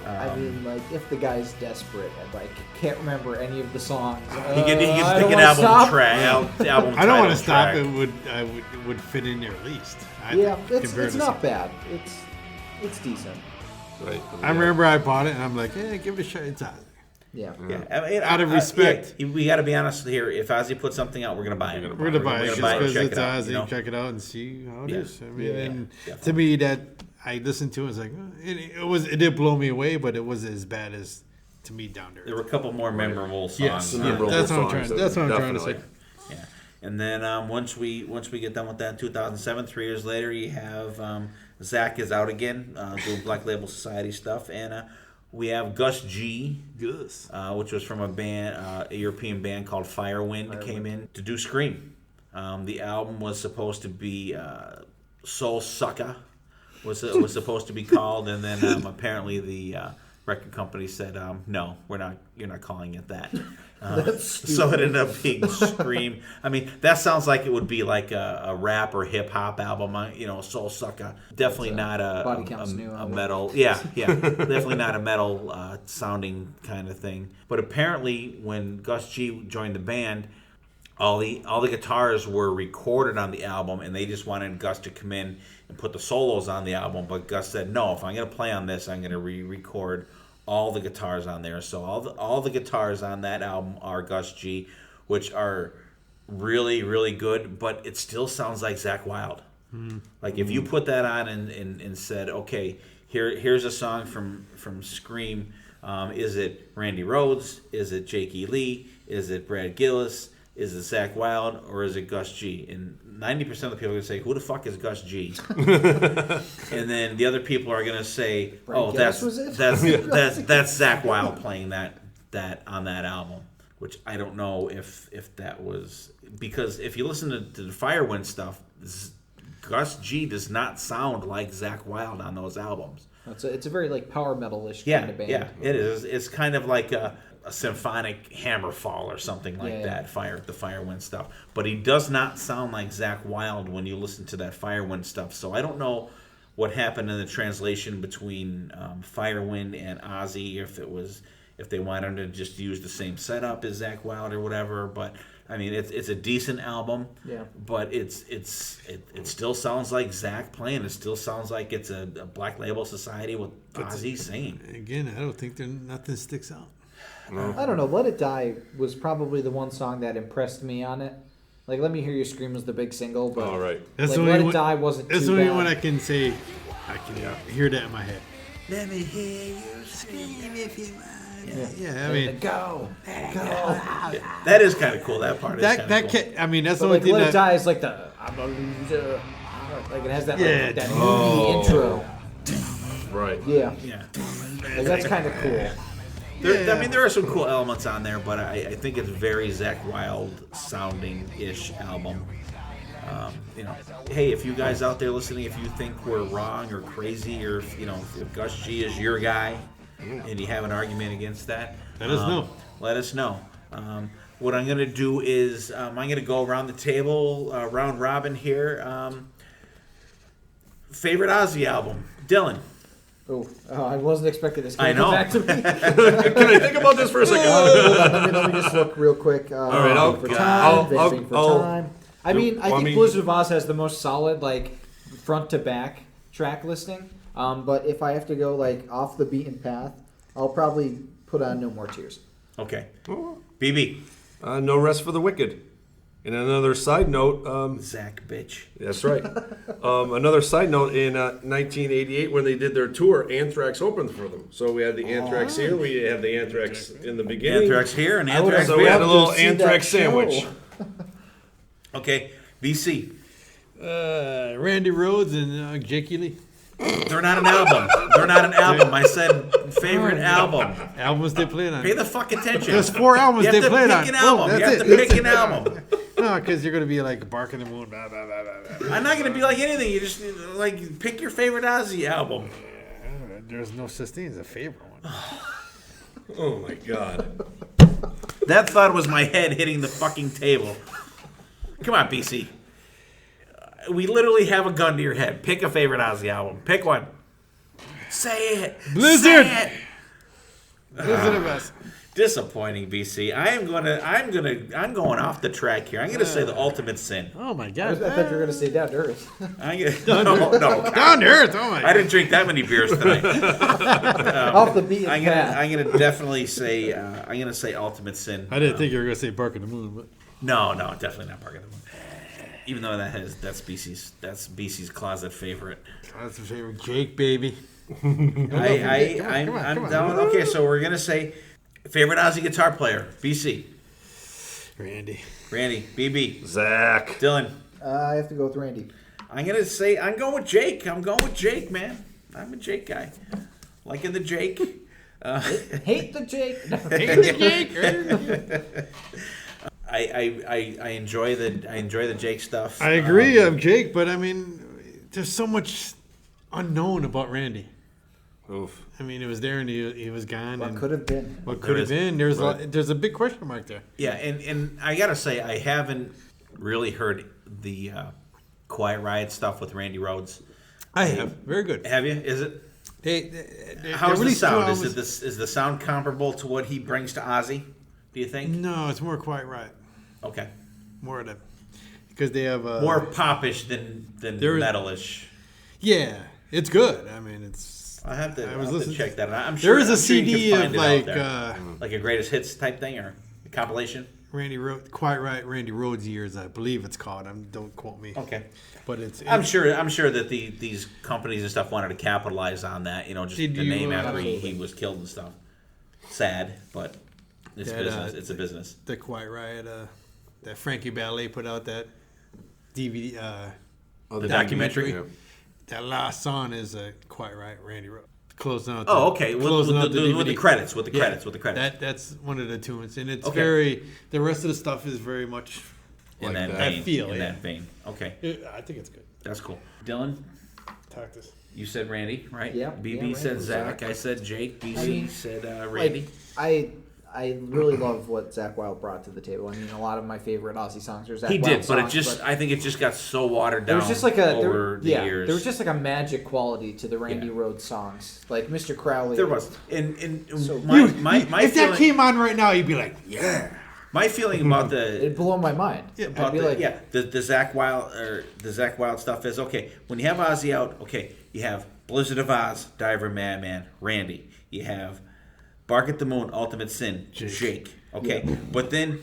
I mean, if the guy's desperate and can't remember any of the songs, he can pick an album track. I don't want to stop. It would fit in there at least. It's not bad. It's decent. Right. I remember I bought it and I'm like, give it a shot. It's Ozzy. Yeah. Out of respect. We got to be honest here. If Ozzy puts something out, we're going to buy it. We're going to buy it just because it's Ozzy. You know? Check it out and see how it is. I mean, Yeah. to me, that I listened to it. I was like, it did blow me away, but it wasn't as bad as to me Down to Earth. There were a couple more memorable songs. Yes, Memorable that's what I'm songs, trying. That's what I'm trying to definitely. say. Yeah, and then once we get done with that in 2007, 3 years later, you have Zach is out again doing Black Label Society stuff, and we have Gus G, which was from a European band called Firewind, came in to do Scream. The album was supposed to be Soul Sucka, was supposed to be called, and then apparently the record company said, no, you're not calling it that. So it ended up being Scream. I mean, that sounds like it would be like a rap or hip hop album, Soul Sucka. Definitely not a metal. Yeah, definitely not a metal sounding kind of thing. But apparently, when Gus G joined the band, all the guitars were recorded on the album, and they just wanted Gus to come in and put the solos on the album. But Gus said, no, if I'm going to play on this, I'm going to re-record all the guitars on there. So all the guitars on that album are Gus G, which are really, really good, but it still sounds like Zakk Wylde. Like if you put that on and said, okay, here's a song from Scream, is it Randy Rhoads? Is it Jake E. Lee? Is it Brad Gillis? Is it Zakk Wylde, or is it Gus G? And 90% of the people are going to say, who the fuck is Gus G? And then the other people are going to say, that's Zakk Wylde playing that on that album, which I don't know if that was, because if you listen to the Firewind stuff, Gus G does not sound like Zakk Wylde on those albums. It's a very like power metal-ish kind of band. Yeah, it is. It's kind of like a symphonic Hammerfall or something like that. The Firewind stuff, but he does not sound like Zakk Wylde when you listen to that Firewind stuff. So I don't know what happened in the translation between Firewind and Ozzy, if they wanted to just use the same setup as Zakk Wylde or whatever. But I mean, it's a decent album. Yeah. But it still sounds like Zakk playing. It still sounds like it's a Black Label Society with Ozzy singing. Again, I don't think nothing sticks out. No. I don't know. Let It Die was probably the one song that impressed me on it. Like, Let Me Hear You Scream was the big single, but Let It Die wasn't too bad. That's the only one I can say. I can hear that in my head. Let me hear you scream if you want. Yeah, I mean, go. That is kind of cool. That part is kind of cool. I mean, that's the only thing Let It Die is like I'm a loser. Like it has that that movie intro. Right. Yeah. Like, that's kind of cool. I mean, there are some cool elements on there, but I think it's very Zakk Wylde sounding-ish album. Hey, if you guys out there listening, if you think we're wrong or crazy, or if Gus G is your guy, and you have an argument against that, let us know. Let us know. What I'm going to do is I'm going to go around the table, round robin here. Favorite Ozzy album, Dylan. Oh, I wasn't expecting this. I know. Back to me. Can I think about this for a second? Hold on, let me just look real quick. All right, I'll time. I think Blizzard of Oz has the most solid, like, front to back track listing. But if I have to go like off the beaten path, I'll probably put on No More Tears. Okay. BB. No Rest for the Wicked. And another side note, Zach bitch. That's right. Another side note, in 1988 when they did their tour, Anthrax opened for them. So we had the Anthrax here, we have the Anthrax in the beginning. Anthrax here and Anthrax So we had a little Anthrax sandwich. Okay, BC. Randy Rhoads and Jake E. Lee. They're not an album. They're not an album. I said favorite album. Albums they played on. Pay the fuck attention. There's 4 albums they played on. You have to pick an album. No, because you're going to be like barking the moon. Blah, blah, blah, blah, blah. I'm not going to be like anything. You just like pick your favorite Ozzy album. There's no such thing as a favorite one. Oh my God. That thought was my head hitting the fucking table. Come on, BC. We literally have a gun to your head. Pick a favorite Ozzy album. Pick one. Say it. Blizzard. Say it. Blizzard of Us. Disappointing, BC. I'm going off the track here. I'm gonna say The Ultimate Sin. Oh my God! I thought you were gonna say Down to Earth. No. Down to Earth. Oh my God. I didn't drink that many beers tonight. Off the beaten path. I'm gonna definitely say I'm gonna say Ultimate Sin. I didn't think you were gonna say Bark in the Moon, but No, definitely not Bark in the Moon. Even though that's BC's closet favorite. That's his favorite Jake, baby. I'm down. Okay, so we're gonna say favorite Ozzy guitar player, BC. Randy, BB, Zach. Dylan. I have to go with Randy. I'm going with Jake. I'm going with Jake, man. I'm a Jake guy. Liking the Jake. Hate the Jake. I enjoy the Jake stuff. I agree, Jake, but I mean, there's so much unknown about Randy. Oof. I mean, it was there and he was gone. What and could have been? What could have been? There's a big question mark there. Yeah, and I gotta say, I haven't really heard the Quiet Riot stuff with Randy Rhoads. I have. Very good. Have you? Is it? How's the sound? Is the sound comparable to what he brings to Ozzy? Do you think? No, it's more Quiet Riot. Okay. More of that. Because they have... more popish than metalish. Yeah, it's good. I mean, it's... I'll have to check that out. I'm sure there is a CD of like a greatest hits type thing or a compilation. Quiet Riot Randy Rhoads years, I believe it's called. Don't quote me. Okay. But it's I'm sure that these companies and stuff wanted to capitalize on that, just the name after he was killed and stuff. Sad, but it's business. It's a business. The Quiet Riot, that Frankie Ballet put out that DVD, the documentary. Yeah. That last song is a Quiet Riot Randy Rhoads. Closing out. Okay. With the credits. With the credits. That's one of the tunes, and it's very. The rest of the stuff is very much in that vein. Okay. I think it's good. That's cool. Dylan, talk this. You said Randy, right? Yeah. BB said Zach. I said Jake. BC said Randy. I really love what Zakk Wylde brought to the table. I mean, a lot of my favorite Ozzy songs are Zakk Wylde He did, but songs, I think it just got so watered down. There was just like over the years. There was just like a magic quality to the Randy Rhoads songs, like Mr. Crowley. There was, if that came on right now, you'd be like, yeah. My feeling about it'd blow my mind. The Zakk Wylde stuff is okay. When you have Ozzy out, okay, you have Blizzard of Oz, Diver Madman, Randy. You have Bark at the Moon, Ultimate Sin, Jake. Okay, but then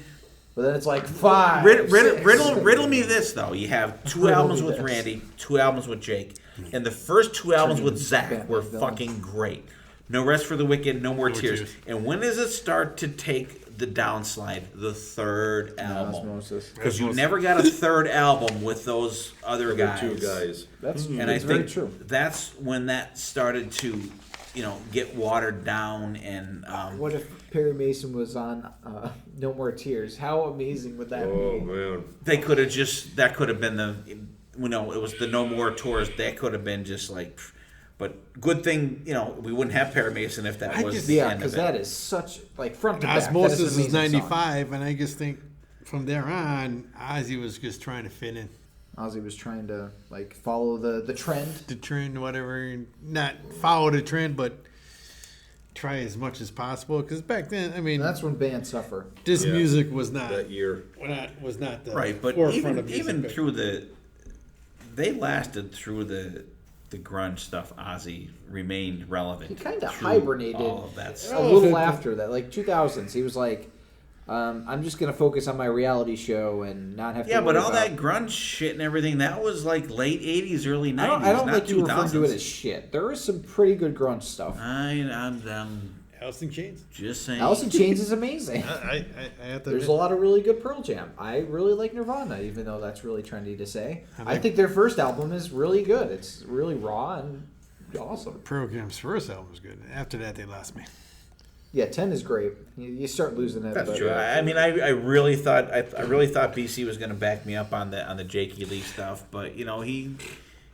it's like 5. Riddle me this though. You have 2 albums with Randy, 2 albums with Jake, and the first 2 albums with Zach were fucking great. No Rest for the Wicked, No More Tears. And when does it start to take the downslide? The 3rd album. Osmosis. Because you never got a 3rd album with those other guys. 2 guys. That's I very think true. That's when that started to, get watered down. And what if Perry Mason was on No More Tears? How amazing would that be? Oh man! They could have that could have been it was the No More tours. That could have been just like. But good thing, we wouldn't have Perry Mason if that was the end of it. because that is such, front to back. Osmosis is 95, and I just think from there on, Ozzy was just trying to fit in. Ozzy was trying to, follow the trend. The trend, whatever. Not follow the trend, but try as much as possible. Because back then, I mean... And that's when bands suffer. This music was not... That year. Was not the right, but forefront of music. Even through they lasted through the grunge stuff. Ozzy remained relevant. He kind of hibernated all of that stuff. a little after that, 2000s. He was like, I'm just going to focus on my reality show and not have to worry but all about... that grunge shit and everything, that was late 80s, early 90s, I don't not like you 2000s. referring to it as shit. There is some pretty good grunge stuff. I'm Alice in Chains. just saying. Alice in Chains is amazing. I have to There's admit. a lot of really good Pearl Jam. I really like Nirvana, even though that's really trendy to say. I think their first album is really good. It's really raw and awesome. Pearl Jam's first album was good. After that, they lost me. Yeah, 10 is great. You start losing it. That's true. I mean, I really thought BC was going to back me up on the Jakey Lee stuff, but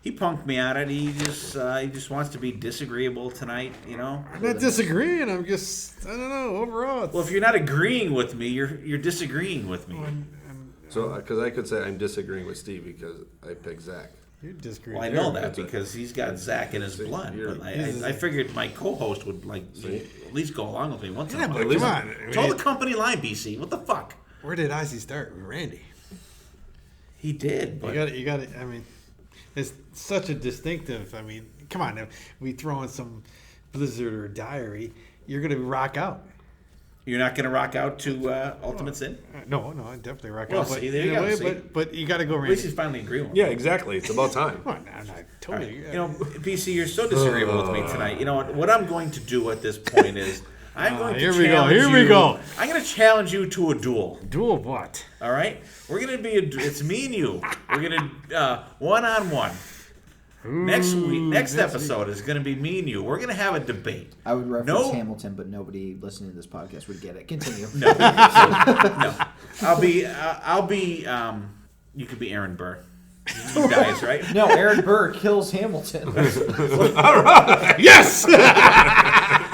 he punked me on it. He just wants to be disagreeable tonight. I'm not disagreeing. I'm just I don't know. Overall, Well, if you're not agreeing with me, you're disagreeing with me. So, because I could say I'm disagreeing with Steve because I picked Zach. You're disagreeing. Well, I know that because he's got Zach in his blood. But I figured my co-host would at least go along with me once in a while. Come on. Toe the company line, BC. What the fuck? Where did Ozzy start? With Randy. He did. But You got it. I mean, it's such a distinctive. I mean, come on. If we throw in some Blizzard or Diary, you're gonna rock out. You're not going to rock out to Ultimate Sin? No, I definitely rock Well, out. see, But, there you go, see? but you got to go At least Randy. he's finally agreeing with me. Yeah, exactly. It's about time. Come on, I told you. You know, BC, you're so disagreeable with me tonight. You know what I'm going to do at this point is I'm going to here we go, challenge here we you- go. I'm going to challenge you to a duel. Duel what? All right, we're going to be. It's me and you. We're going to one-on-one. Next episode is going to be me and you. We're going to have a debate. I would reference No. Hamilton, but nobody listening to this podcast would get it. Continue. No. I'll be. You could be Aaron Burr. He dies, right? No, Aaron Burr kills Hamilton. Yes!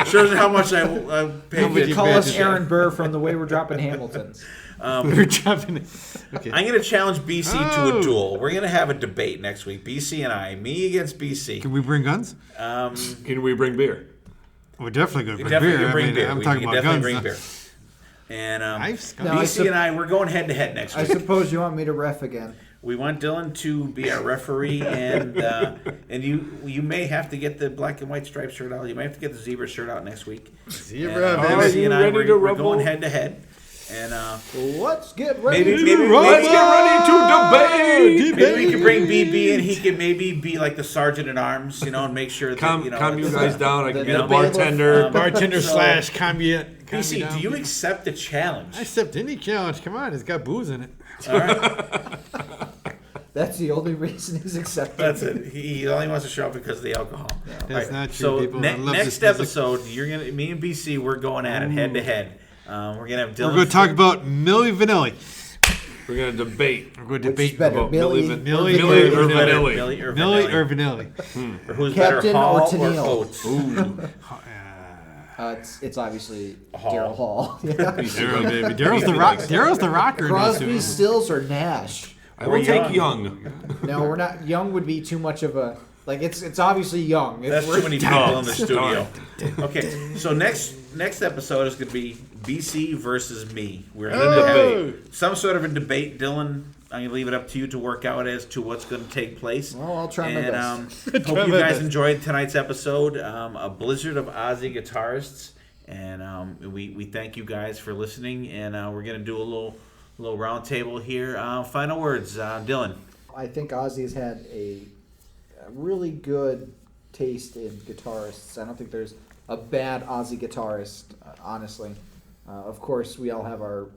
Shows how much I pay. How much attention. you Call us bitches. Aaron Burr from the way we're dropping Hamiltons. We're dropping it. Okay. I'm going to challenge BC to a duel. We're going to have a debate next week. BC and I, me against BC. Can we bring guns? Can we bring beer? We're definitely going to bring Definitely beer. can bring beer. I'm we talking can about definitely guns. bring beer. And I've- No, I BC sup- and I, we're going head to head next I week. suppose you want me to ref again. We want Dylan to be our referee, and you may have to get the black and white striped shirt out. You may have to get the zebra shirt out next week. Zebra, And, baby. Are BC you and I, ready we're, to we're rumble? going head to head. And Let's get ready. maybe Let's get ready to debate. maybe we can bring BB and he can maybe be like the sergeant at arms, and make sure that Calm you guys down. I can be the the bartender. Bartender So- slash combiant. BC, do you accept the challenge? I accept any challenge. Come on, it's got booze in it. All right, That's the only reason he's accepting. that's it. He only wants to show up because of the alcohol. That's not true, So people. I love next this music. episode, me and BC, we're going at it head to head. We're gonna have Dylan. We're going to talk about Milli Vanilli. We're gonna debate. We're going to Which is debate better, about Millie, Millie Millie or or Vanilli. Millie or Millie Vanilli. or Vanilli. Or who's Captain better, Hall or or Tennille? Oates? Ooh. it's obviously Hall. Daryl Hall. Yeah. Daryl, baby. Daryl's the rocker. in this Crosby, movie. Stills, or Nash? I will take Young. No, we're not. Young would be too much of a It's obviously Young. That's We're- too many people in the studio. Okay, so next episode is going to be BC versus me. We're going to have some sort of a debate. Dylan, I'm going to leave it up to you to work out as to what's going to take place. Well, I'll try my best. Hope you guys enjoyed tonight's episode. A blizzard of Ozzy guitarists, and we thank you guys for listening. And we're going to do a little round table here. Final words, Dylan. I think Ozzy has had a really good taste in guitarists. I don't think there's a bad Ozzy guitarist, honestly. Of course, we all have our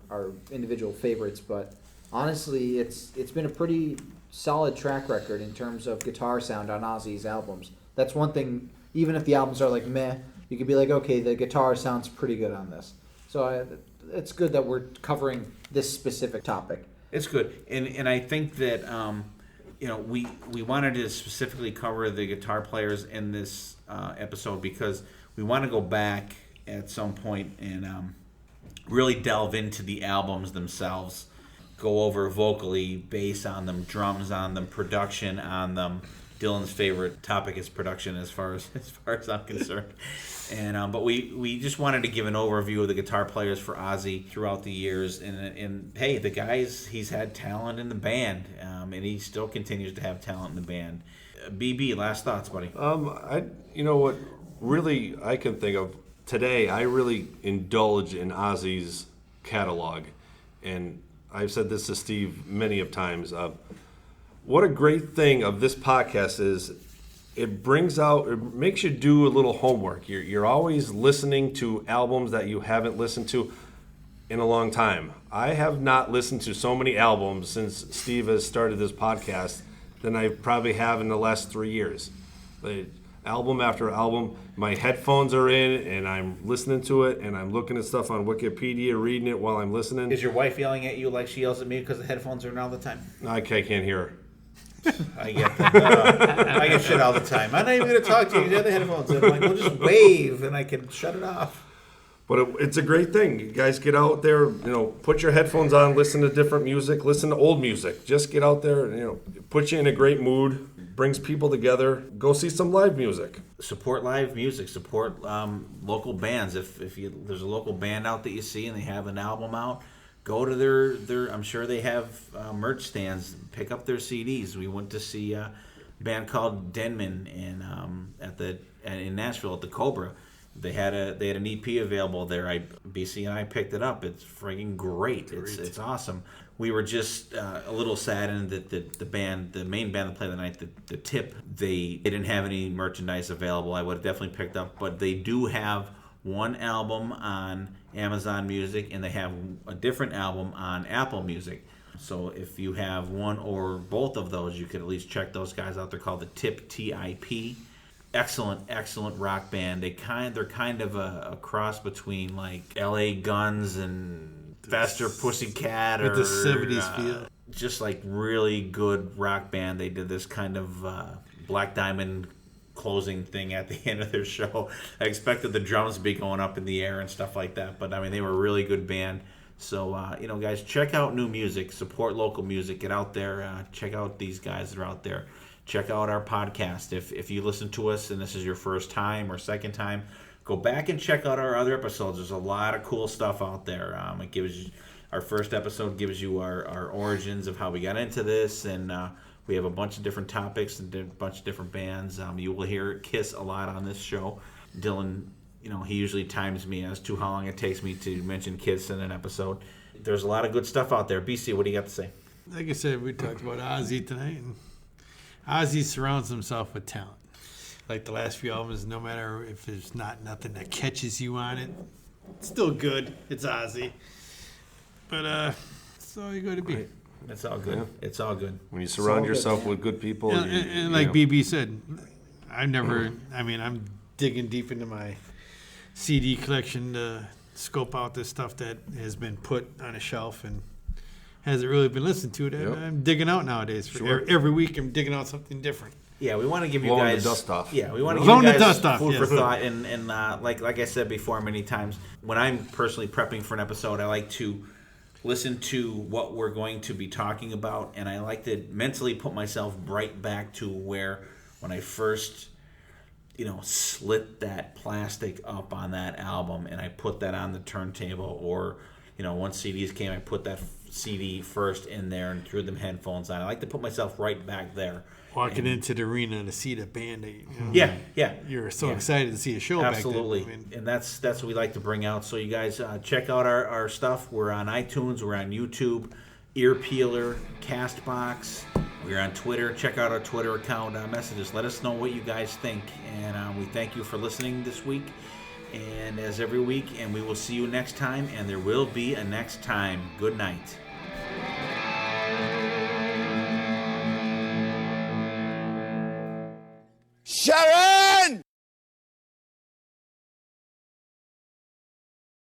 individual favorites, but honestly, it's been a pretty solid track record in terms of guitar sound on Ozzy's albums. That's one thing, even if the albums are like meh, you could be like, okay, the guitar sounds pretty good on this. So it's good that we're covering this specific topic. It's good, and I think that we wanted to specifically cover the guitar players in this episode because we want to go back at some point and really delve into the albums themselves, go over vocally, bass on them, drums on them, production on them. Dylan's favorite topic is production, as far as I'm concerned. And but we just wanted to give an overview of the guitar players for Ozzy throughout the years. And hey, the guy's he's had talent in the band, and he still continues to have talent in the band. BB, last thoughts, buddy. What really I can think of today, I really indulge in Ozzy's catalog, and I've said this to Steve many of times. What a great thing of this podcast is it makes you do a little homework. You're always listening to albums that you haven't listened to in a long time. I have not listened to so many albums since Steve has started this podcast than I probably have in the last 3 years. Album after album, my headphones are in and I'm listening to it and I'm looking at stuff on Wikipedia, reading it while I'm listening. Is your wife yelling at you like she yells at me because the headphones are in all the time? I can't hear her. I get that. I get shit all the time. I'm not even going to talk to you. You have the headphones in. I'm like, well, just wave and I can shut it off. But it's a great thing. You guys get out there, put your headphones on, listen to different music, listen to old music. Just get out there, put you in a great mood, brings people together. Go see some live music. Support live music. Support local bands. If there's a local band out that you see and they have an album out, go to their I'm sure they have merch stands. Pick up their CDs. We went to see a band called Denman in Nashville at the Cobra. They had an EP available there. BC and I picked it up. It's friggin' great. It's awesome. We were just a little saddened that the main band that played the night, the Tip, they didn't have any merchandise available. I would have definitely picked up, but they do have one album on Amazon Music, and they have a different album on Apple Music. So if you have one or both of those, you could at least check those guys out. They're called the Tip, T-I-P. Excellent rock band. They're kind of a cross between like L.A. Guns and Faster Pussycat, with or the 70s feel. Just like really good rock band. They did this kind of Black Diamond closing thing at the end of their show. I expected the drums to be going up in the air and stuff like that, but I mean, they were a really good band. So guys, check out new music, support local music, get out there, check out these guys that are out there. Check out our podcast. If you listen to us and this is your first time or second time, go back and check out our other episodes. There's a lot of cool stuff out there. It gives you, our first episode gives you our origins of how we got into this, and we have a bunch of different topics and a bunch of different bands. You will hear Kiss a lot on this show. Dylan, he usually times me as to how long it takes me to mention Kiss in an episode. There's a lot of good stuff out there. BC, what do you got to say? Like I said, we talked about Ozzy tonight, and Ozzy surrounds himself with talent. Like the last few albums, no matter if there's nothing that catches you on it, it's still good. It's Ozzy. But it's all you're going to be. Right. It's all good. Yeah. It's all good. When you surround yourself with good people. And like BB said, I'm digging deep into my CD collection to scope out this stuff that has been put on a shelf and hasn't really been listened to. Yep. I'm digging out nowadays. Sure. Every week I'm digging out something different. Yeah, we want to give you Blowing guys the dust off. Yeah, we want to give Blowing you the guys dust off, food yes. for thought. And like I said before many times, when I'm personally prepping for an episode, I like to listen to what we're going to be talking about, and I like to mentally put myself right back to where when I first, slit that plastic up on that album and I put that on the turntable, or once CDs came, I put that CD first in there and threw them headphones on. I like to put myself right back there. Walking into the arena to see the band. Yeah. You're so excited to see a show Absolutely. back then. And that's what we like to bring out. So you guys check out our stuff. We're on iTunes. We're on YouTube, Ear Peeler, Castbox. We're on Twitter. Check out our Twitter account. Messages. Let us know what you guys think. And we thank you for listening this week. And as every week, and we will see you next time. And there will be a next time. Good night. Sharon!